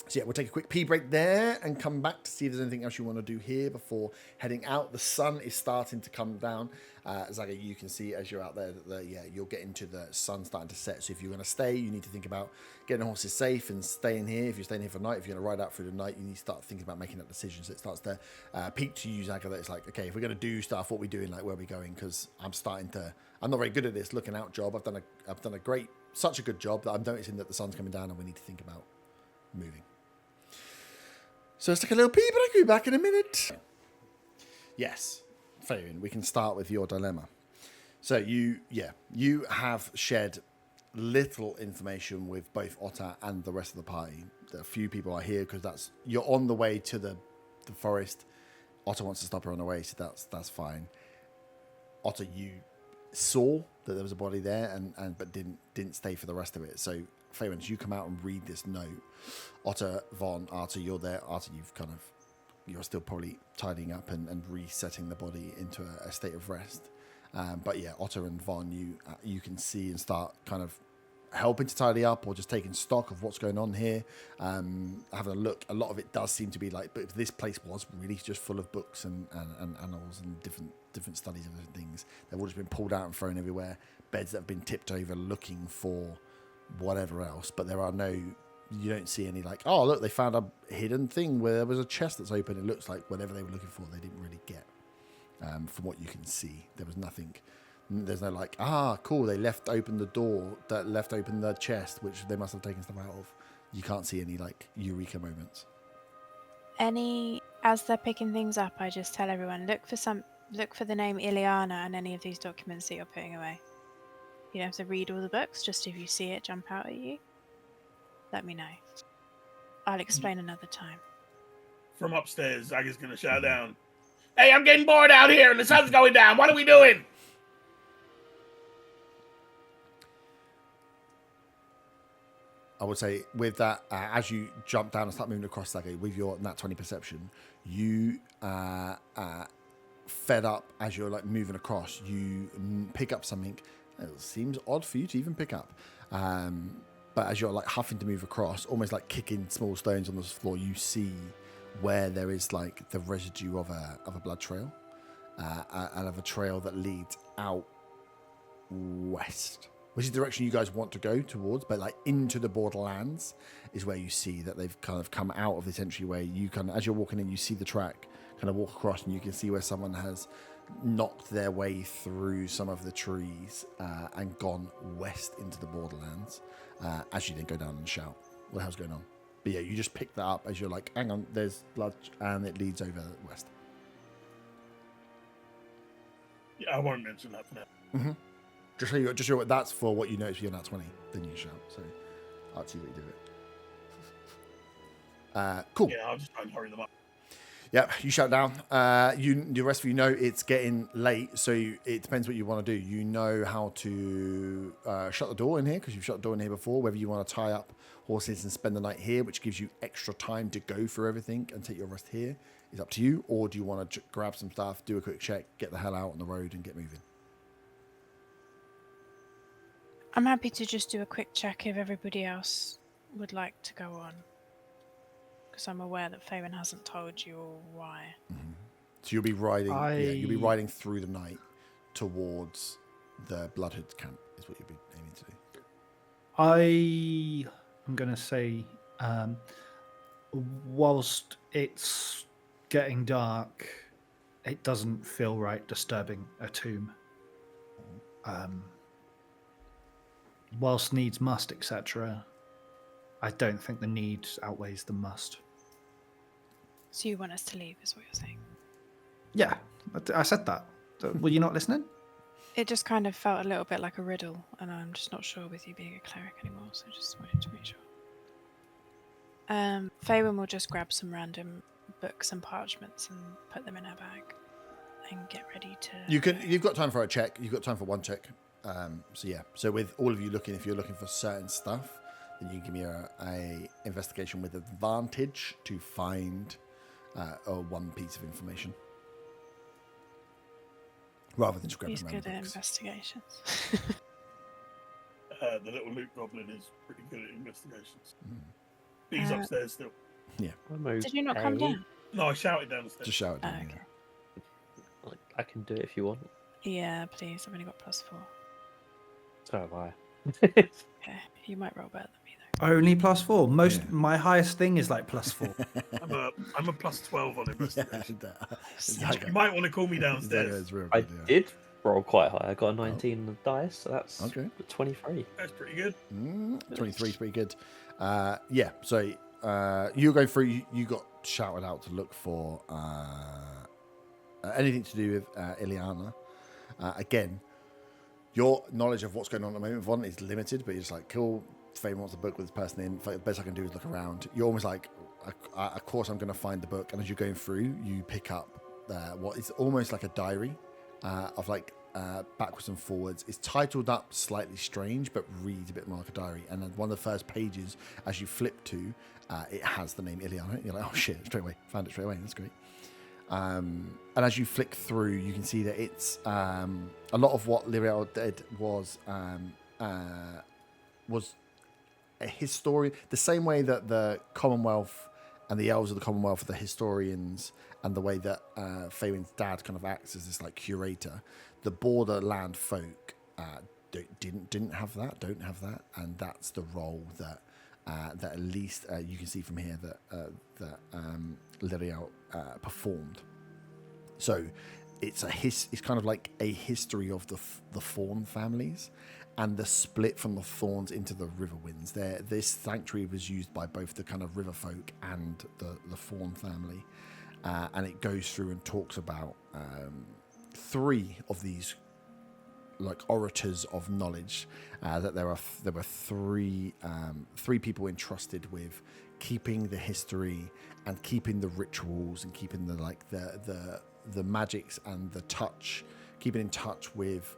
Speaker 1: So yeah, we'll take a quick pee break there and come back to see if there's anything else you want to do here before heading out. The sun is starting to come down. Zaga, you can see as you're out there that you'll get into the sun starting to set. So if you're going to stay, you need to think about getting the horses safe and staying here. If you're staying here for the night, if you're going to ride out through the night, you need to start thinking about making that decision. So it starts to peak to you, Zaga, that it's like, okay, if we're going to do stuff, what are we doing? Like, where are we going? Because I'm not very good at this looking out job. I've done such a good job that I'm noticing that the sun's coming down and we need to think about moving. So let's take a little pee break. We'll be back in a minute. Yes, Fabian, we can start with your dilemma. So you have shared little information with both Otter and the rest of the party. A few people are here because you're on the way to the forest. Otter wants to stop her on the way, so that's fine. Otter, you saw that there was a body there and but didn't stay for the rest of it. So Fabian, you come out and read this note. Otter, Von, Arthur, you're there. Arthur, you're still probably tidying up and resetting the body into a state of rest. But yeah, Otter and Von, you can see and start kind of helping to tidy up or just taking stock of what's going on here. Having a look, a lot of it does seem to be like, but this place was really just full of books and annals and different studies and different things. They've all just been pulled out and thrown everywhere. Beds that have been tipped over looking for whatever else, but you don't see any like, oh look, they found a hidden thing where there was a chest that's open. It looks like whatever they were looking for, they didn't really get. From what you can see, there was nothing. There's no like, cool, they left open the door, that left open the chest, which they must have taken stuff out of. You can't see any like eureka moments.
Speaker 3: As they're picking things up, I just tell everyone, look for the name Ileana and any of these documents that you're putting away. You don't have to read all the books, just if you see it jump out at you, let me know. I'll explain another time.
Speaker 4: From upstairs, Zaga's gonna shout down, "Hey, I'm getting bored out here and the sun's going down. What are we doing?"
Speaker 1: I would say with that, as you jump down and start moving across that gate with your nat 20 perception, you fed up as you're like moving across. You pick up something. It seems odd for you to even pick up, but as you're like huffing to move across, almost like kicking small stones on the floor, you see where there is like the residue of a blood trail, and of a trail that leads out west, which is the direction you guys want to go towards, but like into the borderlands is where you see that they've kind of come out of this entryway. You kind of, as you're walking in, you see the track kind of walk across, and you can see where someone has knocked their way through some of the trees and gone west into the borderlands. As you then go down and shout, what the hell's going on? But yeah, you just pick that up as you're like, hang on, there's blood, and it leads over west.
Speaker 4: Yeah, I won't mention that for now.
Speaker 1: Mm-hmm. Just show what that's for. What you notice for your nat 20, then you shout. So I'll see what you do it. Cool.
Speaker 4: Yeah, I'll just try and hurry them up.
Speaker 1: Yep, you shut down. The rest of you know it's getting late, so it depends what you want to do. You know how to shut the door in here because you've shut the door in here before. Whether you want to tie up horses and spend the night here, which gives you extra time to go through everything and take your rest here, is up to you. Or do you want to grab some stuff, do a quick check, get the hell out on the road, and get moving?
Speaker 3: I'm happy to just do a quick check if everybody else would like to go on. Because I'm aware that Faven hasn't told you all why.
Speaker 1: Mm-hmm. So you'll be riding. Yeah, you'll be riding through the night towards the Bloodhood camp. Is what you'll be aiming to do.
Speaker 2: I'm going to say, whilst it's getting dark, it doesn't feel right disturbing a tomb. Whilst needs must, etc., I don't think the need outweighs the must.
Speaker 3: So you want us to leave, is what you're saying?
Speaker 2: Yeah, I said that. Were you not listening?
Speaker 3: It just kind of felt a little bit like a riddle, and I'm just not sure with you being a cleric anymore, so I just wanted to make sure. Fawen will just grab some random books and parchments and put them in her bag and get ready to...
Speaker 1: You've got time for a check. You've got time for one check. So yeah. So with all of you looking, if you're looking for certain stuff, then you can give me a investigation with advantage to find one piece of information, rather than just grabbing
Speaker 3: He's
Speaker 1: random
Speaker 3: good at
Speaker 1: books.
Speaker 3: investigations.
Speaker 4: The little Luke Goblin is pretty good at investigations. He's upstairs still.
Speaker 1: Yeah.
Speaker 3: Did you not come down?
Speaker 4: No, I shouted down the stairs.
Speaker 1: Just shout it down.
Speaker 3: Okay.
Speaker 1: Yeah.
Speaker 5: I can do it if you want.
Speaker 3: Yeah, please. I've only got +4.
Speaker 5: So have I.
Speaker 3: Okay, you might roll better than me though.
Speaker 2: Only +4. My highest thing is like +4.
Speaker 4: I'm a +12 on investigation.
Speaker 1: Exactly.
Speaker 4: You might want to call me downstairs.
Speaker 5: I did roll quite high. I got a 19 on the dice, so that's
Speaker 1: Okay.
Speaker 5: 23.
Speaker 4: That's pretty good.
Speaker 1: 23 is pretty good. Yeah. So you're going through. You got shouted out to look for anything to do with Ileana. Again, your knowledge of what's going on at the moment, Vaughn, is limited, but you're just like, cool, Faye wants a book with this person in. The best I can do is look around. You're almost like, of course I'm going to find the book. And as you're going through, you pick up what is almost like a diary of like backwards and forwards. It's titled up slightly strange, but reads a bit more like a diary. And then one of the first pages, as you flip to, it has the name Ileana. You're like, oh shit, straight away. Found it straight away. That's great. And as you flick through, you can see that it's a lot of what Lyriel did was a historian, the same way that the Commonwealth and the elves of the Commonwealth are the historians, and the way that Faywin's dad kind of acts as this like curator. The borderland folk don't have that, and that's the role that at least you can see from here that Lyriel performed. So it's it's kind of like a history of the Fawn families and the split from the Thorns into the Riverwinds. This sanctuary was used by both the kind of river folk and the Fawn family, and it goes through and talks about 3 of these like orators of knowledge. That there were three people entrusted with keeping the history and keeping the rituals and keeping the magics and the touch, keeping in touch with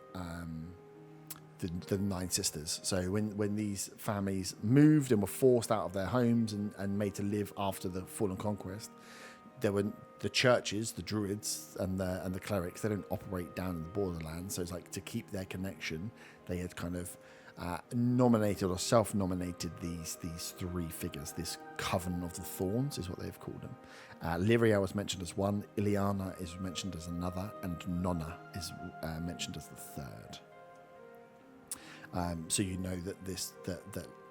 Speaker 1: the Nine Sisters. So when these families moved and were forced out of their homes and made to live after the Fallen Conquest, there were the churches, the druids and the clerics. They don't operate down in the borderlands, so it's like to keep their connection, they had kind of nominated or self-nominated these three figures. This Coven of the Thorns is what they've called them. Lyria was mentioned as one, Ileana is mentioned as another, and Nonna is mentioned as the third. So you know that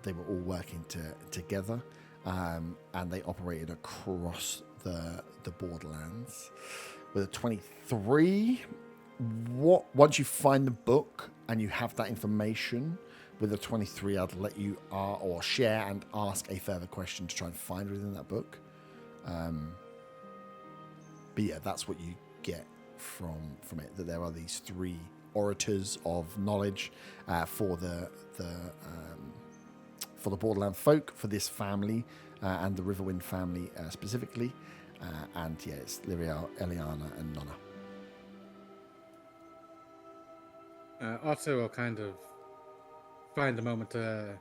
Speaker 1: they were all working together, and they operated across the borderlands. With a 23, once you find the book and you have that information, with a 23, I'd let you or share and ask a further question to try and find within that book. But yeah, that's what you get from it. That there are these three orators of knowledge for the Borderland folk, for this family and the Riverwind family specifically. And yeah, it's Lyria, Eliana, and Nonna.
Speaker 6: Otto will kind of find a moment to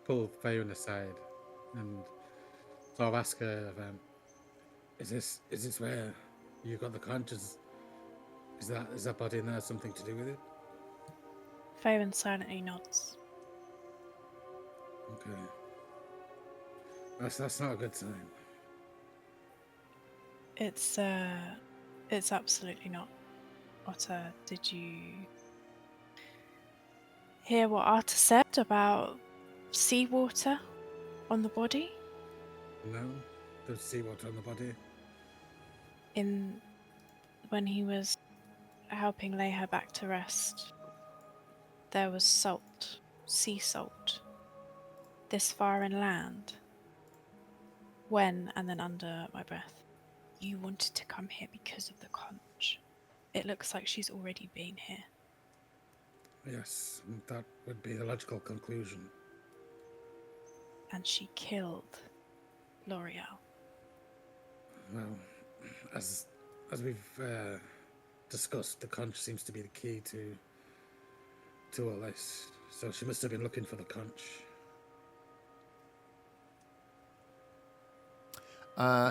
Speaker 6: pull Fayon aside and sort of ask her, is this where you got the conch? Is that body in there something to do with it?
Speaker 3: Faven silently nods.
Speaker 6: Okay. That's not a good sign.
Speaker 3: It's absolutely not. Otter, did you hear what Arta said about seawater on the body?
Speaker 6: No? There's seawater on the body?
Speaker 3: When he was helping lay her back to rest, there was salt, sea salt, this far inland. When, and then under my breath, you wanted to come here because of the conch. It looks like she's already been here.
Speaker 6: Yes, that would be the logical conclusion.
Speaker 3: And she killed L'Oreal.
Speaker 6: Well, as we've discussed, the conch seems to be the key to all this. So she must have been looking for the conch.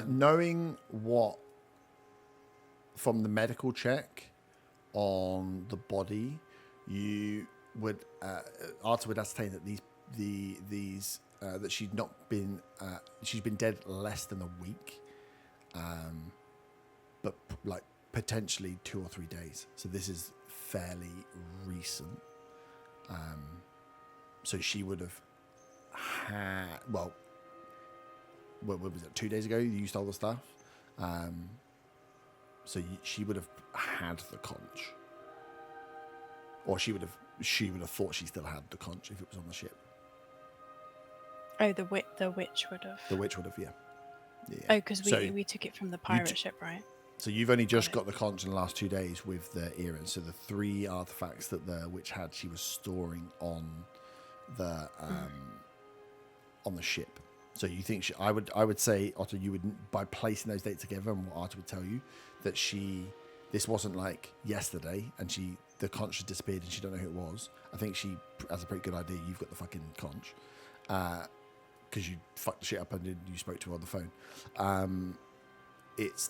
Speaker 1: Knowing what from the medical check on the body, you would Arta would ascertain that that she's been dead less than a week, but like potentially 2 or 3 days. So this is fairly recent. So she would have had, what was it, 2 days ago you stole the stuff? So she would have had the conch, or she would have thought she still had the conch if it was on the ship.
Speaker 3: Oh, the witch would have.
Speaker 1: The witch would have, yeah.
Speaker 3: Oh, because we took it from the pirate ship, right?
Speaker 1: So you've only just got the conch in the last 2 days with the earrings. So the 3 artifacts that the witch had, she was storing on the ship. So you think I would say, Otto, you would, by placing those dates together, and what Otto would tell you, that this wasn't like yesterday and the conch had disappeared and she don't know who it was. I think she has a pretty good idea you've got the fucking conch, because you fucked the shit up and then you spoke to her on the phone. It's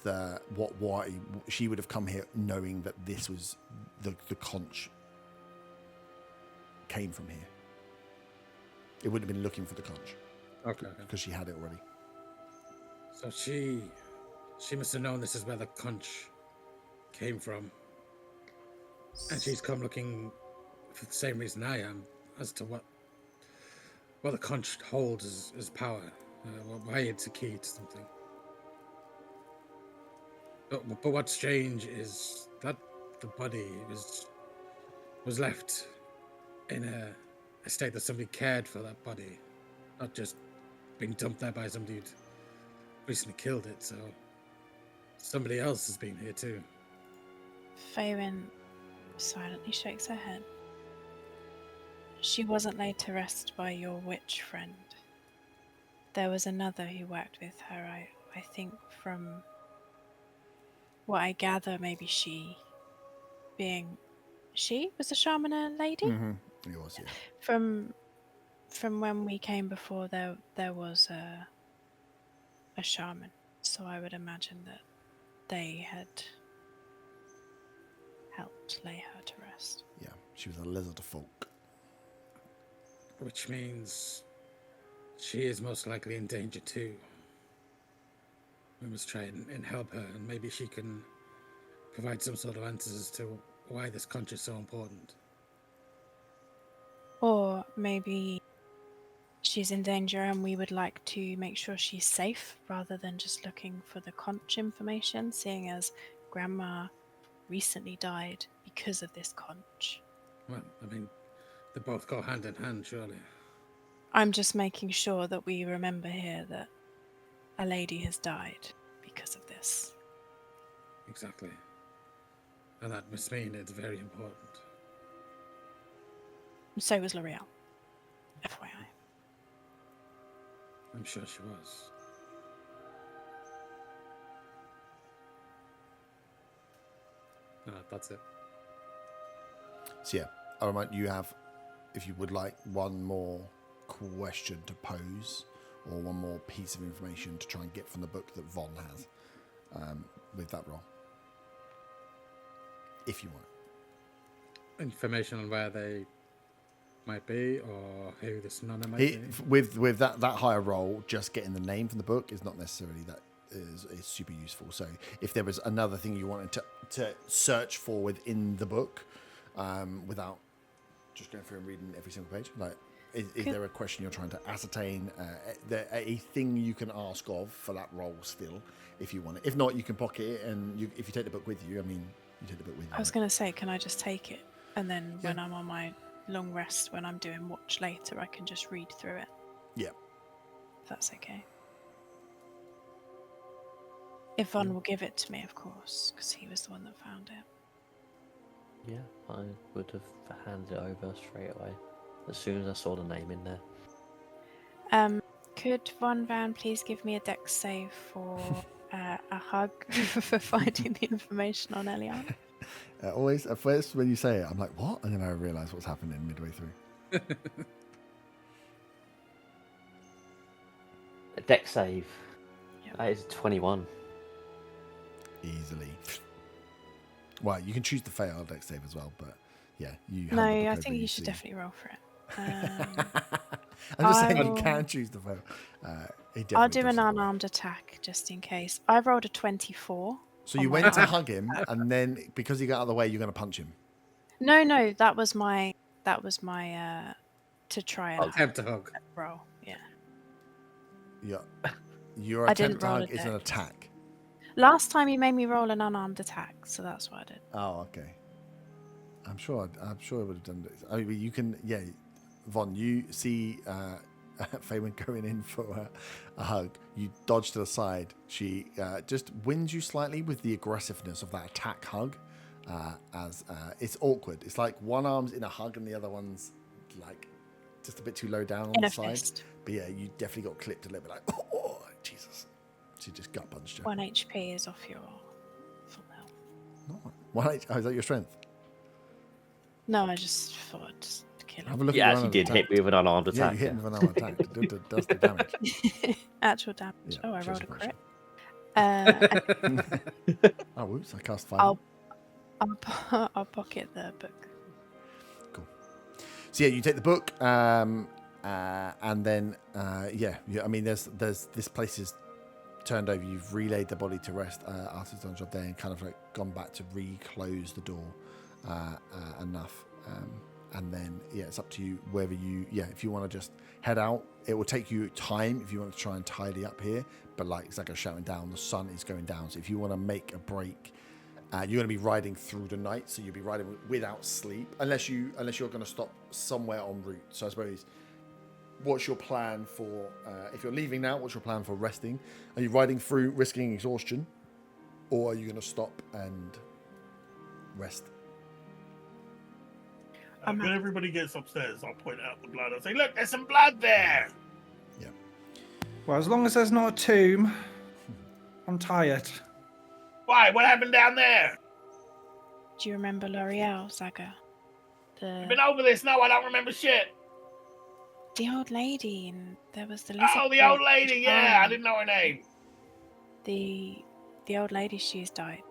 Speaker 1: why she would have come here knowing that this was the conch came from here. It wouldn't have been looking for the conch.
Speaker 6: Okay.
Speaker 1: Because she had it already.
Speaker 6: So she must have known this is where the conch came from. And she's come looking for the same reason I am, as to what the conch holds as power. Why it's a key to something. But what's strange is that the body was left in a state that somebody cared for that body, not just being dumped there by somebody who'd recently killed it. So somebody else has been here too.
Speaker 3: Faerun silently shakes her head. She wasn't laid to rest by your witch friend. There was another who worked with her. I think from what I gather, maybe she was a shaman a lady?
Speaker 1: Mm-hmm. It was, yeah.
Speaker 3: From when we came before, there was a shaman, so I would imagine that they had helped lay her to rest.
Speaker 1: Yeah, she was a lizard folk.
Speaker 6: Which means she is most likely in danger too. We must try and help her, and maybe she can provide some sort of answers as to why this conch is so important.
Speaker 3: Or maybe she's in danger and we would like to make sure she's safe rather than just looking for the conch information, seeing as Grandma recently died because of this conch.
Speaker 6: Well, I mean, they both go hand in hand, surely.
Speaker 3: I'm just making sure that we remember here that a lady has died because of this.
Speaker 6: Exactly. And that must mean it's very important.
Speaker 3: So was L'Oreal, FYI.
Speaker 6: I'm sure she was. No, that's it.
Speaker 1: So yeah, I remind you have, if you would like, one more question to pose or one more piece of information to try and get from the book that Von has with that roll. If you want it.
Speaker 6: Information on where they might be or who this nonna might be.
Speaker 1: With that higher roll, just getting the name from the book is not necessarily that is super useful. So if there was another thing you wanted to search for within the book, without just going through and reading every single page, like is there a question you're trying to ascertain, a thing you can ask of for that roll still, if you want it. If not, you can pocket it, and if you take the book with you, I mean, you take the book with you.
Speaker 3: I was going to say, can I just take it? And then when I'm on my long rest, when I'm doing watch later, I can just read through it.
Speaker 1: Yeah.
Speaker 3: If that's okay. If Von will give it to me, of course, because he was the one that found it.
Speaker 5: Yeah, I would have handed it over straight away as soon as I saw the name in there.
Speaker 3: Could Von Van please give me a dex save for a hug for finding the information on Eliana?
Speaker 1: Always, at first when you say it, I'm like, what? And then I realise what's happening midway through.
Speaker 5: A deck save.
Speaker 3: Yep.
Speaker 5: That is 21.
Speaker 1: Easily. Well, you can choose to fail dex save as well, but yeah, you.
Speaker 3: No,
Speaker 1: hand the book
Speaker 3: I
Speaker 1: over,
Speaker 3: think you
Speaker 1: you
Speaker 3: should
Speaker 1: see.
Speaker 3: definitely roll for it.
Speaker 1: I'm just saying
Speaker 3: I
Speaker 1: you
Speaker 3: will-
Speaker 1: can choose to fail.
Speaker 3: I'll do an unarmed attack just in case. I rolled a 24.
Speaker 1: So you went to hug him, and then because he got out of the way, you're going to punch him.
Speaker 3: No, that was my to try and
Speaker 6: Attempt to hug.
Speaker 3: roll. Yeah.
Speaker 1: Your
Speaker 3: I
Speaker 1: attempt
Speaker 3: didn't
Speaker 1: to
Speaker 3: roll
Speaker 1: hug
Speaker 3: a
Speaker 1: is an
Speaker 3: dex.
Speaker 1: attack.
Speaker 3: Last time you made me roll an unarmed attack, so that's what I did.
Speaker 1: Oh, okay. I'm sure I would have done this. I mean, you can, yeah. Von, you see Feynman going in for a hug. You dodge to the side. She just wins you slightly with the aggressiveness of that attack hug. As it's awkward. It's like one arm's in a hug and the other one's like just a bit too low down on
Speaker 3: In
Speaker 1: the
Speaker 3: a
Speaker 1: side.
Speaker 3: fist.
Speaker 1: But yeah, you definitely got clipped a little bit like, oh, Jesus. She just gut punched you.
Speaker 3: 1 HP is off your full health.
Speaker 1: No. Oh, is that your strength?
Speaker 3: No, I just thought I'd just kill
Speaker 1: Have
Speaker 3: him.
Speaker 1: a look
Speaker 5: You
Speaker 1: at your
Speaker 5: actually
Speaker 1: unarmed
Speaker 5: did
Speaker 1: attack.
Speaker 5: hit me with an unarmed
Speaker 1: Yeah,
Speaker 5: attack.
Speaker 1: you hit him with an armed attack. It does the damage.
Speaker 3: Actual damage.
Speaker 1: Yeah,
Speaker 3: Oh, I
Speaker 1: shows
Speaker 3: rolled a
Speaker 1: aggression.
Speaker 3: crit.
Speaker 1: Oh, whoops! I cast fire.
Speaker 3: I'll pocket the book.
Speaker 1: Cool. So yeah, you take the book, and then I mean, there's this place is turned over. You've relayed the body to rest after you've done a job there, and kind of like gone back to re-close the door enough. And then it's up to you whether if you want to just head out. It will take you time if you want to try and tidy up here, but like it's like a shouting down. The sun is going down, so if you want to make a break. You're going to be riding through the night, so you'll be riding without sleep, unless you're going to stop somewhere en route. So I suppose, what's your plan for if you're leaving now? What's your plan for resting? Are you riding through, risking exhaustion, or are you going to stop and rest?
Speaker 4: When everybody gets upstairs, I'll point out the blood. I'll say, look, there's some blood there.
Speaker 1: Yeah.
Speaker 2: Well, as long as there's not a tomb, I'm tired.
Speaker 4: Why? What happened down there?
Speaker 3: Do you remember L'Oreal, Saga?
Speaker 4: I've been over this. No, I don't remember shit.
Speaker 3: The old lady, and there was the lizard.
Speaker 4: Oh, the old lady. Yeah, I didn't know her name.
Speaker 3: The old lady, she's died.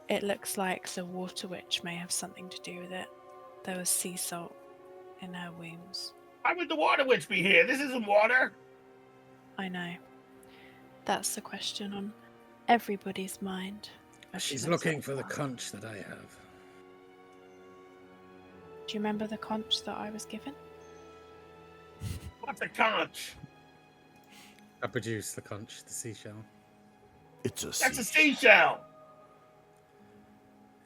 Speaker 3: It looks like the water witch may have something to do with it. There was sea salt in her wounds.
Speaker 4: Why would the water witch be here? This isn't water.
Speaker 3: I know. That's the question on everybody's mind.
Speaker 6: She's looking for the conch that I have.
Speaker 3: Do you remember the conch that I was given?
Speaker 4: What's a conch?
Speaker 6: I produce the conch, the seashell.
Speaker 4: That's a seashell.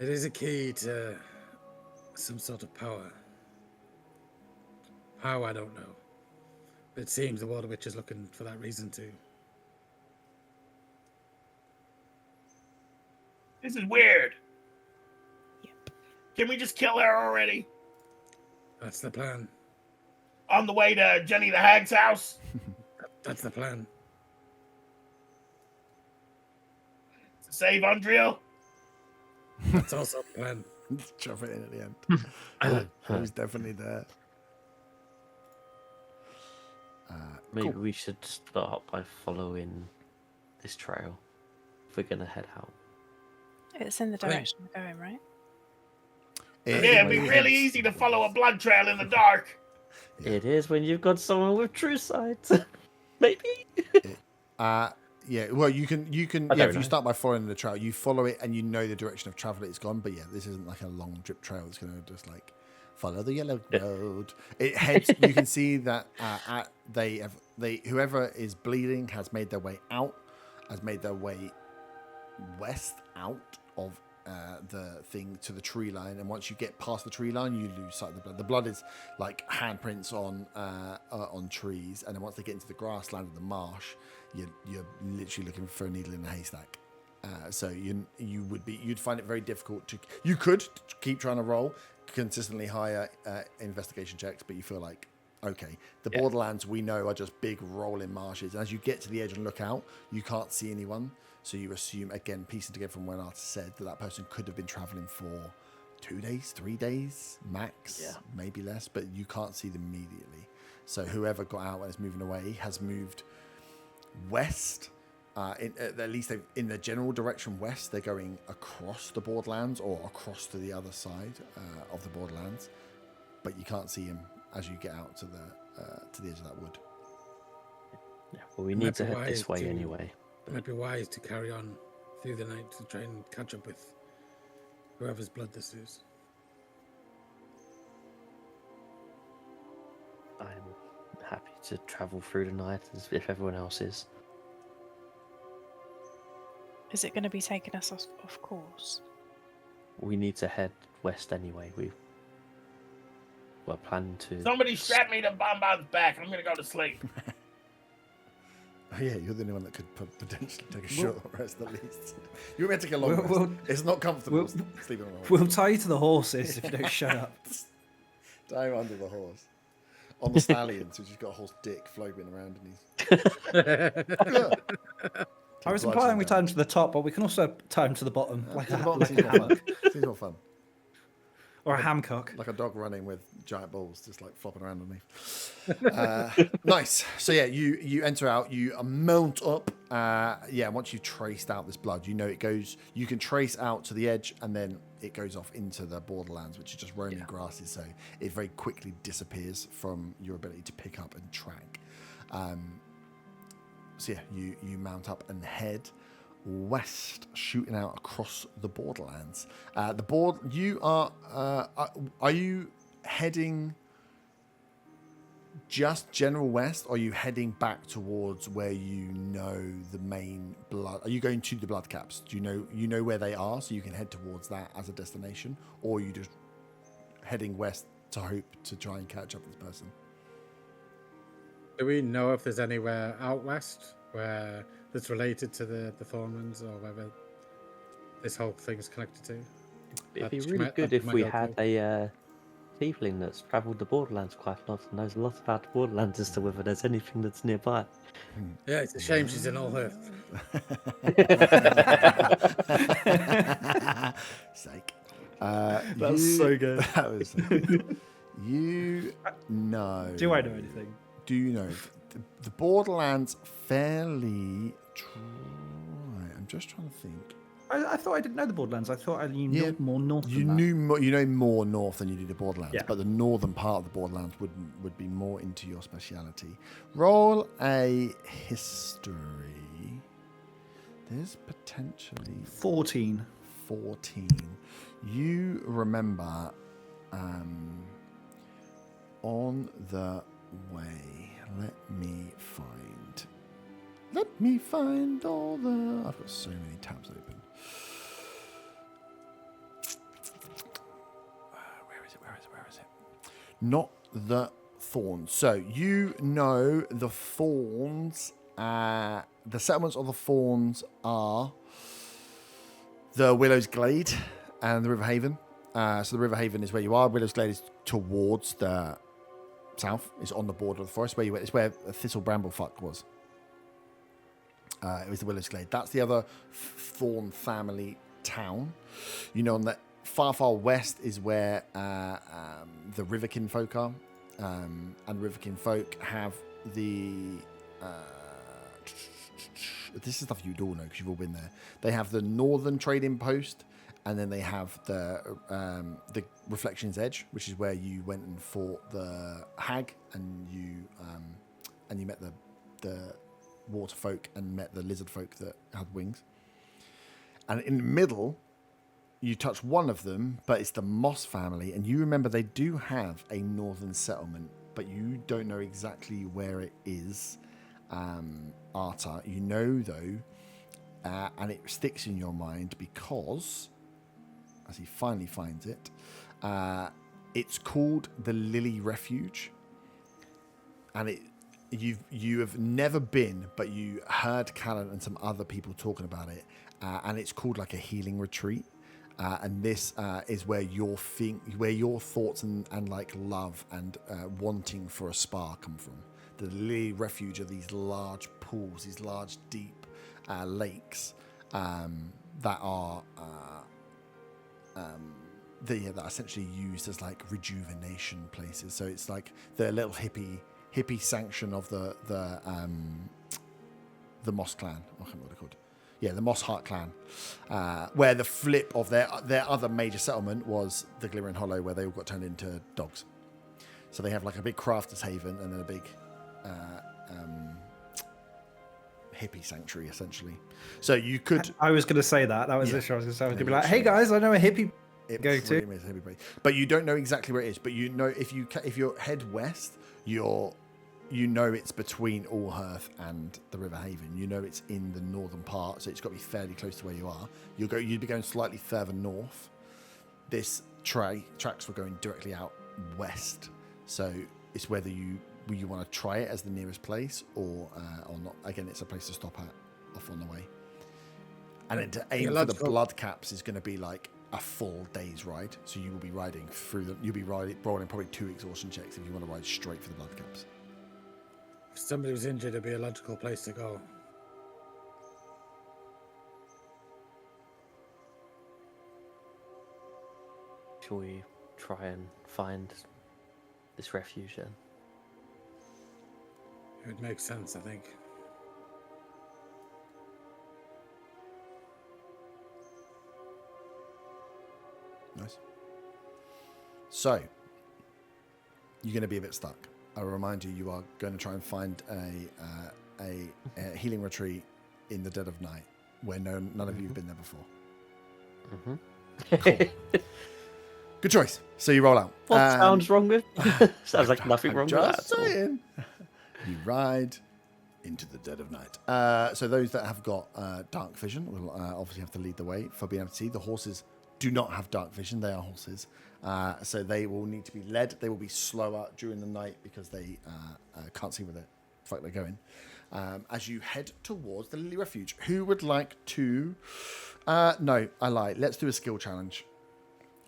Speaker 6: It is a key to some sort of power. How, I don't know. But it seems the water witch is looking for that reason too.
Speaker 4: This is weird.
Speaker 3: Yep.
Speaker 4: Can we just kill her already?
Speaker 6: That's the plan.
Speaker 4: On the way to Jenny the Hag's house?
Speaker 6: That's the plan.
Speaker 4: To save Undriel?
Speaker 6: That's also the plan.
Speaker 1: Drop it in at the end. Who's definitely there?
Speaker 5: Maybe
Speaker 1: Cool.
Speaker 5: we should start by following this trail if we're going to head out.
Speaker 3: It's in the direction we're going, right?
Speaker 4: Yeah, it'd be really easy to follow a blood trail in the dark.
Speaker 5: It is when you've got someone with true sight. Maybe.
Speaker 1: Yeah, well, you can.
Speaker 5: I
Speaker 1: Yeah,
Speaker 5: don't
Speaker 1: if you
Speaker 5: know.
Speaker 1: start by following the trail, you follow it and you know the direction of travel it's gone. But yeah, this isn't like a long drip trail. It's going to just like follow the yellow road. It heads. You can see that whoever is bleeding has made their way out, has made their way west out of the thing to the tree line, and once you get past the tree line, you lose sight of the blood. The blood is like handprints on trees, and then once they get into the grassland of the marsh, you're literally looking for a needle in a haystack. So you'd find it very difficult to. You could keep trying to roll consistently higher investigation checks, but you feel like, okay, the Borderlands we know are just big rolling marshes. And as you get to the edge and look out, you can't see anyone. So you assume, again, piecing together from what an artist said, that person could have been traveling for 2 days, 3 days, max, maybe less, but you can't see them immediately. So whoever got out and is moving away has moved west. At least in the general direction west, they're going across the Borderlands or across to the other side of the Borderlands. But you can't see him as you get out to the edge of that wood.
Speaker 5: Yeah, well, we need to head this way anyway.
Speaker 6: It might be wise to carry on through the night to try and catch up with whoever's blood this is.
Speaker 5: I'm happy to travel through the night as if everyone else is.
Speaker 3: Is it going to be taking us off course?
Speaker 5: We need to head west anyway. We're planning to.
Speaker 4: Somebody strap me to Bonbon's back. I'm going to go to sleep.
Speaker 1: Oh, yeah, you're the only one that could potentially take a short rest at least. You're meant to take a long rest. It's not comfortable sleeping on a horse.
Speaker 2: We'll tie you to the horses if you don't shut up.
Speaker 1: Tie him under the horse. On the stallions, which has got a horse dick floating around and he's...
Speaker 2: I was implying we tie him to the top, but we can also tie him to the bottom, like a
Speaker 1: seems more fun. Seems more fun.
Speaker 2: or a hamcock.
Speaker 1: Like a dog running with giant balls, just like flopping around underneath. Nice. So yeah, you enter out, you mount up. Once you've traced out this blood, you know it goes. You can trace out to the edge, and then it goes off into the Borderlands, which is just roaming grasses. So it very quickly disappears from your ability to pick up and track. So yeah, you mount up and head west, shooting out across the Borderlands. You are you heading just general west, or are you heading back towards where you know the main blood? Are you going to the blood caps? Do you know where they are, so you can head towards that as a destination, or are you just heading west to hope to try and catch up with this person?
Speaker 6: Do we know if there's anywhere out west where that's related to the Thornlands, or whether this whole thing is connected to?
Speaker 5: It'd be
Speaker 6: That's
Speaker 5: really
Speaker 6: my-
Speaker 5: good
Speaker 6: that's
Speaker 5: if
Speaker 6: my
Speaker 5: we
Speaker 6: go-to.
Speaker 5: had a tiefling that's travelled the Borderlands quite a lot and knows a lot about the Borderlands as to whether there's anything that's nearby.
Speaker 6: Yeah, it's a shame she's in all Earth.
Speaker 1: Sake.
Speaker 2: That's so good.
Speaker 1: That was. You know.
Speaker 2: Do I know anything?
Speaker 1: Do you know the Borderlands fairly dry? I'm just trying to think.
Speaker 2: I thought I didn't know the Borderlands. I thought I knew
Speaker 1: Yeah,
Speaker 2: more north.
Speaker 1: You
Speaker 2: than that.
Speaker 1: knew more, you know more north than you do the Borderlands,
Speaker 2: Yeah.
Speaker 1: but the northern part of the Borderlands would be more into your speciality. Roll a history. There's potentially
Speaker 2: 14.
Speaker 1: 14. You remember on the way. Let me find all the. I've got so many tabs open. Where is it? Not the Thorns. So you know the Thorns. The settlements of the Thorns are the Willow's Glade and the River Haven. So the River Haven is where you are. Willow's Glade is towards the south. It's on the border of the forest where you went. It's where Thistle Bramblefuck was. It was the Willow's Glade. That's the other Thorn family town. You know, on the far west is where the Riverkin folk are. And Riverkin folk have the... this is stuff you'd all know because you've all been there. They have the Northern Trading Post, and then they have the Reflection's Edge, which is where you went and fought the Hag, and you met the water folk and met the lizard folk that had wings. And in the middle, you touch one of them, but it's the Moss family, and you remember they do have a northern settlement, but you don't know exactly where it is. Arta, you know though, and it sticks in your mind because, as he finally finds it, it's called the Lily Refuge, and you have never been, but you heard Callan and some other people talking about it, and it's called like a healing retreat. And this is where your thoughts and like love and wanting for a spa come from. The Lily Refuge are these large pools, these large deep lakes that are that are essentially used as like rejuvenation places. So it's like the little hippie sanction of the Moss clan. I can't remember what they're called. Yeah, the Moss Heart clan, where the flip of their other major settlement was the Glimmering Hollow, where they all got turned into dogs. So they have like a big crafter's haven and then a big hippie sanctuary, essentially. So you could.
Speaker 2: I was going to say that. That was literally I was going to say. I was going to be like,
Speaker 1: Literally.
Speaker 2: "Hey guys, I know a hippie." Go to.
Speaker 1: Pretty much is a hippie place. But you don't know exactly where it is. But you know if you head west, you know it's between Allhearth and the River Haven. You know it's in the northern part, so it's got to be fairly close to where you are. You'd be going slightly further north. This tracks were going directly out west, so it's whether you want to try it as the nearest place or not. Again, it's a place to stop at off on the way. And then to aim for the blood caps is going to be like a full day's ride. So you will be riding through them. You'll be rolling probably 2 exhaustion checks if you want to ride straight for the blood caps.
Speaker 6: If somebody was injured, it'd be a logical place to go.
Speaker 5: Shall we try and find this refuge then?
Speaker 6: It would make sense, I think.
Speaker 1: Nice. So, you're going to be a bit stuck. I'll remind you are going to try and find a healing retreat in the dead of night where none of you have been there before.
Speaker 5: Mm-hmm.
Speaker 1: Good choice. So you roll out.
Speaker 5: What sounds wrong with? Sounds like nothing wrong with that.
Speaker 1: Just saying. You ride into the dead of night. So those that have got dark vision will obviously have to lead the way for being able to see. The horses do not have dark vision. They are horses. So they will need to be led. They will be slower during the night because they can't see where the fuck they're going. As you head towards the Lily Refuge. Who would like to... no, I lie. Let's do a skill challenge.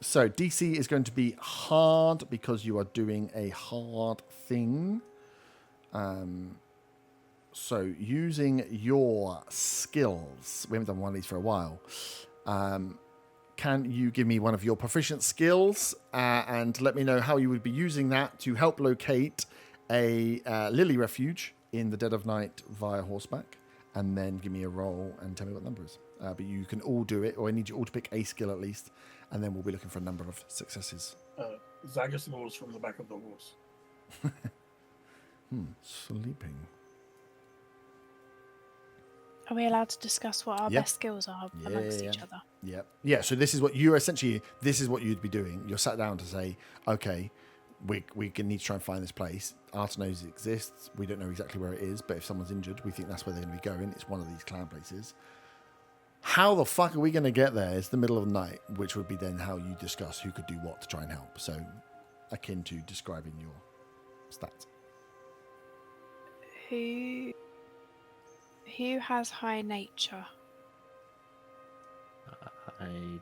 Speaker 1: So DC is going to be hard because you are doing a hard thing. So using your skills, we haven't done one of these for a while. Can you give me one of your proficient skills and let me know how you would be using that to help locate a lily refuge in the dead of night via horseback? And then give me a roll and tell me what the number is. But you can all do it, or I need you all to pick a skill at least, and then we'll be looking for a number of successes.
Speaker 4: Zaga snores from the back of the horse.
Speaker 1: Sleeping.
Speaker 3: Are we allowed to discuss what our best skills are amongst each other?
Speaker 1: Yeah. So this is what you'd be doing. You're sat down to say, okay, we can need to try and find this place. Arta knows it exists. We don't know exactly where it is, but if someone's injured, we think that's where they're going to be going. It's one of these clan places. How the fuck are we going to get there? It's the middle of the night, which would be then how you discuss who could do what to try and help. So akin to describing your stats.
Speaker 3: Who has high nature?
Speaker 5: I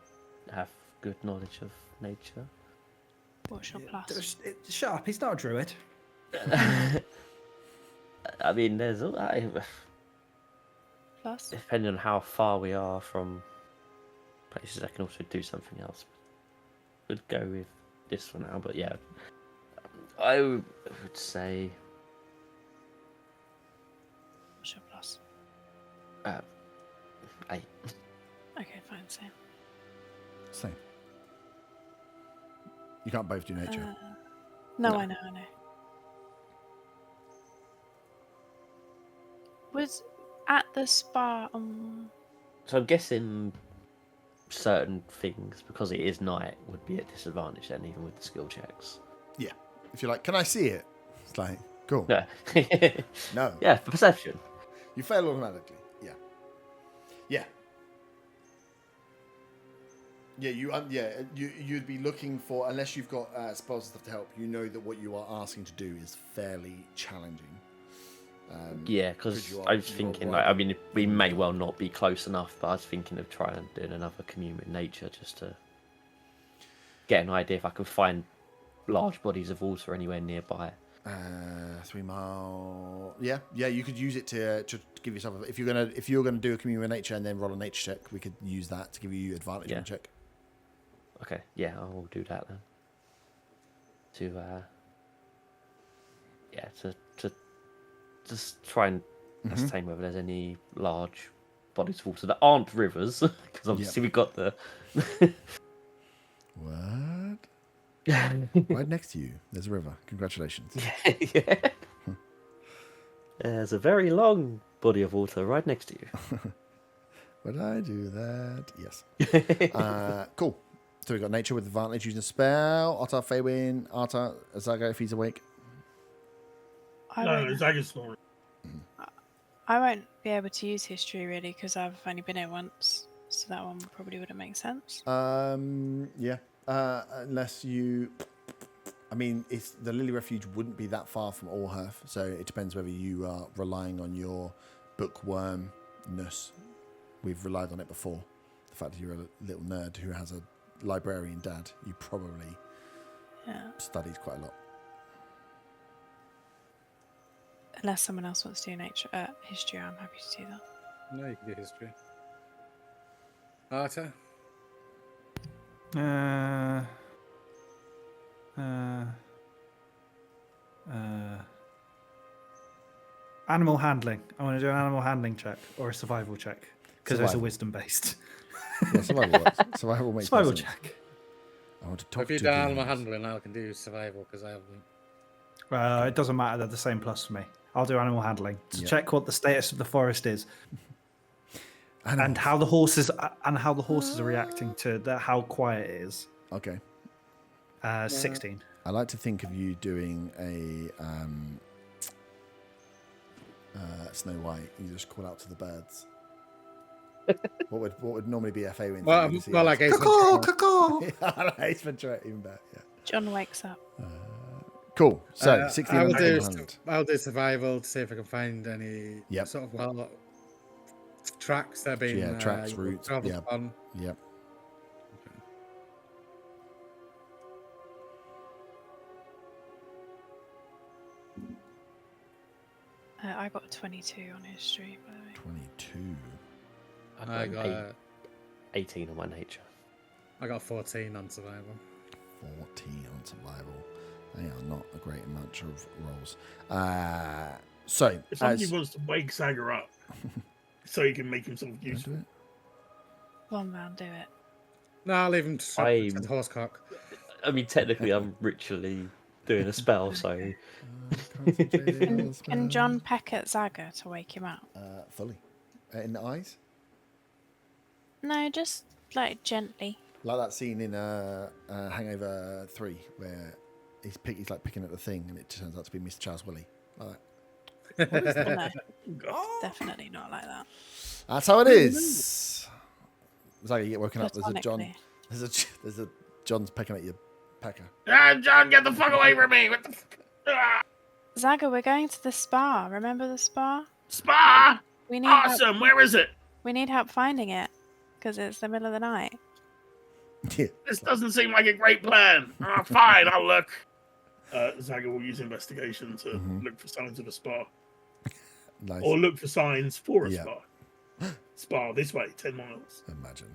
Speaker 5: have good knowledge of nature.
Speaker 3: What's your plus?
Speaker 2: Shut up, he's not a druid.
Speaker 5: I mean, there's
Speaker 3: Plus?
Speaker 5: depending on how far we are from places, I can also do something else. Would go with this for now, but yeah, I would say
Speaker 3: What's your plus?
Speaker 5: 8.
Speaker 3: Okay, fine, same.
Speaker 1: Same. You can't both do nature.
Speaker 3: No, I know. Was at the spa.
Speaker 5: So I'm guessing certain things, because it is night, would be at disadvantage then, even with the skill checks.
Speaker 1: Yeah. If you're like, can I see it? It's like, cool.
Speaker 5: Yeah.
Speaker 1: No.
Speaker 5: Yeah, for perception.
Speaker 1: You fail automatically. Yeah. You'd be looking for, unless you've got spells and stuff to help, you know that what you are asking to do is fairly challenging.
Speaker 5: Yeah, because I was thinking, like, I mean, we may well not be close enough, but I was thinking of trying and doing another commune with nature just to get an idea if I can find large bodies of water anywhere nearby.
Speaker 1: 3 mile. Yeah. You could use it to give yourself. If you're gonna do a commune with nature and then roll a nature check, we could use that to give you advantage on the check.
Speaker 5: Okay, yeah, I will do that then. To just try and ascertain whether there's any large bodies of water that aren't rivers, because obviously we've got the.
Speaker 1: What? Right next to you, there's a river. Congratulations.
Speaker 5: Yeah. There's a very long body of water right next to you.
Speaker 1: Would I do that? Yes. Cool. So we've got nature with advantage using a spell. Otter, Feywin, Arta, Zaga if he's awake.
Speaker 4: Zaga's snoring.
Speaker 3: I won't be able to use history really because I've only been here once, so that one probably wouldn't make sense.
Speaker 1: Yeah. Unless you, I mean, it's the Lily Refuge wouldn't be that far from Allhearth, so it depends whether you are relying on your bookwormness. We've relied on it before. The fact that you're a little nerd who has a librarian dad, you probably studies quite a lot.
Speaker 3: Unless someone else wants to do history, I'm happy to do that.
Speaker 6: No, you can do history. Arta?
Speaker 2: Animal handling. I want to do an animal handling check or a survival check because there's a wisdom based.
Speaker 1: Yeah, survival works. Survival makes
Speaker 2: survival
Speaker 1: sense.
Speaker 2: check.
Speaker 1: I want to talk
Speaker 6: If you
Speaker 1: to
Speaker 6: do animal
Speaker 1: demons.
Speaker 6: handling, I can do survival because I haven't.
Speaker 2: It doesn't matter. They're the same plus for me. I'll do animal handling to check what the status of the forest is and how the horses are reacting to how quiet it is.
Speaker 1: Okay.
Speaker 2: 16.
Speaker 1: I like to think of you doing a Snow White. You just call out to the birds. what would normally be a Feywin?
Speaker 6: Well, like Ace
Speaker 1: Ventura. Ace Ventura, even better. Yeah.
Speaker 3: John wakes up.
Speaker 1: Cool. So 16.
Speaker 6: I'll do survival to see if I can find any sort of tracks that have been
Speaker 1: tracks, routes.
Speaker 6: On.
Speaker 1: Yep.
Speaker 3: got a 22 on history, by the way.
Speaker 1: 22.
Speaker 6: I got
Speaker 5: 18 on my nature.
Speaker 6: I got 14 on survival.
Speaker 1: 14 on survival. They are not a great amount of rolls. So,
Speaker 4: If somebody wants to wake Saga up so he can make himself
Speaker 1: do
Speaker 4: useful.
Speaker 1: it.
Speaker 3: One man, do it.
Speaker 6: No, I'll leave him to
Speaker 5: I'm-
Speaker 6: horsecock.
Speaker 5: I mean, technically, I'm ritually doing a spell, so
Speaker 3: Can John peck at Zaga to wake him up?
Speaker 1: Fully. In the eyes?
Speaker 3: No, just like gently.
Speaker 1: Like that scene in Hangover 3 where he's like picking at the thing and it turns out to be Mr. Charles Willie. Like that.
Speaker 3: No,
Speaker 4: Oh,
Speaker 3: definitely not like that.
Speaker 1: That's how it is. It's like you get woken up. There's a John.
Speaker 3: Platonically.
Speaker 1: There's a John's pecking at your pecker.
Speaker 4: John, get the fuck away from me! What the
Speaker 3: Zaga, we're going to the spa. Remember the spa?
Speaker 4: Spa!
Speaker 3: We need help.
Speaker 4: Awesome! Where is it?
Speaker 3: We need help finding it because it's the middle of the night.
Speaker 1: Yeah.
Speaker 4: This doesn't seem like a great plan. Fine, I'll look. Zaga will use investigation to look for signs of a spa.
Speaker 1: Nice.
Speaker 4: Or look for signs for a
Speaker 1: Yeah.
Speaker 4: spa. Spa this way, 10 miles.
Speaker 1: Imagine.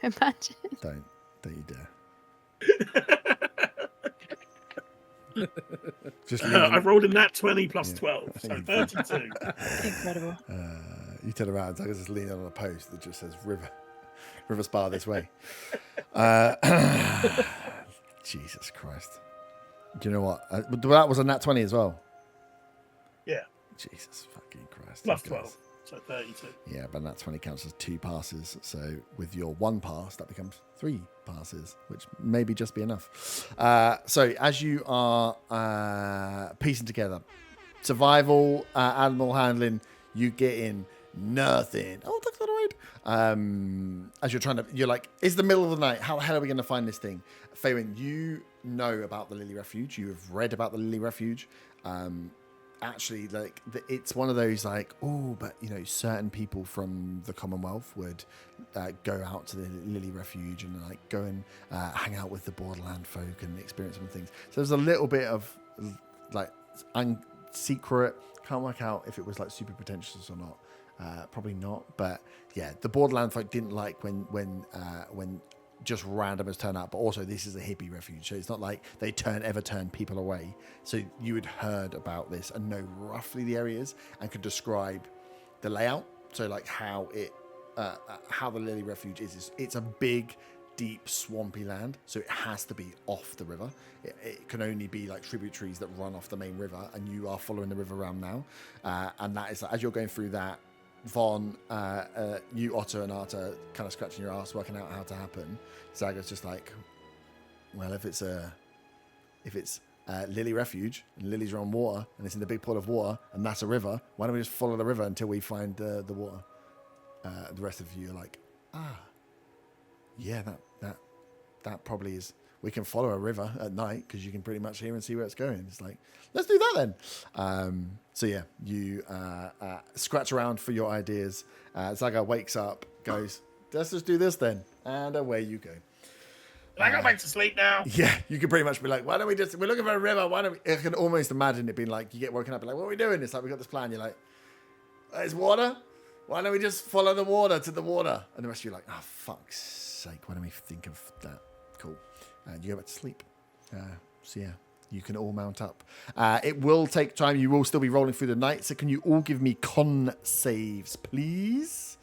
Speaker 3: Imagine.
Speaker 1: Don't you dare. Just leave
Speaker 4: I've
Speaker 1: him.
Speaker 4: rolled a nat 20 plus
Speaker 1: Yeah.
Speaker 4: 12, so
Speaker 1: You
Speaker 4: 32.
Speaker 3: Incredible.
Speaker 1: You turn around, Zaga's just leaning on a post that just says River Spa this way. Jesus Christ. Do you know what? That was a nat 20 as well.
Speaker 4: Yeah,
Speaker 1: Jesus fucking Christ.
Speaker 4: plus
Speaker 1: these guys.
Speaker 4: 12, so 32.
Speaker 1: Yeah, but that 20 counts as 2 passes. So with your 1 pass, that becomes 3 passes, which maybe just be enough. So as you are piecing together, survival, animal handling, you get in nothing. Oh, that's not right. As you're like, it's the middle of the night. How the hell are we going to find this thing? Faywin, you know about the Lily Refuge. You have read about the Lily Refuge. Actually, like it's one of those like, oh, but you know, certain people from the Commonwealth would go out to the Lily Refuge and like go and hang out with the Borderland folk and experience some things. So there's a little bit of like secret. Can't work out if it was like super pretentious or not. Probably not, but yeah, the Borderland folk didn't like when just randomers turn up, but also this is a hippie refuge, so it's not like they ever turn people away. So you had heard about this and know roughly the areas and could describe the layout. So like how the Lily Refuge is it's a big, deep, swampy land, so it has to be off the river. It can only be like tributaries that run off the main river, and you are following the river around now, and that is as you're going through that. Von, you, Otter, and Arta kind of scratching your ass, working out how to happen. Zaga's just like, well, if it's Lily Refuge and Lilies are on water and it's in the big pool of water and that's a river, why don't we just follow the river until we find the water? The rest of you are like, yeah, that probably is. We can follow a river at night because you can pretty much hear and see where it's going. It's like, let's do that then. So yeah, you scratch around for your ideas. Zaga wakes up, goes, let's just do this then. And away you go.
Speaker 4: Can I go back to sleep now?
Speaker 1: Yeah, you can pretty much be like, why don't we just, we're looking for a river. Why don't we, I can almost imagine it being like, you get woken up and like, what are we doing? It's like, we got this plan. You're like, it's water. Why don't we just follow the water to the water? And the rest of you are like, oh, fuck's sake. Why don't we think of that? Cool. And you go back to sleep. So yeah, you can all mount up. It will take time. You will still be rolling through the night. So can you all give me con saves, please?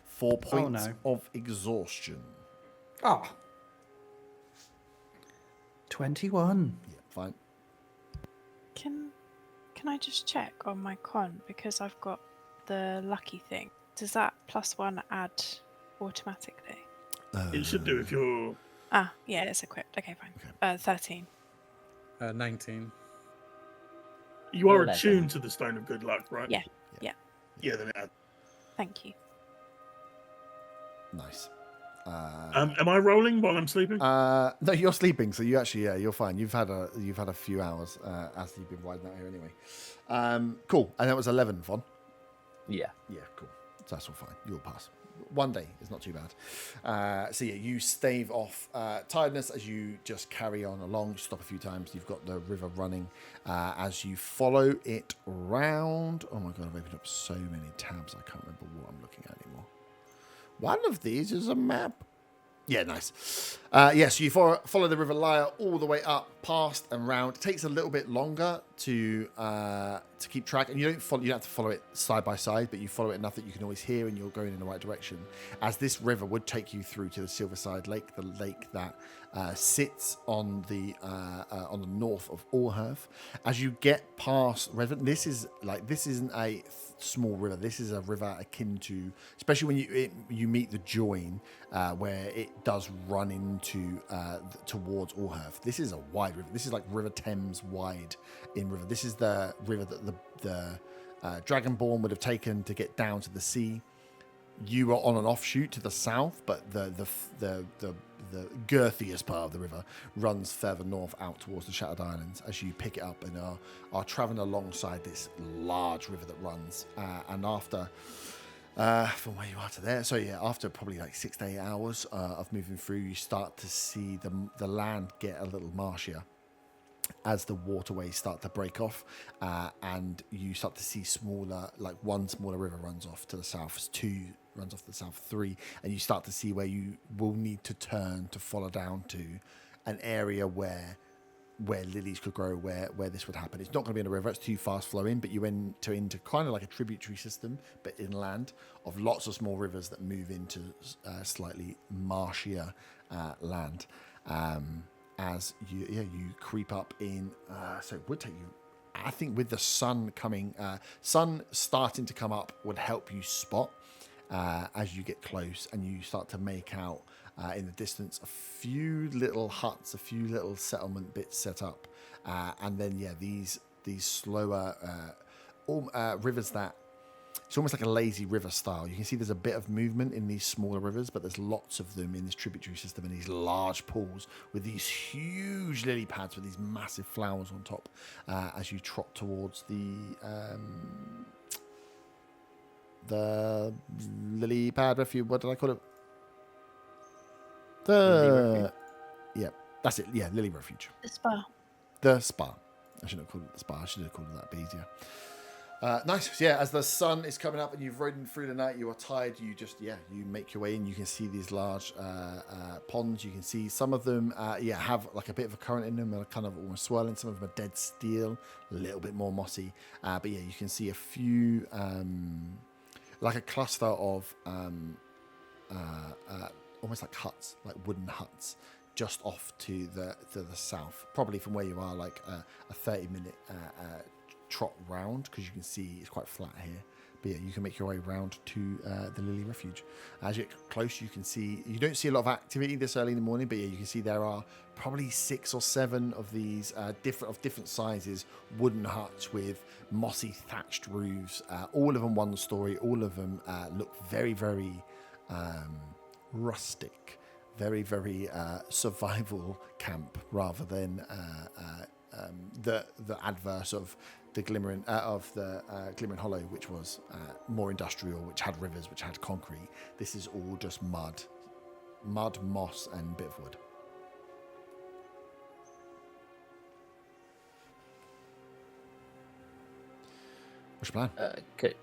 Speaker 1: 4 points of exhaustion.
Speaker 2: Ah. 21.
Speaker 1: Yeah, fine.
Speaker 3: Can I just check on my con because I've got the lucky thing? Does that +1 add automatically?
Speaker 4: It should do if you're...
Speaker 3: Yeah, it's equipped. Okay, fine. 13.
Speaker 6: 19.
Speaker 4: You are
Speaker 5: 11.
Speaker 4: attuned to the Stone of Good Luck, right?
Speaker 3: Yeah.
Speaker 4: Yeah, then it adds.
Speaker 3: Thank you.
Speaker 1: Nice.
Speaker 4: Am I rolling while I'm sleeping?
Speaker 1: No, you're sleeping, so you actually, yeah, you're fine. You've had a few hours as you've been riding out here anyway. Cool. And that was 11, Von.
Speaker 5: Yeah.
Speaker 1: Yeah, cool. So that's all fine. You'll pass. one day is not too bad. So yeah, you stave off tiredness as you just carry on along. Stop a few times. You've got the river running as you follow it round. Oh my god, I've opened up so many tabs. I can't remember what I'm looking at anymore. One of these is a map. Yeah, nice. So you follow the River Lyre all the way up, past and round. It takes a little bit longer to keep track, and you don't have to follow it side by side, but you follow it enough that you can always hear, and you're going in the right direction. As this river would take you through to the Silverside Lake, the lake that sits on the north of Allherth. As you get past Redvant, this isn't a small river. This is a river akin to, especially when you meet the join, where it does run into towards Allherth. This is a wide river. This is like River Thames wide in river. This is the river that the Dragonborn would have taken to get down to the sea. You are on an offshoot to the south, but the girthiest part of the river runs further north out towards the Shattered Islands as you pick it up and are traveling alongside this large river that runs. And after, from where you are to there, so yeah, after probably like 6 to 8 hours of moving through, you start to see the land get a little marshier as the waterways start to break off, and you start to see one smaller river runs off to the south, two runs off to the south, three, and you start to see where you will need to turn to follow down to an area where lilies could grow, where this would happen. It's not going to be in a river, it's too fast flowing, but you enter into kind of like a tributary system, but inland, of lots of small rivers that move into slightly marshier land. As you creep up in, so it would take you, I think with the sun starting to come up would help you spot as you get close, and you start to make out in the distance a few little huts, a few little settlement bits set up, and then these slower rivers that it's almost like a lazy river style. You can see there's a bit of movement in these smaller rivers, but there's lots of them in this tributary system, and these large pools with these huge lily pads with these massive flowers on top as you trot towards the lily pad refuge. What did I call it? That's it. Yeah, lily refuge. The spa. I shouldn't have called it the spa. I should have called it that. Be easier. Nice. Yeah, as the sun is coming up and you've ridden through the night, you are tired. You you make your way in. You can see these large ponds. You can see some of them, have like a bit of a current in them. They're kind of almost swirling. Some of them are dead steel, a little bit more mossy. But yeah, you can see a few, like a cluster of almost like huts, like wooden huts, just off to the south. Probably from where you are, like a 30-minute trot round, because you can see it's quite flat here. But yeah, you can make your way round to the Lily Refuge. As you get close, you can see, you don't see a lot of activity this early in the morning, but yeah, you can see there are probably 6 or 7 of these different sizes wooden huts with mossy thatched roofs, all of them one story. All of them look very, very rustic, very, very survival camp, rather than the adverse of the Glimmering Hollow, which was more industrial, which had rivers, which had concrete. This is all just mud, moss, and a bit of wood. What's your plan?
Speaker 5: Could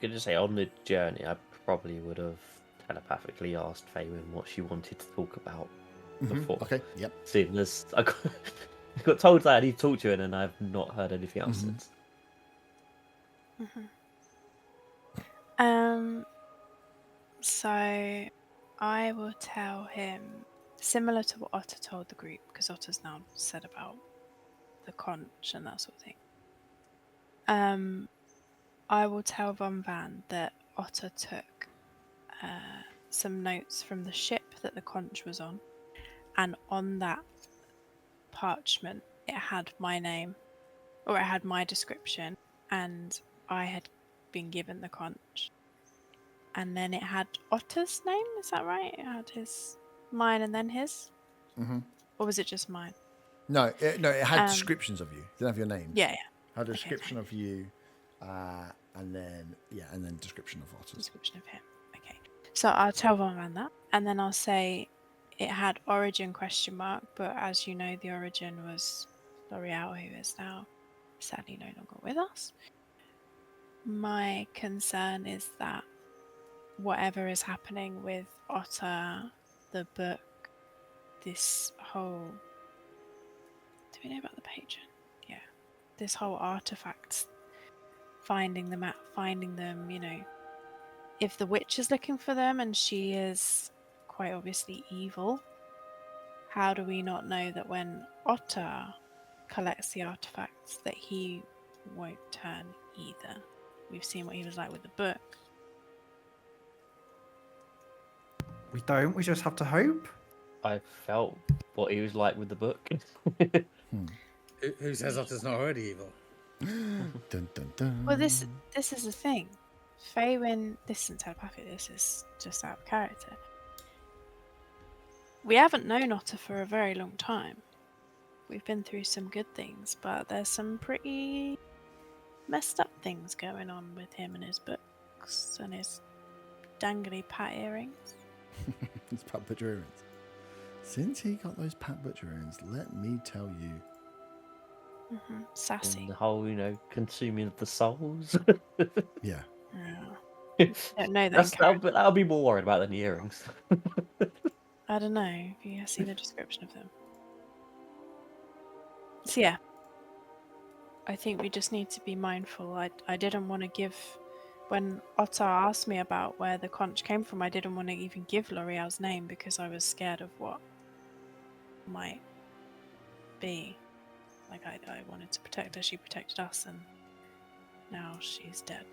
Speaker 5: I just say, on the journey, I probably would have telepathically asked Faywin what she wanted to talk about before.
Speaker 1: Okay, yep.
Speaker 5: Seeing as I got told that I need to talk to her, and I've not heard anything else since.
Speaker 3: So I will tell him, similar to what Otter told the group, because Otter's now said about the conch and that sort of thing. I will tell Von Van that Otter took some notes from the ship that the conch was on, and on that parchment it had my name, or it had my description, and I had been given the conch, and then it had Otter's name. Is that right? It had mine and then his, or was it just mine?
Speaker 1: No, it had descriptions of you. It didn't have your names.
Speaker 3: Yeah.
Speaker 1: Had a description of you, and then description of Otter's.
Speaker 3: Description of him. Okay. So I'll tell Von Van that, and then I'll say it had origin question mark, but as you know, the origin was L'Oreal, who is now sadly no longer with us. My concern is that whatever is happening with Otter, the book, this whole... Do we know about the Pagen? Yeah. This whole artifacts, finding them, if the witch is looking for them and she is quite obviously evil, how do we not know that when Otter collects the artifacts that he won't turn either? We've seen what he was like with the book.
Speaker 2: We don't. We just have to hope.
Speaker 5: I felt what he was like with the book.
Speaker 6: Who says Otter's not already evil?
Speaker 1: Dun, dun, dun.
Speaker 3: Well, this is the thing. Faywin, this isn't telepathic, this is just out of character. We haven't known Otter for a very long time. We've been through some good things, but there's some pretty messed up things going on with him and his books and his dangly pat earrings.
Speaker 1: His Pat Butcher earrings. Since he got those Pat Butcher earrings, let me tell you.
Speaker 3: Sassy.
Speaker 5: And the whole, consuming of the souls.
Speaker 1: Yeah.
Speaker 3: Yeah. Don't know that.
Speaker 5: That'll be more worried about than the earrings.
Speaker 3: I don't know if you see the description of them. So yeah, I think we just need to be mindful. I didn't want to give, when Otter asked me about where the conch came from, I didn't want to even give L'Oreal's name because I was scared of what might be. Like I wanted to protect her, she protected us, and now she's dead.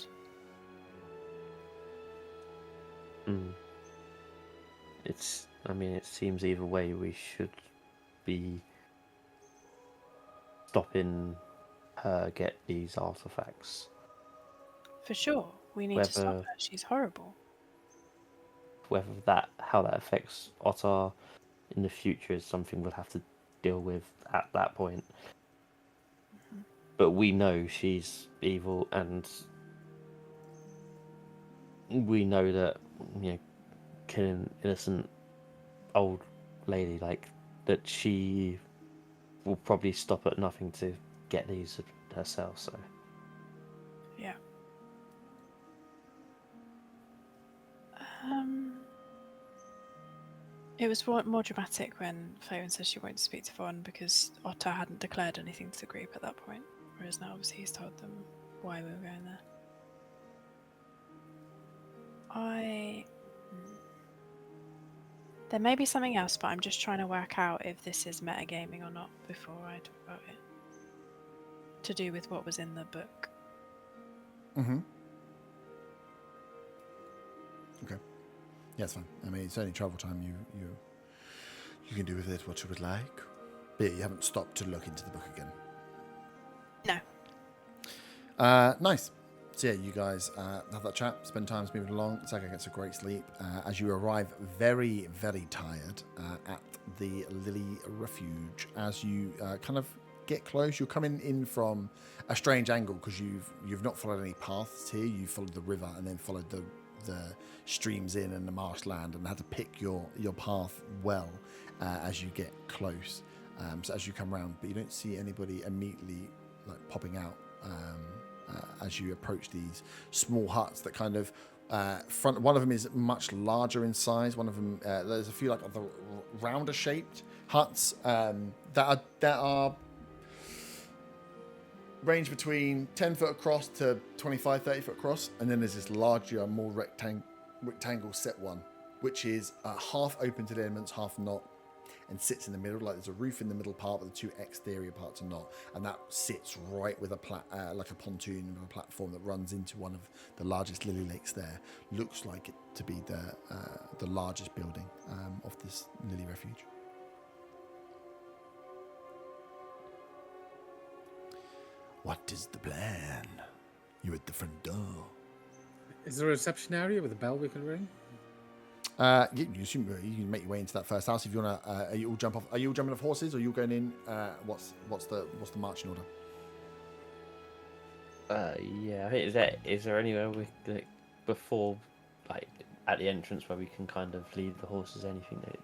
Speaker 5: It seems either way we should be stopping her get these artifacts.
Speaker 3: For sure, we need to stop her. She's horrible.
Speaker 5: How that affects Otter in the future is something we'll have to deal with at that point. But we know she's evil, and we know that killing innocent old lady like that, she will probably stop at nothing to get these herself. So
Speaker 3: yeah. It was more dramatic when Faywin says she won't speak to Von because Otter hadn't declared anything to the group at that point, whereas now obviously he's told them why we were going there. There may be something else, but I'm just trying to work out if this is metagaming or not before I talk about it. To do with what was in the book.
Speaker 1: Okay. Yeah, it's fine. I mean, it's only travel time. You can do with it what you would like. But yeah, you haven't stopped to look into the book again.
Speaker 3: No.
Speaker 1: Nice. So yeah, you guys have that chat, spend time moving along. Saga gets a great sleep as you arrive very, very tired at the Lily Refuge. As you kind of get close, you're coming in from a strange angle because you've not followed any paths here. You followed the river and then followed the streams in and the marshland and had to pick your path well as you get close. So as you come around, but you don't see anybody immediately like popping out as you approach these small huts that kind of front. One of them is much larger in size. One of them there's a few like of the rounder shaped huts that are range between 10 foot across to 25, 30 foot across. And then there's this larger, more rectangle set one, which is half open to the elements, half not, and sits in the middle. Like there's a roof in the middle part, but the two exterior parts are not. And that sits right with like a pontoon with a platform that runs into one of the largest lily lakes there. Looks like it to be the largest building of this lily refuge. What is the plan? You're at the front door.
Speaker 6: Is there a reception area with a bell we can ring?
Speaker 1: You can make your way into that first house if you wanna. Are you all jumping off horses, or are you going in? What's the marching order?
Speaker 5: Yeah, I think is there anywhere we before at the entrance where we can kind of leave the horses? Anything that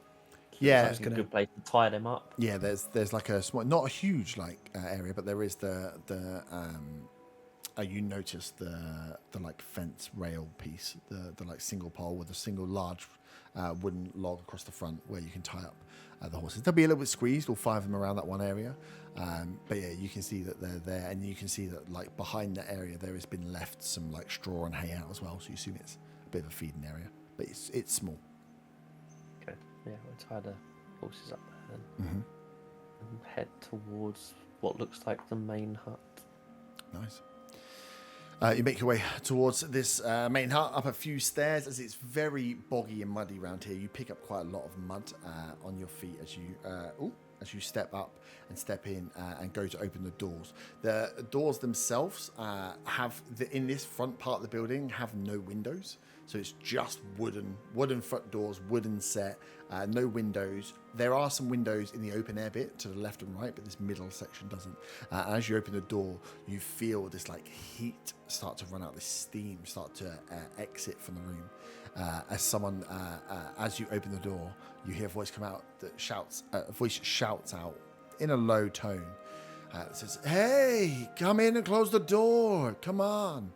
Speaker 1: Yeah,
Speaker 5: it's like a good place to tie them up.
Speaker 1: Yeah, there's like a small, not a huge like area, but there is the you notice the like fence rail piece, the like single pole with a single large wooden log across the front where you can tie up the horses. They'll be a little bit squeezed, all 5 of them around that one area, but yeah, you can see that they're there, and you can see that like behind that area there has been left some like straw and hay out as well, so you assume it's a bit of a feeding area, but it's small.
Speaker 5: Okay, yeah, we'll tie the horses up there then, and head towards what looks like the main hut.
Speaker 1: Nice. You make your way towards this main hut, up a few stairs, as it's very boggy and muddy around here. You pick up quite a lot of mud on your feet as you step up and step in and go to open the doors. The doors themselves in this front part of the building have no windows, so it's just wooden front doors, wooden set, no windows. There are some windows in the open air bit to the left and right, but this middle section doesn't. As you open the door, you feel this like heat start to run out, this steam start to exit from the room. As you open the door, you hear a voice come out that shouts out in a low tone. It says, "Hey, come in and close the door. Come on."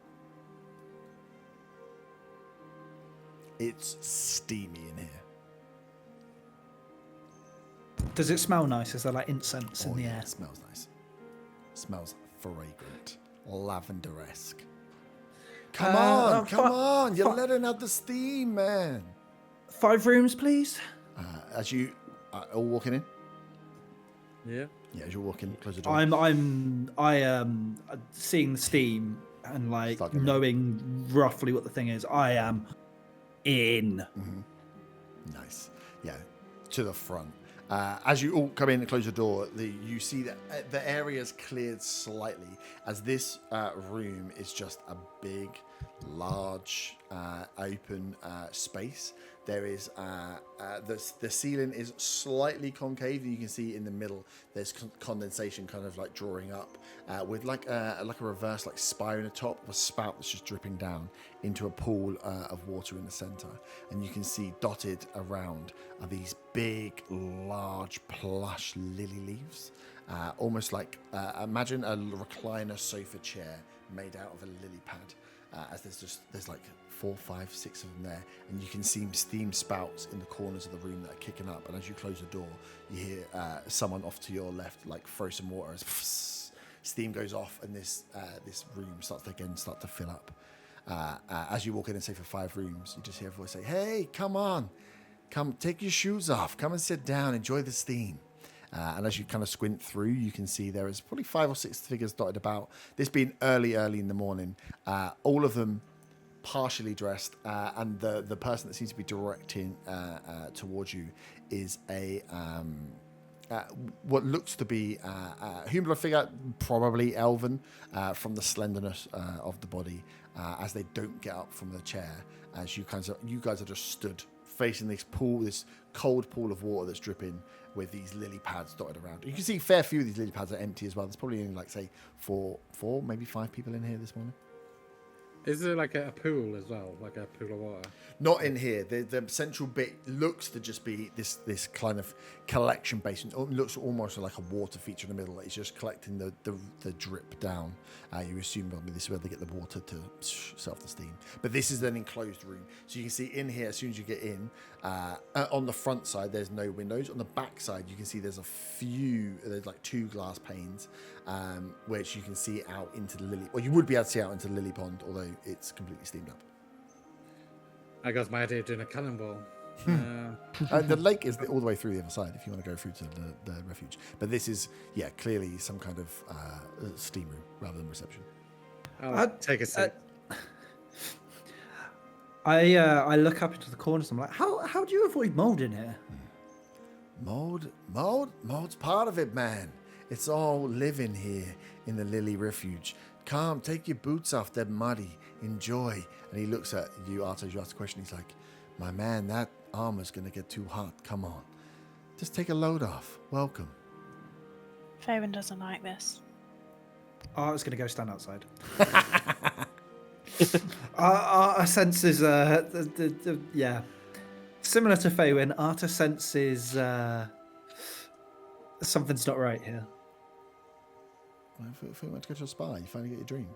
Speaker 1: It's steamy in here.
Speaker 2: Does it smell nice? Is there like incense in the air?
Speaker 1: It smells nice. It smells fragrant, lavender-esque. Come on! You're letting out the steam, man.
Speaker 2: 5 rooms, please.
Speaker 1: As you all walking in.
Speaker 6: Yeah.
Speaker 1: Yeah, as you're walking, close the door.
Speaker 2: I am seeing the steam and like knowing roughly what the thing is. I am in.
Speaker 1: Mm-hmm. Nice. Yeah, to the front. As you all come in and close the door, you see that the area is cleared slightly, as this room is just a big, large, open space. There is the ceiling is slightly concave. You can see in the middle there's condensation kind of like drawing up with like a reverse like spire in the top of a spout that's just dripping down into a pool of water in the center. And you can see dotted around are these big, large, plush lily leaves, almost like imagine a recliner sofa chair made out of a lily pad. As there's like 4, 5, 6 of them there, and you can see steam spouts in the corners of the room that are kicking up. And as you close the door, you hear someone off to your left like throw some water as steam goes off, and this room starts to fill up. As you walk in and say for 5 rooms, you just hear a voice say, "Hey, come on, come take your shoes off, come and sit down, enjoy the steam." And as you kind of squint through, you can see there is probably 5 or 6 figures dotted about. This being early in the morning, all of them partially dressed, and the person that seems to be directing towards you is a what looks to be a humanoid figure, probably elven, from the slenderness of the body. As they don't get up from the chair, as you guys are just stood facing this cold pool of water that's dripping with these lily pads dotted around. You can see a fair few of these lily pads are empty as well. There's probably only like say 4, maybe 5 people in here this morning.
Speaker 6: Is there like a pool as well, like a pool of water?
Speaker 1: Not in here. The central bit looks to just be this kind of collection basin. It looks almost like a water feature in the middle. It's just collecting the drip down. You assume probably this is where they get the water to set off the steam. But this is an enclosed room. So you can see in here, as soon as you get in, on the front side, there's no windows. On the back side, you can see there's like 2 glass panes, which you can see out into the lily. Well, you would be able to see out into the lily pond, although it's completely steamed up.
Speaker 6: I got my idea of doing a cannonball.
Speaker 1: The lake is all the way through the other side if you want to go through to the refuge. But this is, clearly some kind of steam room rather than reception.
Speaker 6: I'll take a seat.
Speaker 2: I look up into the corners and I'm like, how do you avoid mold in here?
Speaker 1: Mold's part of it, man. It's all living here in the Lily Refuge. Come, take your boots off, they're muddy. Enjoy. And he looks at you, Arto, as you ask a question. He's like, my man, that armor's going to get too hot. Come on. Just take a load off. Welcome.
Speaker 3: Faven doesn't like this.
Speaker 2: I was going to go stand outside. Arta senses, yeah, similar to Faywin. Arta senses something's not right here.
Speaker 1: If we went to go to a spa, you finally get your dream.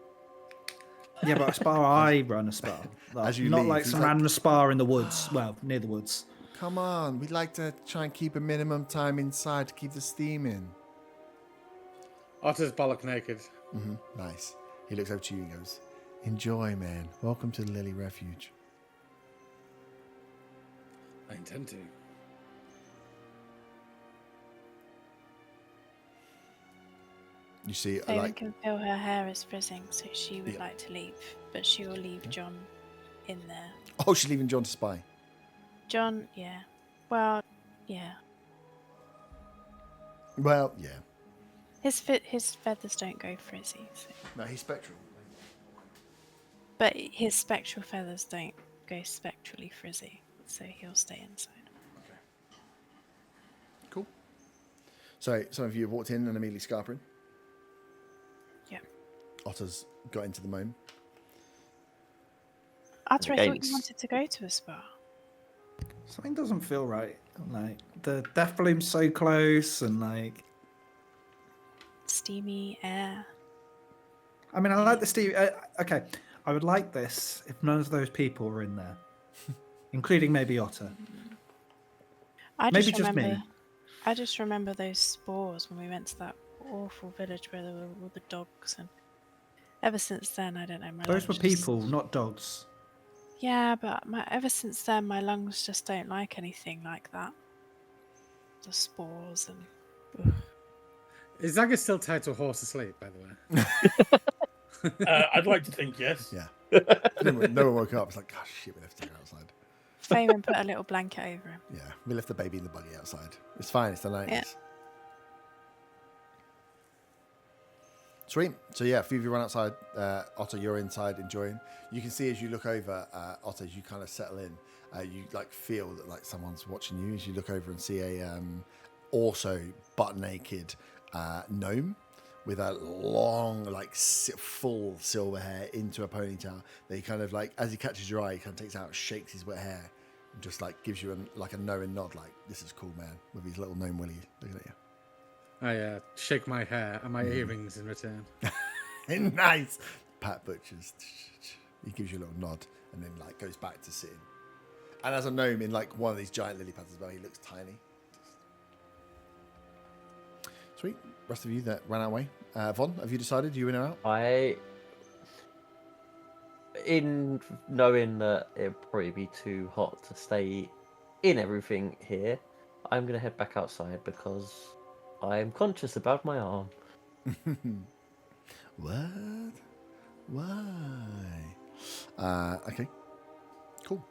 Speaker 2: Yeah, but a spa, I run a spa.
Speaker 1: As you
Speaker 2: not
Speaker 1: leave,
Speaker 2: like
Speaker 1: he's
Speaker 2: some
Speaker 1: like-
Speaker 2: random spa in the woods. Well, near the woods.
Speaker 1: Come on, we'd like to try and keep a minimum time inside to keep the steam in.
Speaker 6: Otter's bollock naked.
Speaker 1: Nice. He looks over to you and goes, "Enjoy, man. Welcome to the Lily Refuge."
Speaker 6: I intend to.
Speaker 1: You see,
Speaker 3: Faven can feel her hair is frizzing, so she would like to leave, but she will leave John in there.
Speaker 1: oh, she's leaving John to spy.
Speaker 3: John, yeah. Well, yeah.
Speaker 1: Well, yeah.
Speaker 3: His feathers don't go frizzy, so.
Speaker 1: No, he's spectral.
Speaker 3: But his spectral feathers don't go spectrally frizzy, so he'll stay inside.
Speaker 1: Cool. So, some of you have walked in and immediately scarpering.
Speaker 3: Yeah.
Speaker 1: Otter's got into the moan.
Speaker 3: Otter, I thought
Speaker 5: Against-
Speaker 3: you wanted to go to a spa.
Speaker 2: Something doesn't feel right. Like the death bloom's so close, and like.
Speaker 3: Steamy air.
Speaker 2: I mean, I like the steam. Okay, I would like this if none of those people were in there, including maybe Otter.
Speaker 3: I
Speaker 2: Maybe
Speaker 3: just
Speaker 2: just
Speaker 3: remember.
Speaker 2: me.
Speaker 3: I just remember those spores when we went to that awful village where there were all the dogs, and ever since then, I don't know. My
Speaker 2: Those were
Speaker 3: lungs just-
Speaker 2: people, not dogs.
Speaker 3: Yeah, but ever since then, my lungs just don't like anything like that. The spores and. Ugh.
Speaker 6: Is Zaga still tied to a horse asleep, by the way?
Speaker 4: I'd like to think yes.
Speaker 1: Yeah. no one woke up. It's like, gosh, shit, we left the dog outside.
Speaker 3: Faven put a little blanket over him.
Speaker 1: Yeah, we left the baby in the buggy outside. It's fine. It's the 90s.
Speaker 3: Yeah.
Speaker 1: Sweet. So yeah, a few of you run outside. Otto, you're inside enjoying. You can see as you look over, Otto, as you kind of settle in, you like feel that like someone's watching you. As you look over and see a also butt naked gnome with a long, like full silver hair into a ponytail. That he kind of like, as he catches your eye, he kind of takes out, shakes his wet hair, and just like gives you a knowing nod, like this is cool, man, with his little gnome willy looking at you.
Speaker 6: I shake my hair and my earrings in return.
Speaker 1: Nice. Pat Butchers. He gives you a little nod and then like goes back to sitting. And as a gnome in like one of these giant lily pads as well, he looks tiny. Sweet. Rest of you that ran our way. Von, have you decided you in or out?
Speaker 5: In knowing that it'd probably be too hot to stay in everything here, I'm gonna head back outside because I'm conscious about my arm.
Speaker 1: What? Why? Okay. Cool.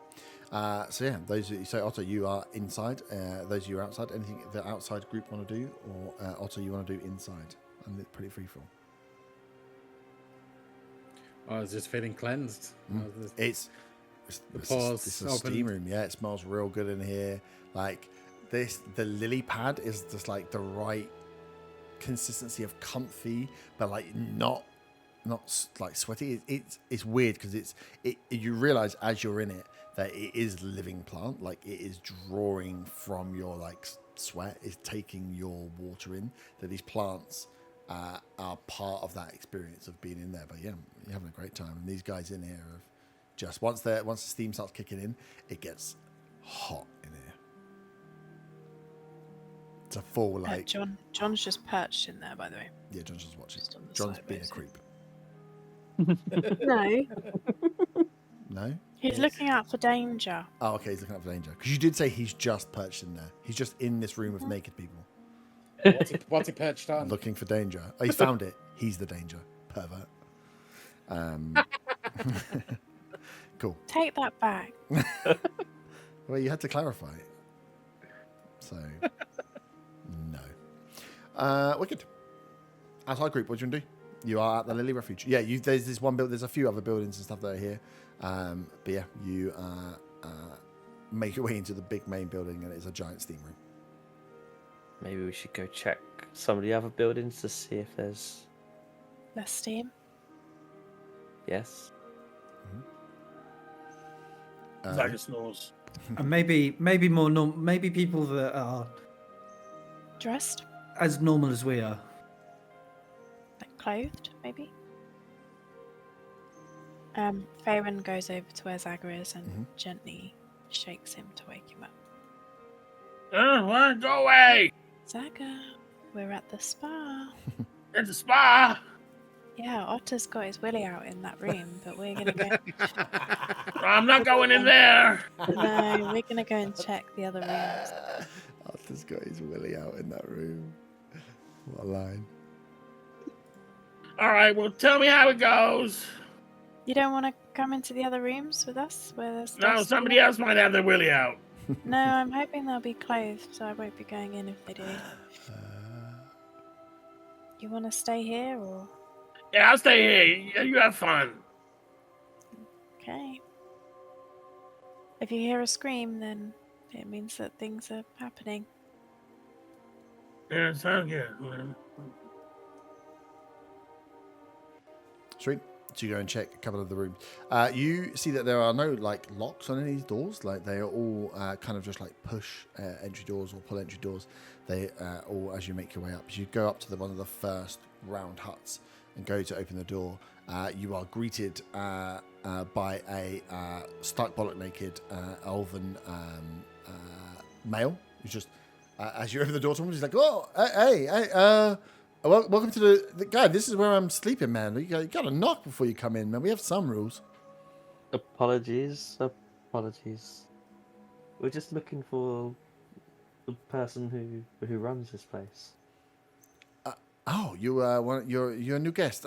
Speaker 1: So yeah, so Otto, you are inside. Those of you are outside. Anything the outside group want to do, or Otto, you want to do inside? I'm pretty free for.
Speaker 6: I was just feeling cleansed.
Speaker 1: It's
Speaker 6: pores
Speaker 1: a
Speaker 6: opened.
Speaker 1: steam room. Yeah, it smells real good in here. Like the lily pad is just like the right consistency of comfy, but like not like sweaty. It's weird because you realize as you're in it that it is living plant. Like it is drawing from your like sweat, is taking your water in. That these plants are part of that experience of being in there. But yeah, you're having a great time. And these guys in here have just once the steam starts kicking in, it gets hot in here. It's a full like
Speaker 3: John's just perched in there, by the way.
Speaker 1: yeah. John's just watching.
Speaker 3: Just on the
Speaker 1: John's
Speaker 3: side,
Speaker 1: being a
Speaker 3: basically.
Speaker 1: creep.
Speaker 3: No,
Speaker 1: No.
Speaker 3: he's looking out for danger.
Speaker 1: Oh, okay. He's looking out for danger because you did say he's just perched in there. He's just in this room of naked people
Speaker 6: What's he perched on?
Speaker 1: looking for danger. Oh, he's found it. He's the danger. Pervert. Cool.
Speaker 3: Take that back.
Speaker 1: Well, you had to clarify it. So, no. Wicked. Outside group, what do you want to do? You are at the Lily Refuge. Yeah, there's this one build. There's a few other buildings and stuff that are here. But yeah, you make your way into the big main building, and it's a giant steam room.
Speaker 5: Maybe we should go check some of the other buildings to see if there's
Speaker 3: Less steam.
Speaker 5: yes.
Speaker 4: Zaga snores.
Speaker 2: And maybe more maybe people that are
Speaker 3: Dressed,
Speaker 2: as normal as we are.
Speaker 3: like clothed, maybe. Faerun goes over to where Zaga is and gently shakes him to wake him up.
Speaker 4: What? Go away!
Speaker 3: Zaga, we're at the spa.
Speaker 4: It's a spa!
Speaker 3: Yeah, Otter's got his willy out in that room, but we're gonna go.
Speaker 4: I'm not going in there!
Speaker 3: No, we're gonna go and check the other rooms.
Speaker 1: Arthur's got his willy out in that room. What a line.
Speaker 4: Alright, well, tell me how it goes.
Speaker 3: You don't want to come into the other rooms with us? Where there's
Speaker 4: No,
Speaker 3: stuff
Speaker 4: somebody
Speaker 3: still?
Speaker 4: else might have their willy out.
Speaker 3: No, I'm hoping they'll be clothed, so I won't be going in if they do. You want to stay here, or
Speaker 4: Yeah, I'll stay here. You have fun.
Speaker 3: okay? If you hear a scream, then it means that things are happening.
Speaker 4: Yeah, sounds good. Man.
Speaker 1: Sweet. So you go and check a couple of the rooms. You see that there are no like locks on any of these doors. Like they are all kind of just like push entry doors or pull entry doors. They all as you make your way up. As you go up to one of the first round huts and go to open the door, you are greeted by a stark bollock naked elven male who's just as you open the door to him, he's like, "Oh, hey, welcome to the guy. This is where I'm sleeping, man. You got to knock before you come in, man. We have some rules."
Speaker 5: Apologies. We're just looking for the person who runs this place.
Speaker 1: Oh, you're a new guest.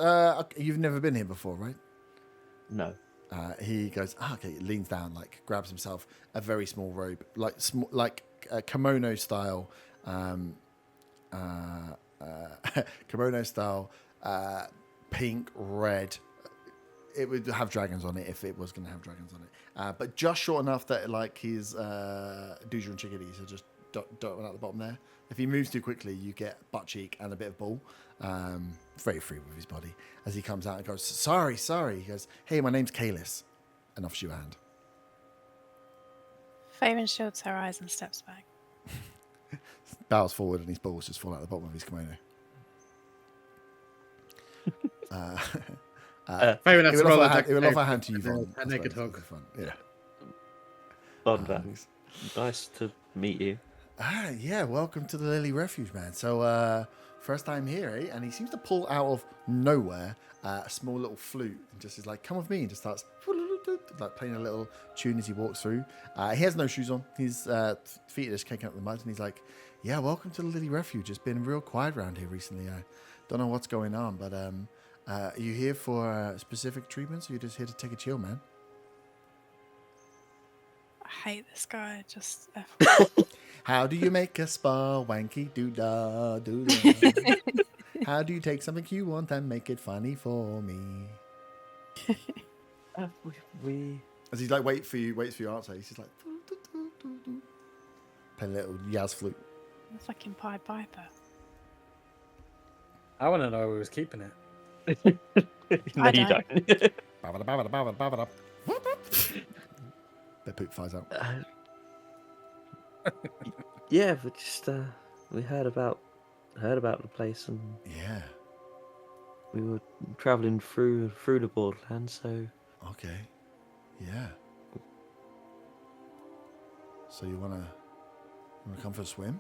Speaker 1: You've never been here before, right?
Speaker 5: No.
Speaker 1: He goes, okay, leans down, like grabs himself a very small robe, like kimono style, kimono style, pink, red. It would have dragons on it if it was going to have dragons on it, but just short enough that like his Doozer and Chickadees are just dotted at the bottom there. If he moves too quickly, you get butt cheek and a bit of ball. Very free with his body. As he comes out and goes, sorry. He goes, hey, my name's Kalis. And offers you a hand.
Speaker 3: Faerun shields her eyes and steps back.
Speaker 1: Bows forward and his balls just fall out the bottom of his kimono.
Speaker 6: Fair enough.
Speaker 1: He will offer a hand to you, Von.
Speaker 6: A naked hug.
Speaker 1: Yeah.
Speaker 5: Thanks. Nice to meet you.
Speaker 1: Yeah, welcome to the Lily Refuge, man. So, first time here, eh? And he seems to pull out of nowhere a small little flute and just is like, come with me, and just starts like playing a little tune as he walks through. He has no shoes on. His feet are just kicking up the mud, and he's like, yeah, welcome to the Lily Refuge. It's been real quiet around here recently. I don't know what's going on, but are you here for specific treatments, or are you just here to take a chill, man?
Speaker 3: I hate this guy. Just
Speaker 1: How do you make a spa wanky doo-da, doo-da? How do you take something you want and make it funny for me?
Speaker 5: We
Speaker 1: As he's like, waits for your answer. He's just like, doo-doo-doo-doo-doo. Playing a little Yaz flute.
Speaker 3: fucking Pied Piper.
Speaker 6: I want to know who was keeping it.
Speaker 5: no,
Speaker 3: I
Speaker 5: you
Speaker 3: don't.
Speaker 5: don't.
Speaker 1: Ba-ba-da-ba-ba-da-ba-ba-da. Their poop flies out.
Speaker 5: Yeah, but just we heard about the place, and
Speaker 1: Yeah.
Speaker 5: we were traveling through the borderlands, so
Speaker 1: Okay. Yeah. So you wanna come for a swim?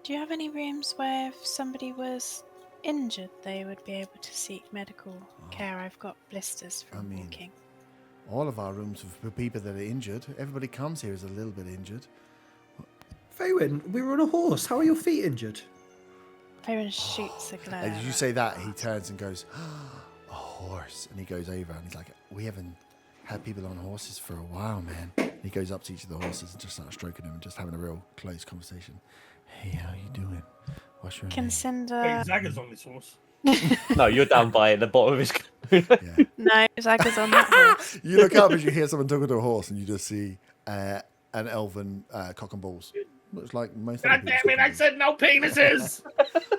Speaker 3: Do you have any rooms where if somebody was injured, they would be able to seek medical care? I've got blisters from walking.
Speaker 1: All of our rooms for people that are injured. Everybody comes here is a little bit injured.
Speaker 2: Faerun, we were on a horse. How are your feet injured?
Speaker 3: Faerun shoots a glare.
Speaker 1: As you say that, he turns and goes, a horse. And he goes over and he's like, we haven't had people on horses for a while, man. And he goes up to each of the horses and just starts stroking them and just having a real close conversation. Hey, how you doing? What's your
Speaker 3: Can
Speaker 1: name?
Speaker 3: Cinder...
Speaker 4: Wait, Zaga's on this horse.
Speaker 5: no, you're down by the bottom of his.
Speaker 1: Yeah.
Speaker 3: No, Zaga's on that horse.
Speaker 1: You look up as you hear someone talking to a horse and you just see an elven cock and balls. Looks like most
Speaker 4: God damn it, I said no penises!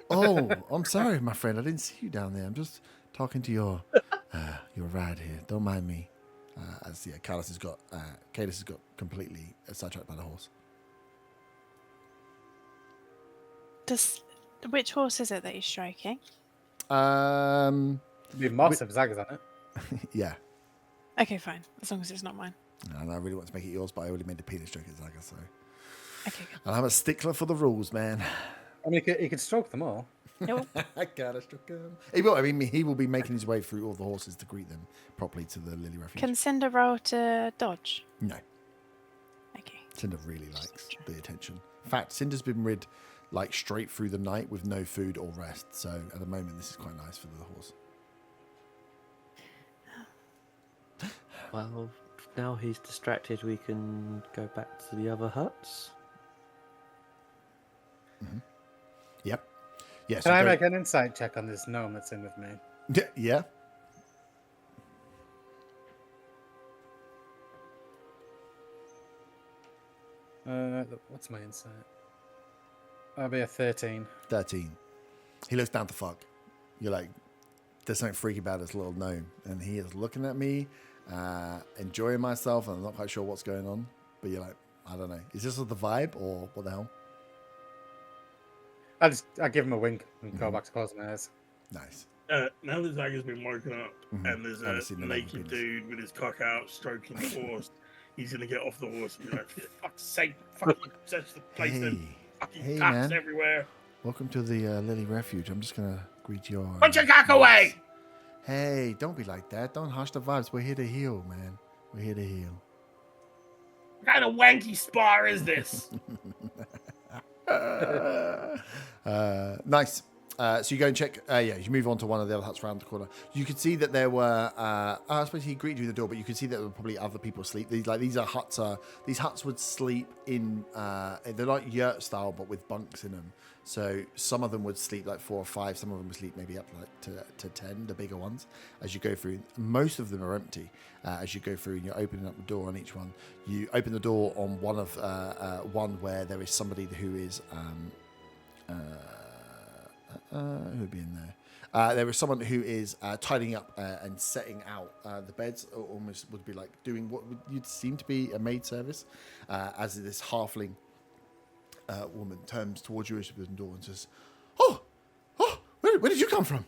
Speaker 1: Oh, I'm sorry, my friend. I didn't see you down there. I'm just talking to your ride here. Don't mind me. As Cadus has got completely sidetracked by the horse.
Speaker 3: Which horse is it that he's striking?
Speaker 1: Um,
Speaker 6: It'd be Moss if Zag is on it.
Speaker 1: yeah.
Speaker 3: Okay, fine. As long as it's not mine.
Speaker 1: And I really want to make it yours, but I already made the penis joke at Zaga, so.
Speaker 3: Okay, good.
Speaker 1: And I'm a stickler for the rules, man.
Speaker 6: I mean, he could stroke them all.
Speaker 3: Nope.
Speaker 1: I gotta stroke him. He will. I mean, he will be making his way through all the horses to greet them properly to the Lily Refuge.
Speaker 3: Can Cinder roll to dodge?
Speaker 1: No.
Speaker 3: Okay.
Speaker 1: Cinder really likes the attention. In fact, Cinder's been rid like straight through the night with no food or rest. So at the moment, this is quite nice for the horse.
Speaker 5: Well, now he's distracted, we can go back to the other huts.
Speaker 1: Mm-hmm. Yep. Yes.
Speaker 6: Can I make an insight check on this gnome that's in with me?
Speaker 1: Yeah.
Speaker 6: What's my insight? That'll be a 13.
Speaker 1: 13. He looks down to fuck. You're like, there's something freaky about this little gnome. And he is looking at me, enjoying myself, and I'm not quite sure what's going on. But you're like, I don't know. Is this the vibe or what the hell?
Speaker 6: I give him a wink and go back to closing my eyes.
Speaker 1: Nice.
Speaker 4: Now that Zag has been woken up and there's
Speaker 1: Obviously
Speaker 4: a
Speaker 1: no
Speaker 4: naked
Speaker 1: penis.
Speaker 4: dude with his cock out stroking the horse, he's gonna get off the horse and be like, "For fuck's sake, fucking search the place and fucking
Speaker 1: Hey,
Speaker 4: cocks
Speaker 1: man.
Speaker 4: everywhere.
Speaker 1: Welcome to the Lily Refuge. I'm just going to greet your...
Speaker 4: Put your cock away!"
Speaker 1: Hey, don't be like that. Don't hush the vibes. We're here to heal, man. We're here to heal.
Speaker 4: What kind of wanky spar is this?
Speaker 1: Nice. So you go and check. You move on to one of the other huts around the corner. You could see that there were. I suppose he greeted you at the door, but you could see that there were probably other people asleep. These are huts. These huts would sleep in. They're like yurt style, but with bunks in them. So some of them would sleep like 4 or 5. Some of them would sleep maybe up like to 10, the bigger ones. As you go through, most of them are empty. As you go through, and you're opening up the door on each one. You open the door on one of one where there is somebody who is. Who would be in there? There is someone who is tidying up and setting out the beds, or almost would be like doing what you'd seem to be a maid service, as this halfling woman turns towards you as you open the door and says, "Oh, where did you come from?"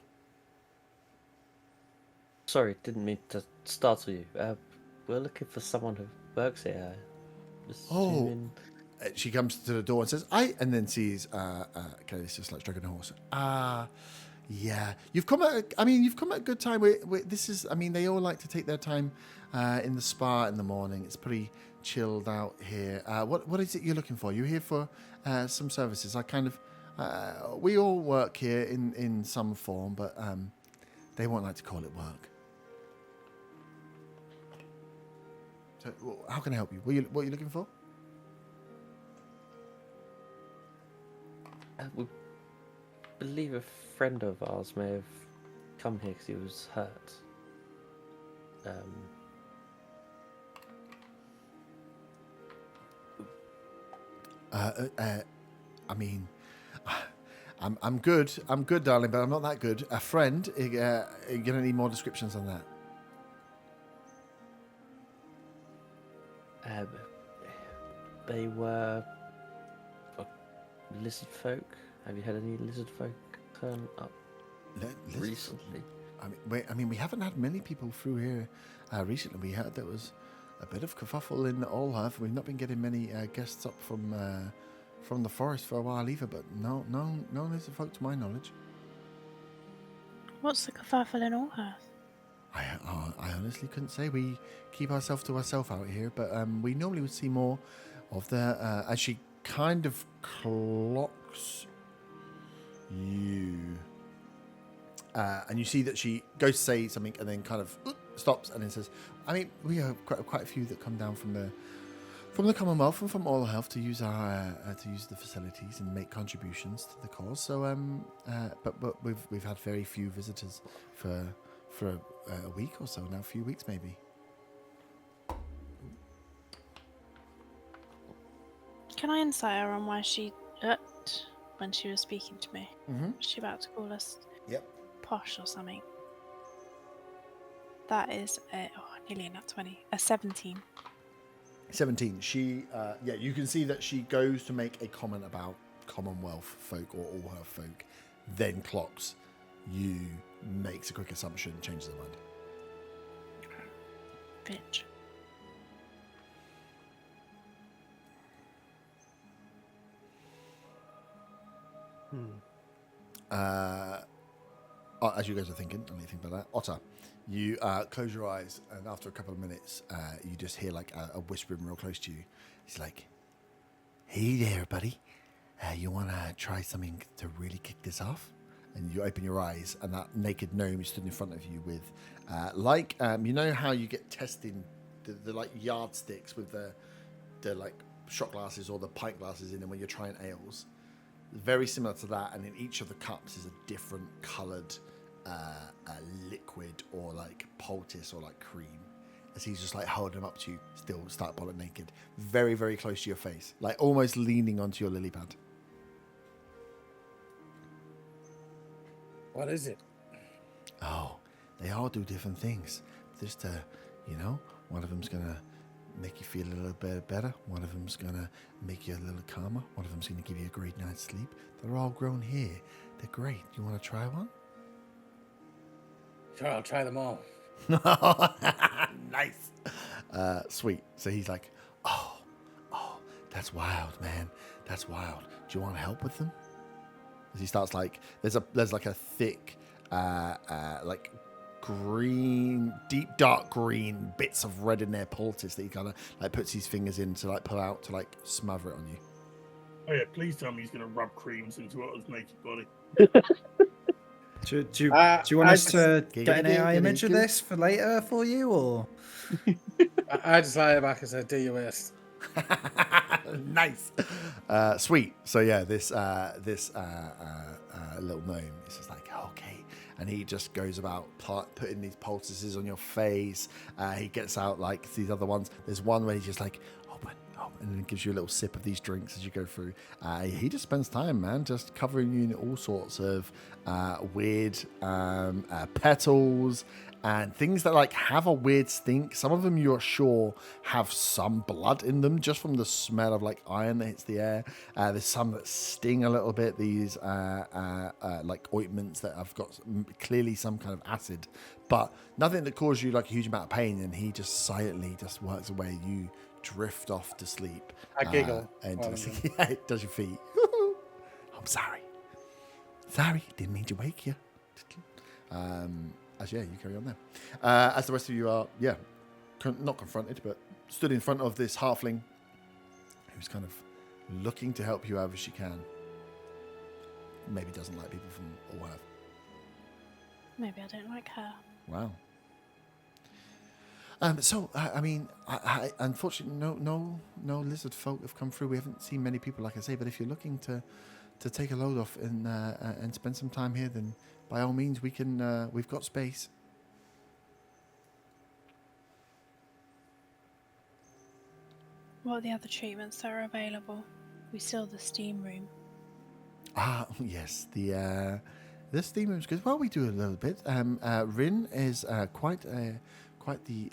Speaker 5: Sorry, didn't mean to startle you. We're looking for someone who works here. Assuming...
Speaker 1: She comes to the door and says, and then sees, it's just like stroking a horse. Yeah. You've come at a good time. They all like to take their time in the spa in the morning. It's pretty chilled out here. What is it you're looking for? You're here for some services. We all work here in some form, but they won't like to call it work. So, how can I help you? What are you looking for?
Speaker 5: We believe a friend of ours may have come here because he was hurt.
Speaker 1: I'm good. I'm good, darling, but I'm not that good. A friend, you're gonna need more descriptions on that.
Speaker 5: They were lizard folk. Have you had any lizard folk turn up recently?
Speaker 1: We haven't had many people through here recently. We heard there was a bit of kerfuffle in Allhav. We've not been getting many guests up from the forest for a while either, but no lizard folk to my knowledge.
Speaker 3: What's the kerfuffle in Allhav?
Speaker 1: I honestly couldn't say. We keep ourselves to ourselves out here, but we normally would see more of the... as she kind of clocks you. And you see that she goes to say something and then kind of stops and then says, we have quite a few that come down from the Commonwealth and from All Health to use the facilities and make contributions to the cause. So, but we've had very few visitors for a week or so now, a few weeks maybe.
Speaker 3: Can I insight her on why she when she was speaking to me?
Speaker 1: Mm-hmm.
Speaker 3: Was she about to call us
Speaker 1: Yep.
Speaker 3: posh or something? That is nearly a nat 20. A 17.
Speaker 1: 17. She, you can see that she goes to make a comment about Commonwealth folk or all her folk, then clocks you, makes a quick assumption, changes her mind.
Speaker 3: Bitch.
Speaker 1: As you guys are thinking, let me think about that. Otter, you close your eyes, and after a couple of minutes, you just hear like a whispering real close to you. He's like, "Hey there, buddy. You want to try something to really kick this off?" And you open your eyes, and that naked gnome stood in front of you with, you know how you get testing the like yardsticks with the like shot glasses or the pint glasses in them when you're trying ales. Very similar to that, and in each of the cups is a different coloured liquid or like poultice or like cream. As he's just like holding them up to you, still start bolt naked, very very close to your face, like almost leaning onto your lily pad.
Speaker 6: What is it?
Speaker 1: Oh, they all do different things. Just one of them's gonna make you feel a little bit better. One of them's gonna make you a little calmer. One of them's gonna give you a great night's sleep. They're all grown here. They're great. You want to try one?
Speaker 6: Sure, I'll try them all.
Speaker 1: Nice. Sweet. So he's like, oh, that's wild, man. That's wild. Do you want help with them? As he starts like, there's like a thick, like green, deep dark green bits of red in their poultice that he kind of like puts his fingers in to like pull out to like smother it on you.
Speaker 4: Oh yeah, please tell me he's going to rub creams into Otter's naked body.
Speaker 2: Do you want us to get an AI image of
Speaker 1: giggity.
Speaker 2: this for later for you, or?
Speaker 6: I just lie back and say, "Do your worst."
Speaker 1: Nice. Sweet. So yeah, this little gnome is just like, okay, and he just goes about putting these poultices on your face. He gets out like these other ones. There's one where he's just like, open, and then gives you a little sip of these drinks as you go through. He just spends time, man, just covering you in all sorts of weird petals and things that like have a weird stink. Some of them you're sure have some blood in them just from the smell of like iron that hits the air. There's some that sting a little bit. These like ointments that have got clearly some kind of acid, but nothing that causes you like a huge amount of pain. And he just silently just works away. You drift off to sleep.
Speaker 6: I giggle.
Speaker 1: Yeah, it does your feet. I'm sorry. Didn't mean to wake you. You carry on there. As the rest of you are, not confronted, but stood in front of this halfling who's kind of looking to help you however she can. Maybe doesn't like people from all have.
Speaker 3: Maybe I don't like her.
Speaker 1: Wow. I unfortunately, no lizard folk have come through. We haven't seen many people, like I say. But if you're looking to take a load off and spend some time here, then by all means, we can. We've got space.
Speaker 3: What are the other treatments that are available? We still the steam room.
Speaker 1: Ah, yes. The steam room's good. Well, we do a little bit. Rin is quite the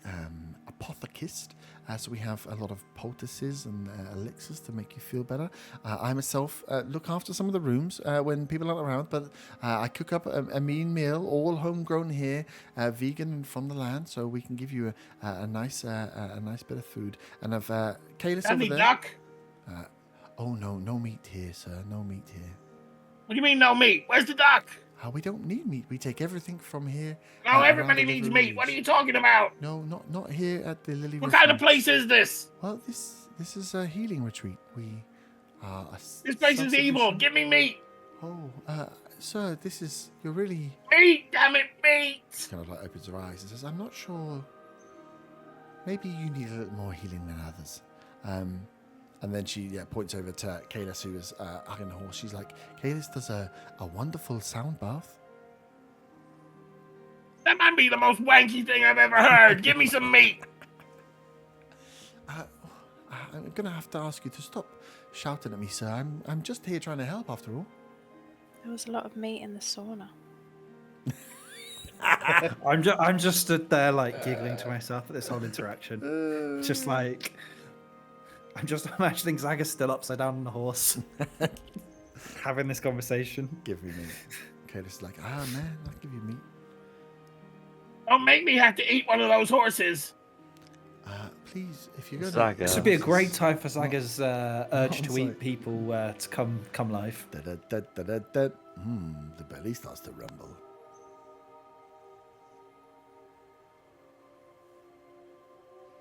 Speaker 1: apothecist. So we have a lot of poultices and elixirs to make you feel better. I myself look after some of the rooms when people aren't around, but I cook up a mean meal, all homegrown here, vegan and from the land, so we can give you a nice bit of food. And I've Kalis over there.
Speaker 4: Duck?
Speaker 1: Oh no meat here, sir. No meat here.
Speaker 4: What do you mean no meat? Where's the duck?
Speaker 1: We don't need meat. We take everything from here.
Speaker 4: No, everybody needs meat. What are you talking about?
Speaker 1: No, not here at the Lily.
Speaker 4: What kind of place is this?
Speaker 1: Well, this is a healing retreat. We are.
Speaker 4: This place is evil. Give me meat.
Speaker 1: Oh, sir, you're really.
Speaker 4: Meat, damn it, meat.
Speaker 1: She kind of like opens her eyes and says, "I'm not sure. Maybe you need a little more healing than others." And then she points over to Kalis, who is hugging the horse. She's like, Kalis does a wonderful sound bath.
Speaker 4: That might be the most wanky thing I've ever heard. Give me some meat.
Speaker 1: I'm going to have to ask you to stop shouting at me, sir. I'm just here trying to help, after all.
Speaker 3: There was a lot of meat in the sauna.
Speaker 2: I'm just stood there like giggling to myself at this whole interaction. Just like I'm just imagining Zaga's still upside down on the horse, having this conversation.
Speaker 1: Give me meat. Kayla's like, man, I'll give you meat.
Speaker 4: Don't make me have to eat one of those horses.
Speaker 1: Please, if you're going
Speaker 5: Zaga.
Speaker 2: This would be a great time for Zaga's urge
Speaker 1: on
Speaker 2: to
Speaker 1: site.
Speaker 2: eat people to come life.
Speaker 1: The belly starts to rumble.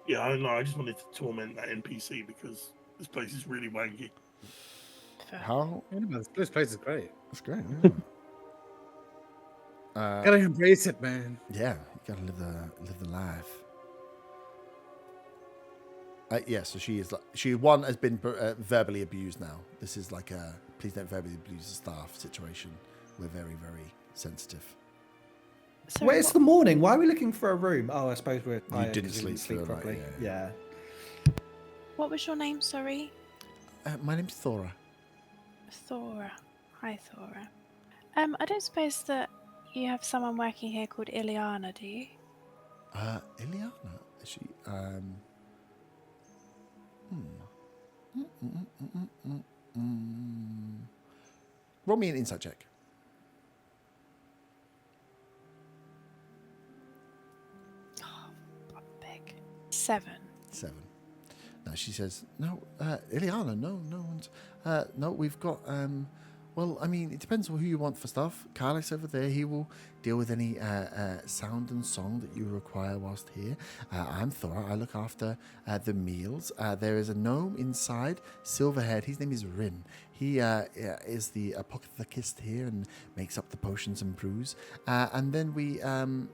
Speaker 4: Yeah, I don't know. I just wanted to torment that NPC because this place is really wanky.
Speaker 1: How?
Speaker 6: Yeah, man, this place is great.
Speaker 1: That's great.
Speaker 6: Gotta embrace it, man.
Speaker 1: Yeah, you gotta live the life. Yeah, so she has been verbally abused now. This is like a please don't verbally abuse the staff situation. We're very, very sensitive.
Speaker 3: Sorry,
Speaker 2: Wait, it's
Speaker 3: what-
Speaker 2: the morning. Why are we looking for a room? Oh, I suppose we're tired
Speaker 1: didn't
Speaker 2: 'cause we
Speaker 1: sleep through the night,
Speaker 2: properly.
Speaker 1: yeah.
Speaker 3: What was your name? Sorry,
Speaker 1: My name's Thora.
Speaker 3: Thora. Hi, Thora. I don't suppose that you have someone working here called Ileana, do you?
Speaker 1: Ileana? Is she Roll me an insight check.
Speaker 3: Big. 7.
Speaker 1: 7. No, she says, no, Ileana, no one's, no, we've got, well, I mean, it depends on who you want for stuff. Carlos over there, he will deal with any sound and song that you require whilst here. I'm Thora, I look after the meals. There is a gnome inside, silver-haired, his name is Rin. He is the apothecist here and makes up the potions and brews. And then we have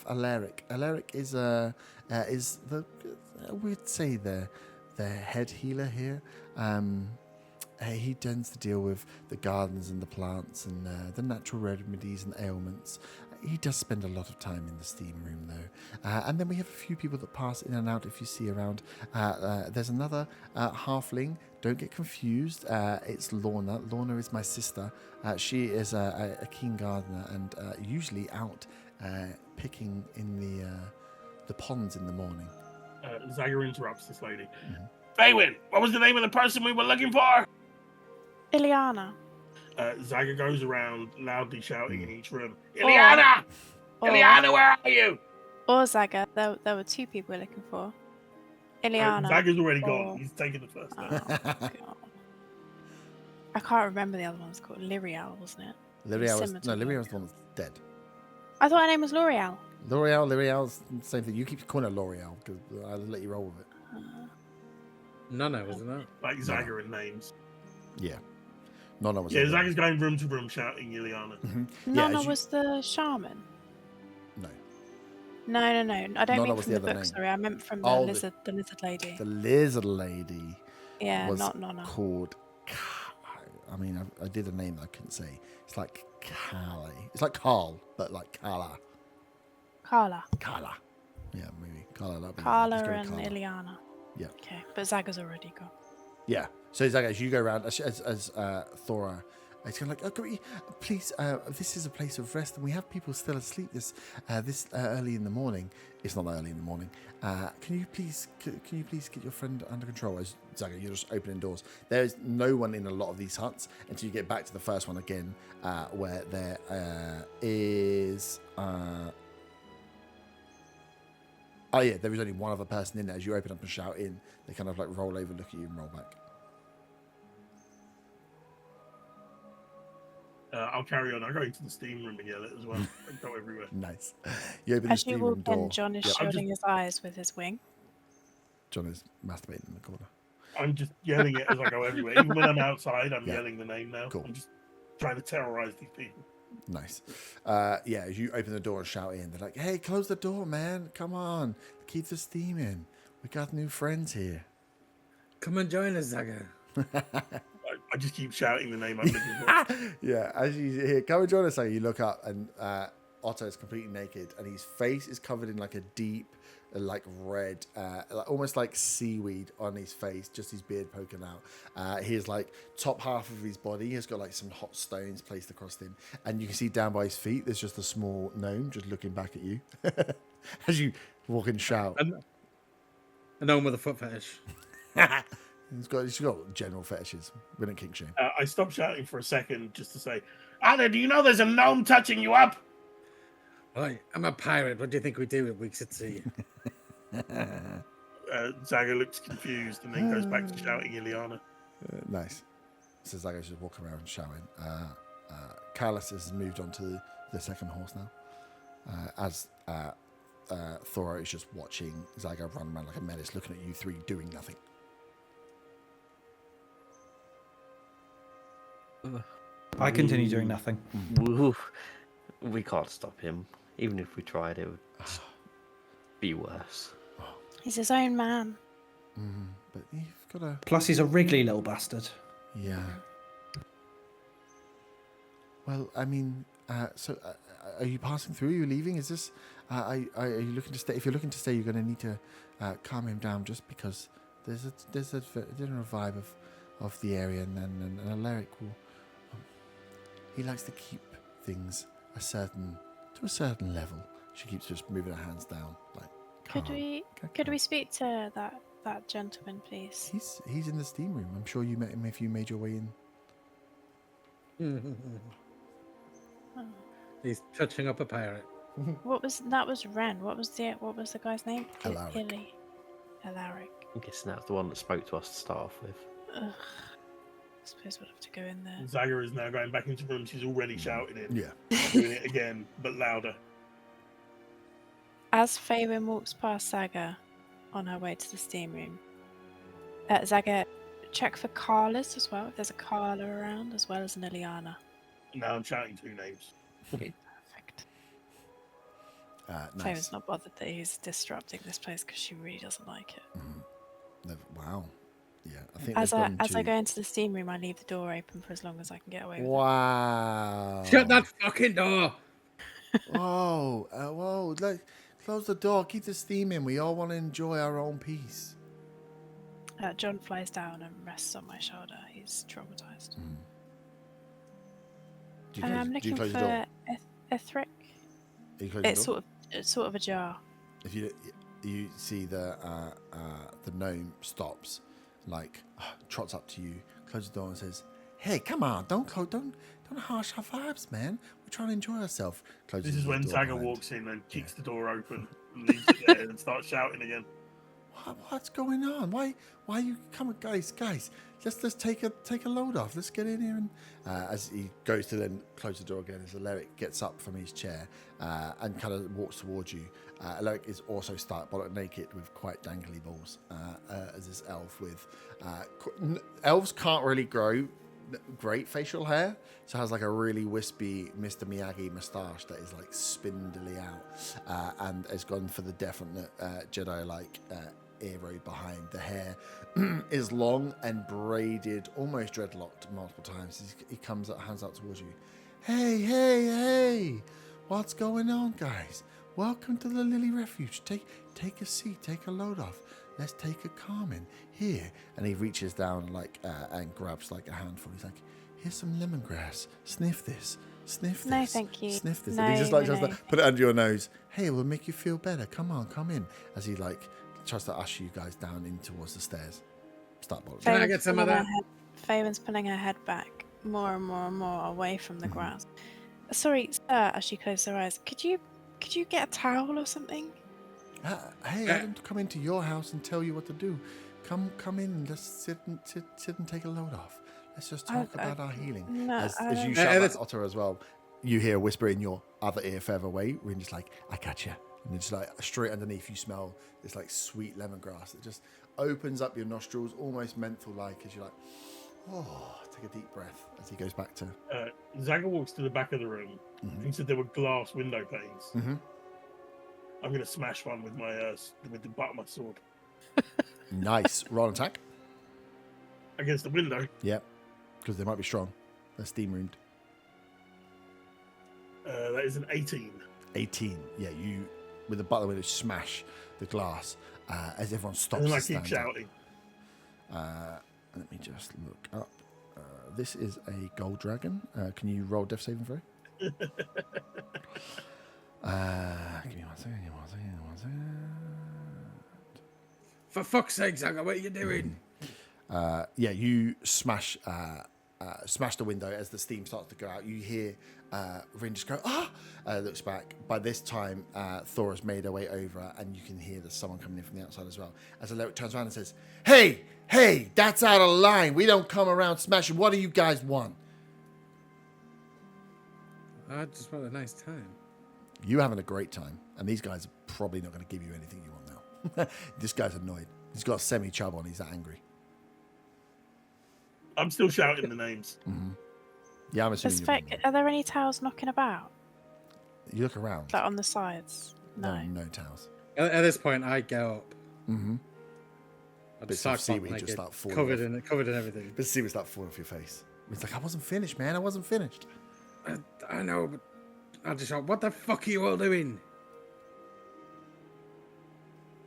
Speaker 1: Alaric. Alaric is the, we'd say the head healer here. He tends to deal with the gardens and the plants and the natural remedies and ailments. He does spend a lot of time in the steam room, though. And then we have a few people that pass in and out if you see around. There's another halfling. Don't get confused. It's Lorna. Lorna is my sister. She is a keen gardener and usually out picking in the ponds in the morning.
Speaker 4: Zaga interrupts this lady. Faywin, what was the name of the person we were looking for?
Speaker 3: Ileana.
Speaker 4: Zaga goes around loudly shouting in each room. Ileana!
Speaker 3: Or-
Speaker 4: Ileana, where are you?
Speaker 3: Or Zaga. There were 2 people we're looking for. Ileana.
Speaker 4: Zaga's already
Speaker 3: or-
Speaker 4: gone. He's taken the first
Speaker 3: Oh,
Speaker 4: step.
Speaker 3: God. I can't remember the other one's called. Lyrial, wasn't it?
Speaker 1: Lyrial
Speaker 3: Similar to
Speaker 1: Lyrial's the one that's dead.
Speaker 3: I thought her name was L'Oreal.
Speaker 1: Lyrial's the same thing. You keep calling her L'Oreal because I'll let you roll with it.
Speaker 6: Nana, wasn't it?
Speaker 4: Like Zaga in names.
Speaker 1: Yeah. Nonna was.
Speaker 4: Yeah, Zaga's going room to room shouting Ileana.
Speaker 3: Nana was the shaman.
Speaker 1: No.
Speaker 3: No. I don't
Speaker 1: Nana
Speaker 3: mean
Speaker 1: was
Speaker 3: from
Speaker 1: the
Speaker 3: the
Speaker 1: other
Speaker 3: book.
Speaker 1: name.
Speaker 3: Sorry, I meant from the
Speaker 1: Oh,
Speaker 3: lizard lady.
Speaker 1: The lizard lady
Speaker 3: Yeah,
Speaker 1: was
Speaker 3: not Nana.
Speaker 1: called. I mean, I did a name that I couldn't say. It's like Carly. It's like Carl, but like Carla.
Speaker 3: Carla.
Speaker 1: Carla. Yeah, maybe Carla. That'd be
Speaker 3: Carla
Speaker 1: let's go with
Speaker 3: and
Speaker 1: Carla.
Speaker 3: Ileana.
Speaker 1: Yeah.
Speaker 3: Okay, but Zaga's already gone.
Speaker 1: Yeah. So Zaga, as you go around, as Thora, it's kind of like, can we, please, this is a place of rest, and we have people still asleep this early in the morning. It's not that early in the morning. Can you please get your friend under control? As Zaga, you're just opening doors. There is no one in a lot of these huts until you get back to the first one again, where there is. Oh yeah, there is only one other person in there. As you open up and shout in, they kind of like roll over, look at you, and roll back.
Speaker 4: I'll carry on. I go into the steam room and yell it as well. I go everywhere.
Speaker 1: Nice. You open the
Speaker 3: As you
Speaker 1: steam room
Speaker 3: walk
Speaker 1: door.
Speaker 3: in, John is
Speaker 1: Yep.
Speaker 3: shielding his eyes with his wing.
Speaker 1: John is masturbating in the corner.
Speaker 4: I'm just yelling it as I go everywhere. Even when I'm outside, I'm
Speaker 1: Yeah.
Speaker 4: yelling the name now.
Speaker 1: Cool.
Speaker 4: I'm just trying to terrorize these people.
Speaker 1: Nice. Yeah, as you open the door and shout in, they're like, hey, close the door, man. Come on. Keep the steam in. We got new friends here.
Speaker 6: Come and join us, Zaga.
Speaker 4: I just keep shouting the name I'm looking for.
Speaker 1: Yeah, as you hear, come and join us, you look up and Otto is completely naked and his face is covered in like a deep like red, almost like seaweed on his face, just his beard poking out. His like top half of his body has got like some hot stones placed across him, and you can see down by his feet there's just a small gnome just looking back at you as you walk and shout.
Speaker 6: A gnome with a foot fetish.
Speaker 1: He's got general fetishes. We don't kink shame.
Speaker 4: I stopped shouting for a second just to say, Anna, do you know there's a gnome touching you up?
Speaker 6: Right, I'm a pirate. What do you think we do with weeks at sea?
Speaker 4: Zaga looks confused and then goes back to shouting Ileana.
Speaker 1: Nice. So Zagor's just walking around shouting. Carlos has moved on to the second horse now. As Thora is just watching Zaga run around like a menace, looking at you three doing nothing.
Speaker 2: I continue doing nothing.
Speaker 5: Woo. We can't stop him. Even if we tried, it would be worse.
Speaker 3: He's his own man.
Speaker 1: But you've got to...
Speaker 2: Plus, he's a wriggly little bastard.
Speaker 1: Yeah. Well, I mean, so are you passing through? Are you leaving? Is this... are you looking to stay? If you're looking to stay, you're going to need to calm him down, just because there's a general vibe of the area, and Alaric will... he likes to keep things to a certain level. She keeps just moving her hands down, like.
Speaker 3: Could we speak to that gentleman, please?
Speaker 1: He's in the steam room. I'm sure you met him if you made your way in.
Speaker 6: He's touching up a pirate.
Speaker 3: That was Ren. What was the guy's name?
Speaker 1: Alaric.
Speaker 3: Alaric.
Speaker 5: I'm guessing that's the one that spoke to us to start off with.
Speaker 3: Ugh. I suppose we'll have to go in there.
Speaker 4: Zaga is now going back into the room. She's already shouting it.
Speaker 1: Yeah.
Speaker 4: Doing it again, but louder.
Speaker 3: As Faywin walks past Zaga on her way to the steam room, Zaga, check for Carlas as well, if there's a Carla around, as well as an Ileana.
Speaker 4: Now I'm shouting two names.
Speaker 3: Perfect.
Speaker 1: Nice.
Speaker 3: Faywin's not bothered that he's disrupting this place because she really doesn't like it.
Speaker 1: Wow. Yeah, I think
Speaker 3: As I go into the steam room, I leave the door open for as long as I can get away with it.
Speaker 1: Wow.
Speaker 6: Shut that fucking door!
Speaker 1: Whoa, close the door, keep the steam in. We all want to enjoy our own peace.
Speaker 3: John flies down and rests on my shoulder. He's traumatized. I'm looking for Ethric. It's sort of ajar.
Speaker 1: If you see the gnome stops, like trots up to you, closes the door and says, "Hey, come on, don't harsh our vibes, man. We're trying to enjoy ourselves."
Speaker 4: This is when Zaga walks in and kicks the door open and leaves it there and starts shouting again.
Speaker 1: What's going on? Why you come, guys? Let's take a load off. Let's get in here. And as he goes to then close the door again, as Alaric gets up from his chair and kind of walks towards you. Alaric is also stark bollock naked with quite dangly balls, as this elf with elves can't really grow great facial hair, so has like a really wispy Mr. Miyagi moustache that is like spindly out, and has gone for the definite Jedi like earrobe behind. The hair is long and braided, almost dreadlocked multiple times. He comes up, hands out towards you. Hey, what's going on, guys? Welcome to the Lily Refuge. Take a seat, take a load off. Let's take a Carmen here. And he reaches down like and grabs like a handful. He's like, here's some lemongrass. Sniff this.
Speaker 3: No, thank you.
Speaker 1: Sniff this.
Speaker 3: No,
Speaker 1: And he just like
Speaker 3: no,
Speaker 1: tries to put it under your nose. Hey, it will make you feel better. Come on, come in. As he like tries to usher you guys down in towards the stairs. Start bollocks.
Speaker 6: Can I get some of that?
Speaker 3: Faywin's pulling her head back more and more and more away from the grass. Sorry, sir, as she closes her eyes, could you get a towel or something?
Speaker 1: Hey, I didn't come into your house and tell you what to do. Come in and let's sit and take a load off. Let's just talk about our healing.
Speaker 3: No,
Speaker 1: as you shout at Otter as well, you hear a whisper in your other ear further away. We're just like, I catch you. And it's like straight underneath you smell this like sweet lemongrass. It just opens up your nostrils, almost menthol-like, as you're like, oh, take a deep breath as he goes back to...
Speaker 4: Zaga walks to the back of the room. He said there were glass window panes. I'm going to smash one with my with the butt of my sword.
Speaker 1: Nice. Roll an attack.
Speaker 4: Against the window?
Speaker 1: Yep. Because they might be strong. They're steam roomed.
Speaker 4: That is an 18.
Speaker 1: 18. Yeah, you, with the butt of the window, smash the glass as everyone stops
Speaker 4: And then I
Speaker 1: to
Speaker 4: keep
Speaker 1: stand up.
Speaker 4: shouting.
Speaker 1: Let me just look up. This is a gold dragon. Can you roll death saving throw? Give me 1 second.
Speaker 6: For fuck's sake, Zaga, what are you doing?
Speaker 1: Yeah, you smash the window as the steam starts to go out. You hear Rin just go, looks back. By this time, Thor has made her way over, and you can hear there's someone coming in from the outside as well. As Alaric turns around and says, Hey, that's out of line. We don't come around smashing. What do you guys want?
Speaker 6: I just want a nice time.
Speaker 1: You're having a great time, and these guys are probably not going to give you anything you want now. This guy's annoyed. He's got a semi-chub on. He's that angry.
Speaker 4: I'm still shouting the names.
Speaker 1: Yeah, I'm assuming
Speaker 3: Are there any towels knocking about?
Speaker 1: you look around.
Speaker 3: Like on the sides? No.
Speaker 1: No towels.
Speaker 6: At this point, I get up.
Speaker 1: Mm-hmm.
Speaker 6: I
Speaker 1: Bits
Speaker 6: just
Speaker 1: of
Speaker 6: start
Speaker 1: seaweed
Speaker 6: naked,
Speaker 1: just start falling
Speaker 6: covered
Speaker 1: off.
Speaker 6: covered in everything.
Speaker 1: But seaweed start falling off your face. It's like, I wasn't finished, man. I wasn't finished.
Speaker 6: I know, but I just thought, what the fuck are you all doing?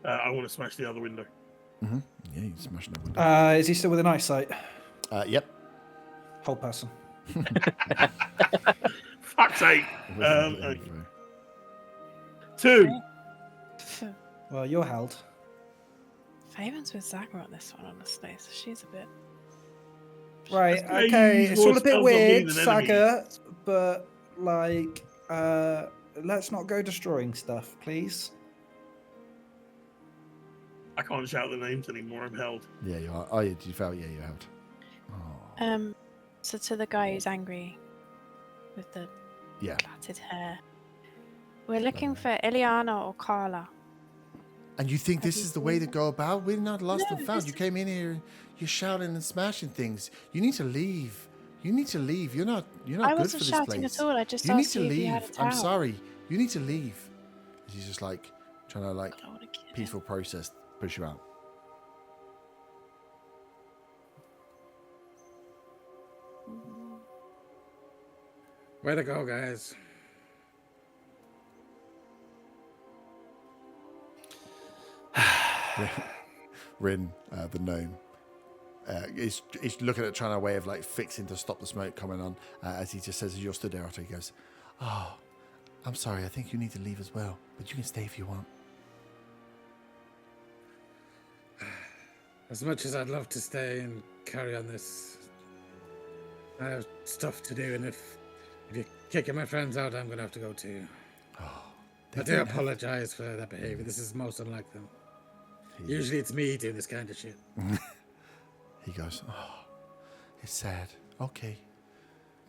Speaker 4: I want to smash the other window.
Speaker 1: Mm-hmm. Yeah, you smashing the window.
Speaker 2: Is he still within eyesight?
Speaker 1: Yep.
Speaker 2: Whole person.
Speaker 4: Fuck's sake. 2.
Speaker 2: Well, you're held.
Speaker 3: Faven's with Zaga on this one, honestly, so she's a bit.
Speaker 2: Right,
Speaker 4: Yeah, you
Speaker 2: okay,
Speaker 4: use
Speaker 2: it's
Speaker 4: more
Speaker 2: all a bit
Speaker 4: spells on me
Speaker 2: weird,
Speaker 4: than
Speaker 2: Saga, but, like, let's not go destroying stuff, please.
Speaker 4: I can't shout the names anymore. I'm held.
Speaker 1: Yeah, you are. Oh, yeah, you felt. Yeah, you're held. Oh.
Speaker 3: So to the guy who's angry with the
Speaker 1: Yeah.
Speaker 3: plaited hair, we're looking for Ileana or Carla.
Speaker 1: And you think
Speaker 3: Have
Speaker 1: this
Speaker 3: you
Speaker 1: is the way
Speaker 3: seen
Speaker 1: to go about? We're not lost
Speaker 3: No,
Speaker 1: and found.
Speaker 3: this
Speaker 1: You came in here, you're shouting and smashing things. You need to leave. You need to leave. You're not
Speaker 3: I
Speaker 1: good for
Speaker 3: wasn't
Speaker 1: this
Speaker 3: shouting
Speaker 1: place.
Speaker 3: at all. I just
Speaker 1: You need
Speaker 3: asked
Speaker 1: to
Speaker 3: you if you
Speaker 1: leave.
Speaker 3: had a towel.
Speaker 1: I'm sorry. You need to leave. He's just like trying to like
Speaker 3: I don't want to kill him.
Speaker 1: peaceful process push you out.
Speaker 6: Way to go, guys.
Speaker 1: Rin, the gnome, is looking at trying a way of like fixing to stop the smoke coming on. As he just says, as you're stood there after, he goes, "Oh, I'm sorry. I think you need to leave as well, but you can stay if you want."
Speaker 6: As much as I'd love to stay and carry on this, I have stuff to do, and if you're kicking my friends out, I'm going to have to go too. I do apologize for their behavior. This is most unlike them. Usually it's me doing this kind of shit.
Speaker 1: He goes, "Oh, it's sad. Okay."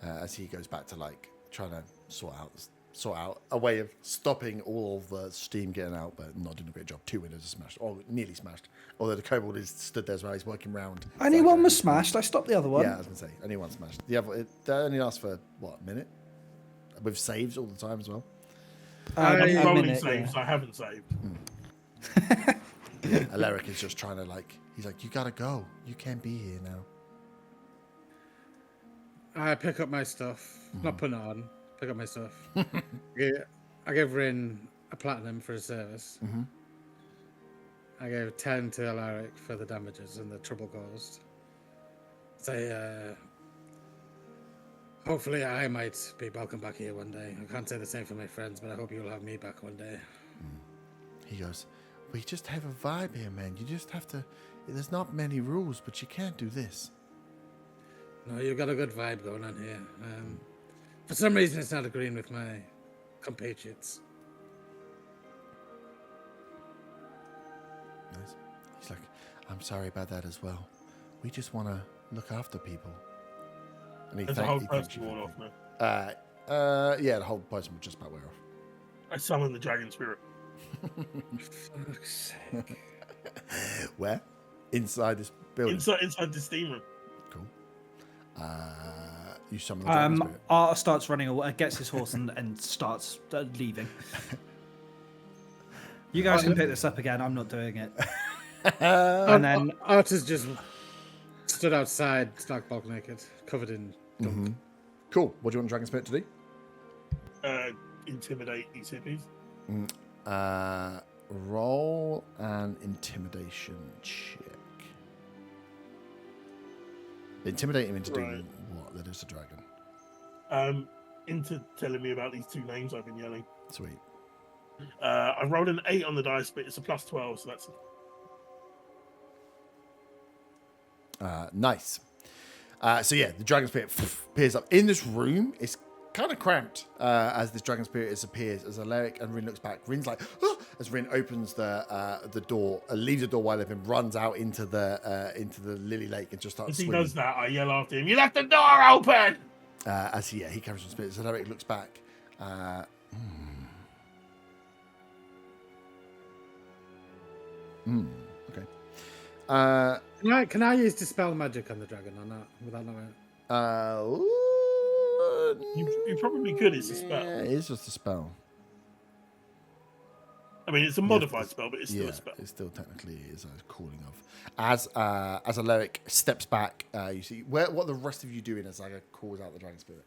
Speaker 1: As he goes back to like trying to sort out a way of stopping all of the steam getting out, but not doing a great job. 2 windows are smashed, or nearly smashed. Although the kobold is stood there as well. He's working round.
Speaker 2: Only one was smashed. I stopped the other one.
Speaker 1: Yeah, I was gonna say only one smashed. The other it only lasts for what, a minute? With saves all the time as well.
Speaker 4: I'm
Speaker 2: a
Speaker 4: rolling
Speaker 2: minute,
Speaker 4: saves.
Speaker 2: yeah.
Speaker 4: I haven't saved.
Speaker 1: Alaric is just trying to like. He's like, "You gotta go. You can't be here now."
Speaker 6: I pick up my stuff, not put it on, pick up my stuff. I gave Rin a platinum for his service. I gave 10 to Alaric for the damages and the trouble caused. Say, hopefully I might be welcome back here one day. I can't say the same for my friends, but I hope you'll have me back one day.
Speaker 1: He goes, "We just have a vibe here, man. You just have to. There's not many rules, but you can't do this."
Speaker 6: No, you've got a good vibe going on here. For some reason, it's not agreeing with my compatriots.
Speaker 1: Nice. He's like, "I'm sorry about that as well. We just want to look after people." And he
Speaker 4: There's a
Speaker 1: thank-
Speaker 4: whole
Speaker 1: he thanks you
Speaker 4: person
Speaker 1: for
Speaker 4: worn off
Speaker 1: that.
Speaker 4: now.
Speaker 1: Yeah, the whole person will just about wear off.
Speaker 4: I summon the dragon spirit.
Speaker 6: Fuck's sake.
Speaker 1: Where? Inside this building.
Speaker 4: Inside the steam room.
Speaker 1: Cool. You summon the dragon spirit.
Speaker 2: Arthur starts running away, gets his horse and starts leaving. You guys can pick this up again. I'm not doing it. And then
Speaker 6: Arthur's just stood outside, stark bulk naked, covered in gunk.
Speaker 1: Cool. What do you want the dragon spirit to do?
Speaker 4: Intimidate these hippies.
Speaker 1: roll an intimidation check. Intimidate him into doing what? That is a dragon.
Speaker 4: Into telling me about these two names I've been yelling.
Speaker 1: Sweet.
Speaker 4: I rolled an 8 on the dice, but it's a +12, so that's
Speaker 1: Nice. So yeah, the dragon spirit appears up in this room. It's kind of cramped as this dragon spirit appears. As Alaric and Rin looks back, Rin's like, oh! As Rin opens the door, leaves the door wide open, runs out into the lily lake and just starts
Speaker 4: as he
Speaker 1: swimming.
Speaker 4: does that, I yell after him, "You left the door open!"
Speaker 1: As he carries on spirit. So Alaric looks back. Okay.
Speaker 6: Can I use dispel magic on the dragon or not? Without knowing.
Speaker 4: You probably could. It's a spell.
Speaker 1: Yeah, it is just a spell.
Speaker 4: I mean, it's a modified spell, but it's still a spell.
Speaker 1: It still technically is a calling of. As Alaric steps back, you see what the rest of you doing as Zaga calls out the dragon spirit.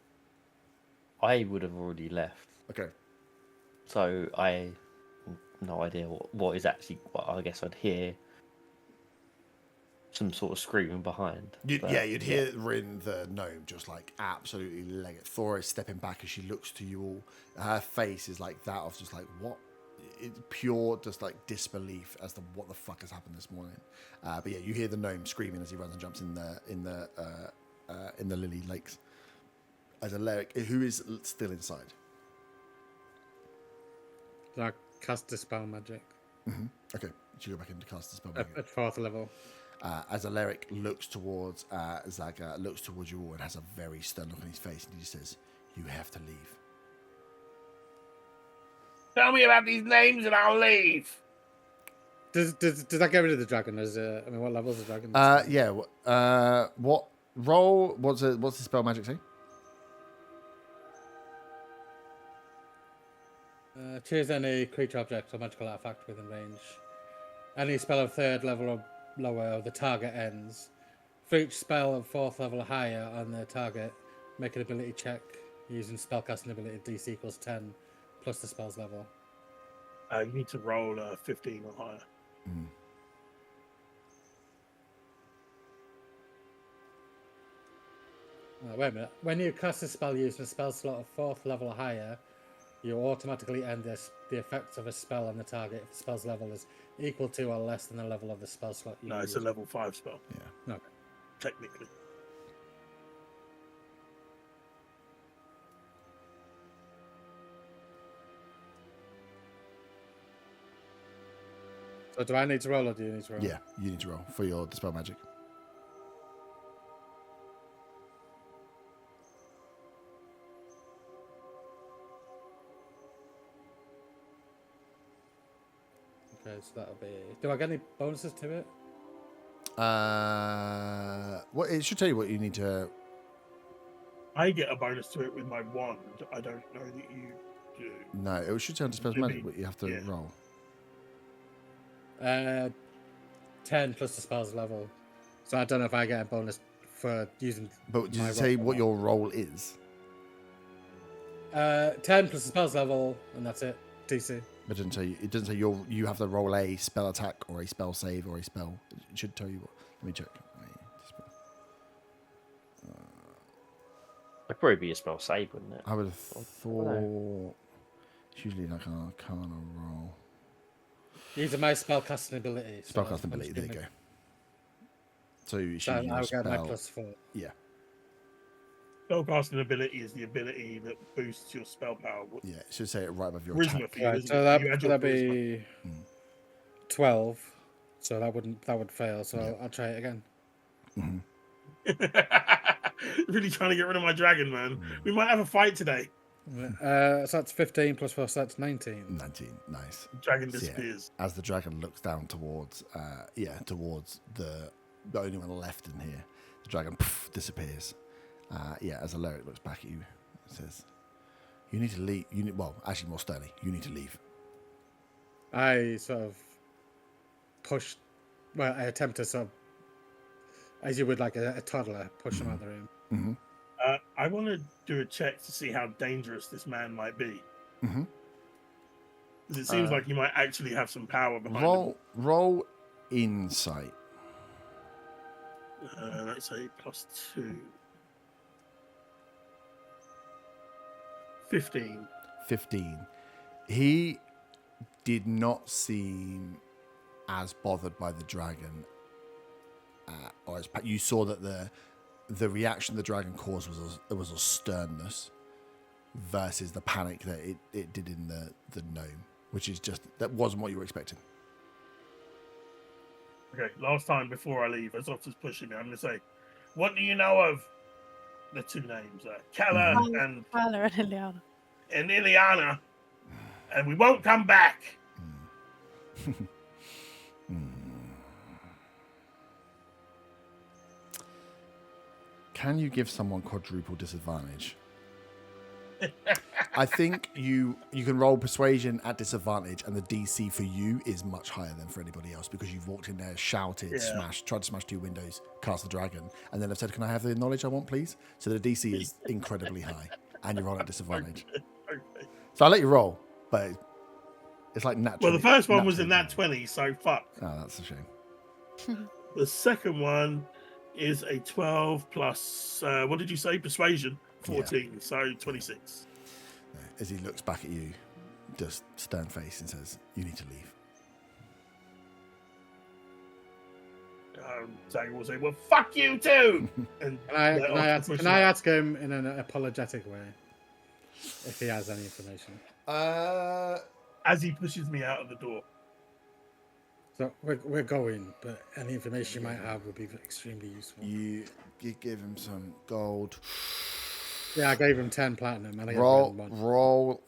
Speaker 5: I would have already left.
Speaker 1: Okay.
Speaker 5: So I no idea what is actually. Well, I guess I'd hear some sort of screaming behind.
Speaker 1: You'd hear Rin the gnome just like absolutely leg it. Thora is stepping back as she looks to you all. Her face is like that of just like what. It's pure, just like disbelief as to what the fuck has happened this morning. But yeah, you hear the gnome screaming as he runs and jumps in the lily lakes. As Alaric, who is still inside.
Speaker 6: I cast dispel magic.
Speaker 1: Mm-hmm. Okay, you go back into cast dispel magic
Speaker 6: At 4th level.
Speaker 1: As Alaric looks towards Zaga, looks towards you all, and has a very stern look on his face, and he says, "You have to leave."
Speaker 4: Tell me about these names and I'll leave.
Speaker 6: Does that get rid of the dragon? What level is the dragon?
Speaker 1: Yeah. What roll? What's the spell magic say?
Speaker 6: Choose any creature, object, or magical artifact within range. Any spell of 3rd level or lower, the target ends. For each spell of 4th level or higher on the target, make an ability check using spellcasting ability DC equals 10 plus the spell's level.
Speaker 4: You need to roll 15 or higher.
Speaker 1: Mm.
Speaker 6: Wait a minute. When you cast a spell using a spell slot of 4th level or higher, you automatically end the effects of a spell on the target if the spell's level is equal to or less than the level of the spell slot you
Speaker 4: No, it's a level 5 spell.
Speaker 1: Yeah.
Speaker 6: Okay.
Speaker 4: Technically.
Speaker 6: So do I need to roll or do you need to roll?
Speaker 1: Yeah, you need to roll for your dispel magic.
Speaker 6: Okay, so that'll be. Do I get any bonuses to it?
Speaker 1: Well, it should tell you what you need to.
Speaker 4: I get a bonus to it with my wand. I don't know that you do.
Speaker 1: No, it should tell you dispel
Speaker 4: Maybe,
Speaker 1: magic, but you have to
Speaker 4: yeah.
Speaker 1: roll.
Speaker 6: 10 plus the spell's level. So I don't know if I get a bonus for using.
Speaker 1: But does
Speaker 6: my
Speaker 1: it say
Speaker 6: roll.
Speaker 1: what your roll is?
Speaker 6: 10 plus the spell's level, and that's it. DC.
Speaker 1: But it doesn't say you have to roll a spell attack or a spell save or a spell. It should tell you what. Let me check.
Speaker 5: It'd probably be a spell save, wouldn't it?
Speaker 1: I would have thought it's usually like an arcana roll.
Speaker 6: Using my spellcasting ability. so
Speaker 1: Spellcasting
Speaker 6: I'm
Speaker 1: ability, there you
Speaker 6: assuming-
Speaker 1: go. So you
Speaker 6: So
Speaker 1: should
Speaker 6: I'll
Speaker 1: use
Speaker 6: get my
Speaker 1: spell.
Speaker 6: +4.
Speaker 1: Yeah,
Speaker 4: Spellcasting ability is the ability that boosts your spell power.
Speaker 1: yeah. It should say it right above your
Speaker 4: Charisma
Speaker 1: attack.
Speaker 4: for you,
Speaker 6: Right,
Speaker 4: isn't
Speaker 6: so
Speaker 4: it? You add your
Speaker 6: that'd
Speaker 4: charisma.
Speaker 6: be 12. So that would fail. So
Speaker 1: Yeah.
Speaker 6: I'll try it again.
Speaker 4: Really trying to get rid of my dragon, man. We might have a fight today.
Speaker 6: So that's 15 plus 4, so that's 19.
Speaker 1: 19, nice.
Speaker 4: Dragon
Speaker 1: So, yeah,
Speaker 4: disappears.
Speaker 1: as the dragon looks down towards, towards the only one left in here, the dragon disappears. As Alaric looks back at you, it says, "You need to leave." Actually, more sternly, you need to leave.
Speaker 6: I sort of I attempt to sort of, as you would like a toddler, push him out of the room.
Speaker 1: Mm-hmm.
Speaker 4: I want to do a check to see how dangerous this man might be.
Speaker 1: Mm-hmm.
Speaker 4: Because it seems like he might actually have some power behind him.
Speaker 1: Roll insight.
Speaker 4: Let's say +2. 15.
Speaker 1: 15. He did not seem as bothered by the dragon, or as you saw that the reaction the dragon caused was a sternness versus the panic that it did in the gnome, which is just that wasn't what you were expecting.
Speaker 4: Okay, last time before I leave, as Otter's pushing me, I'm going to say, what do you know of the two names, Kella and
Speaker 3: Tyler and Ileana?
Speaker 4: and Ileana, and we won't come back.
Speaker 1: Can you give someone quadruple disadvantage? I think you can roll persuasion at disadvantage, and the DC for you is much higher than for anybody else because you've walked in there, shouted, tried to smash 2 windows, cast the dragon, and then I've said, "Can I have the knowledge I want, please?" So the DC is incredibly high, and you're on at disadvantage.
Speaker 4: Okay.
Speaker 1: So I'll let you roll, but it's like natural.
Speaker 4: Well, the first one was in that 20, so fuck.
Speaker 1: Oh, that's a shame.
Speaker 4: The second one is a 12 plus, what did you say? Persuasion? 14, so 26.
Speaker 1: As he looks back at you, just stern face, and says, "You need to leave."
Speaker 4: Zach will say, "Well, fuck you too." And
Speaker 6: Can I ask him in an apologetic way if he has any information?
Speaker 4: As he pushes me out of the door.
Speaker 6: So we're going, but any information you might have would be extremely useful.
Speaker 1: You give him some gold.
Speaker 6: Yeah, I gave him 10 platinum. And I gave him one.
Speaker 1: Roll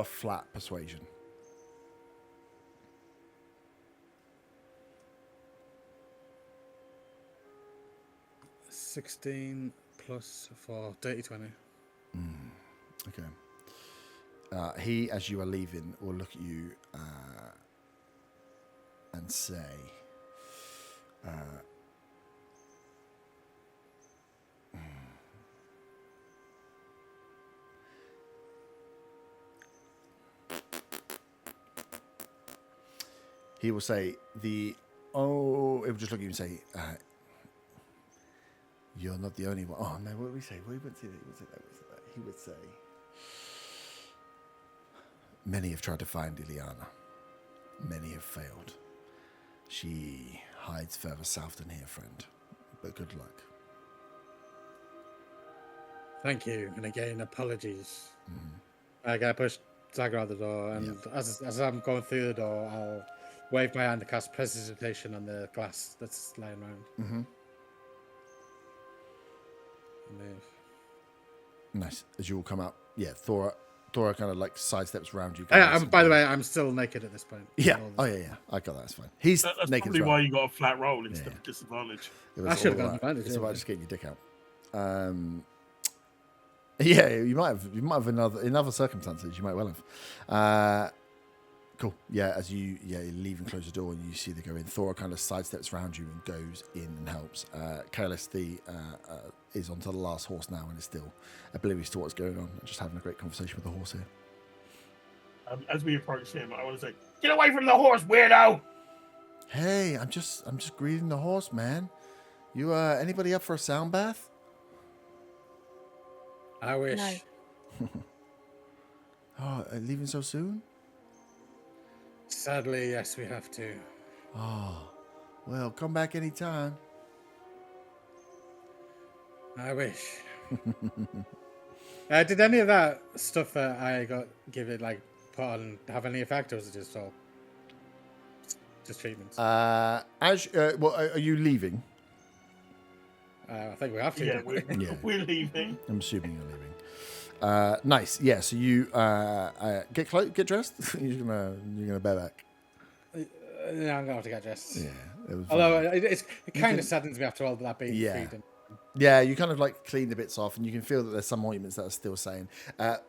Speaker 1: a flat persuasion.
Speaker 6: 16 plus 4, dirty 20.
Speaker 1: Okay. He, as you are leaving, will look at you and say, he will say, it will just look at you and say, "You're not the only one." Oh, no, what would we say? He would say, "Many have tried to find Ileana. Many have failed. She hides further south than here, friend. But good luck."
Speaker 6: Thank you. And again, apologies. I gotta push Zagger out the door, and as I'm going through the door, I'll wave my hand to cast precipitation on the glass that's lying around. Move.
Speaker 1: Nice. As you all come up, Thora kind of like sidesteps around you.
Speaker 6: By the way, I'm still naked at this point.
Speaker 1: Yeah. Oh yeah. I got that. That's fine. He's
Speaker 4: That's
Speaker 1: naked
Speaker 4: probably
Speaker 1: as well.
Speaker 4: why you got a flat roll instead of disadvantage.
Speaker 6: I should have gone advantage.
Speaker 1: It's about just getting your dick out. Yeah, you might have in other circumstances. You might well have. Cool. Yeah, as you leave and close the door and you see they go in, Thora kind of sidesteps around you and goes in and helps. Kaelis is onto the last horse now and is still oblivious to what's going on and just having a great conversation with the horse here.
Speaker 4: As we approach him, I want to say, "Get away from the horse, weirdo!"
Speaker 1: Hey, I'm just greeting the horse, man. You anybody up for a sound bath?
Speaker 6: I wish.
Speaker 3: No.
Speaker 1: Oh, leaving so soon?
Speaker 6: Sadly, yes, we have to.
Speaker 1: Oh, well, come back anytime.
Speaker 6: I wish. Did any of that stuff that I got put on have any effect, or was it just all just treatments?
Speaker 1: Well, are you leaving?
Speaker 6: I think we have to.
Speaker 4: Yeah, we're leaving.
Speaker 1: I'm assuming you're leaving. Nice. Yeah. So you get dressed. you're gonna bear back.
Speaker 6: Yeah, I'm gonna have to get dressed.
Speaker 1: Yeah.
Speaker 6: Although it kind of saddens me after all that being freedom.
Speaker 1: Yeah, you kind of like clean the bits off, and you can feel that there's some ointments that are still saying. For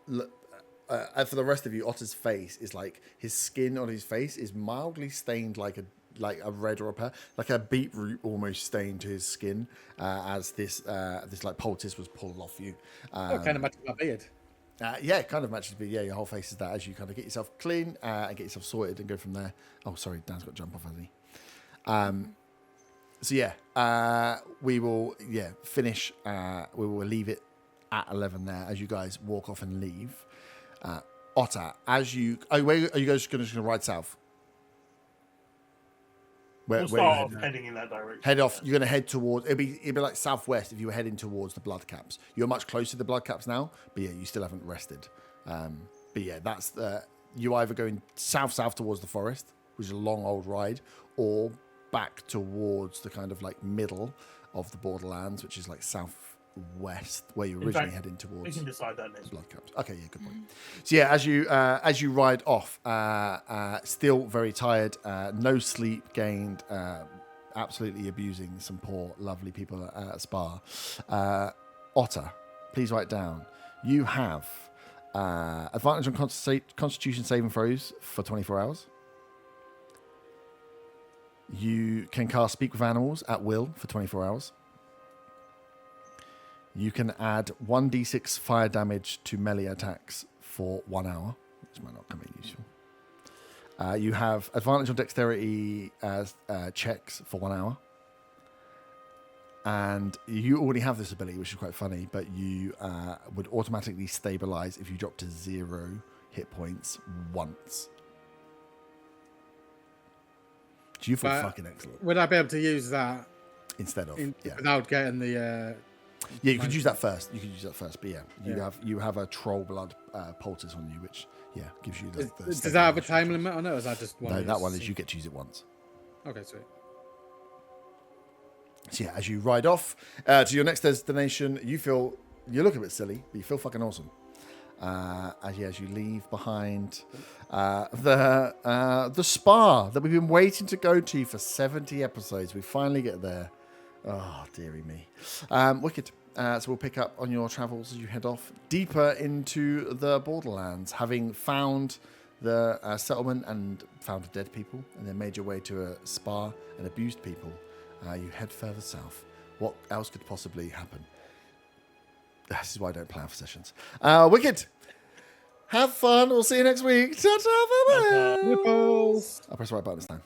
Speaker 1: the rest of you, Otter's face is like his skin on his face is mildly stained like like a red or like a beetroot almost stain to his skin as this like poultice was pulled off you.
Speaker 6: Kind of matches my beard.
Speaker 1: Yeah, it kind of matches, but yeah, your whole face is that as you kind of get yourself clean and get yourself sorted and go from there. Oh, sorry, Dan's got to jump off, hasn't he? So yeah, we will finish. We will leave it at 11 there as you guys walk off and leave. Otter, as you are you guys just gonna ride south?
Speaker 4: We'll start off heading in that direction.
Speaker 1: Head off. You're gonna head towards. It'd be like southwest if you were heading towards the blood caps. You're much closer to the blood caps now, but yeah, you still haven't rested. But yeah, that's you either going south towards the forest, which is a long old ride, or back towards the kind of like middle of the borderlands, which is like southwest, where you're originally heading towards.
Speaker 4: We can decide that next.
Speaker 1: Blood caps. Okay, yeah, good point. So yeah, as you ride off, still very tired, no sleep gained, absolutely abusing some poor lovely people at Spa. Otter, please write down. You have advantage on Constitution saving throws for 24 hours. You can cast Speak with Animals at will for 24 hours. You can add 1d6 fire damage to melee attacks for 1 hour, which might not come in useful. You have advantage on dexterity checks for 1 hour. And you already have this ability, which is quite funny, but you would automatically stabilize if you drop to 0 hit points once. Do you feel fucking excellent?
Speaker 6: Would I be able to use that
Speaker 1: instead of
Speaker 6: without getting the?
Speaker 1: Yeah, you could use that first. But yeah, you have a troll blood poultice on you, which gives you the.
Speaker 6: Does that have a time limit on it, or is that just one?
Speaker 1: No, that one is you get to use it once.
Speaker 6: Okay, sweet.
Speaker 1: So yeah, as you ride off to your next destination, you look a bit silly, but you feel fucking awesome. As you leave behind the spa that we've been waiting to go to for 70 episodes, we finally get there. Oh, dearie me. Wicked. So we'll pick up on your travels as you head off deeper into the borderlands, having found the settlement and found dead people, and then made your way to a spa and abused people. You head further south. What else could possibly happen? This is why I don't plan for sessions. Wicked. Have fun. We'll see you next week. Ta-ta, bye-bye.
Speaker 6: Nipples.
Speaker 1: I'll press the right button this time.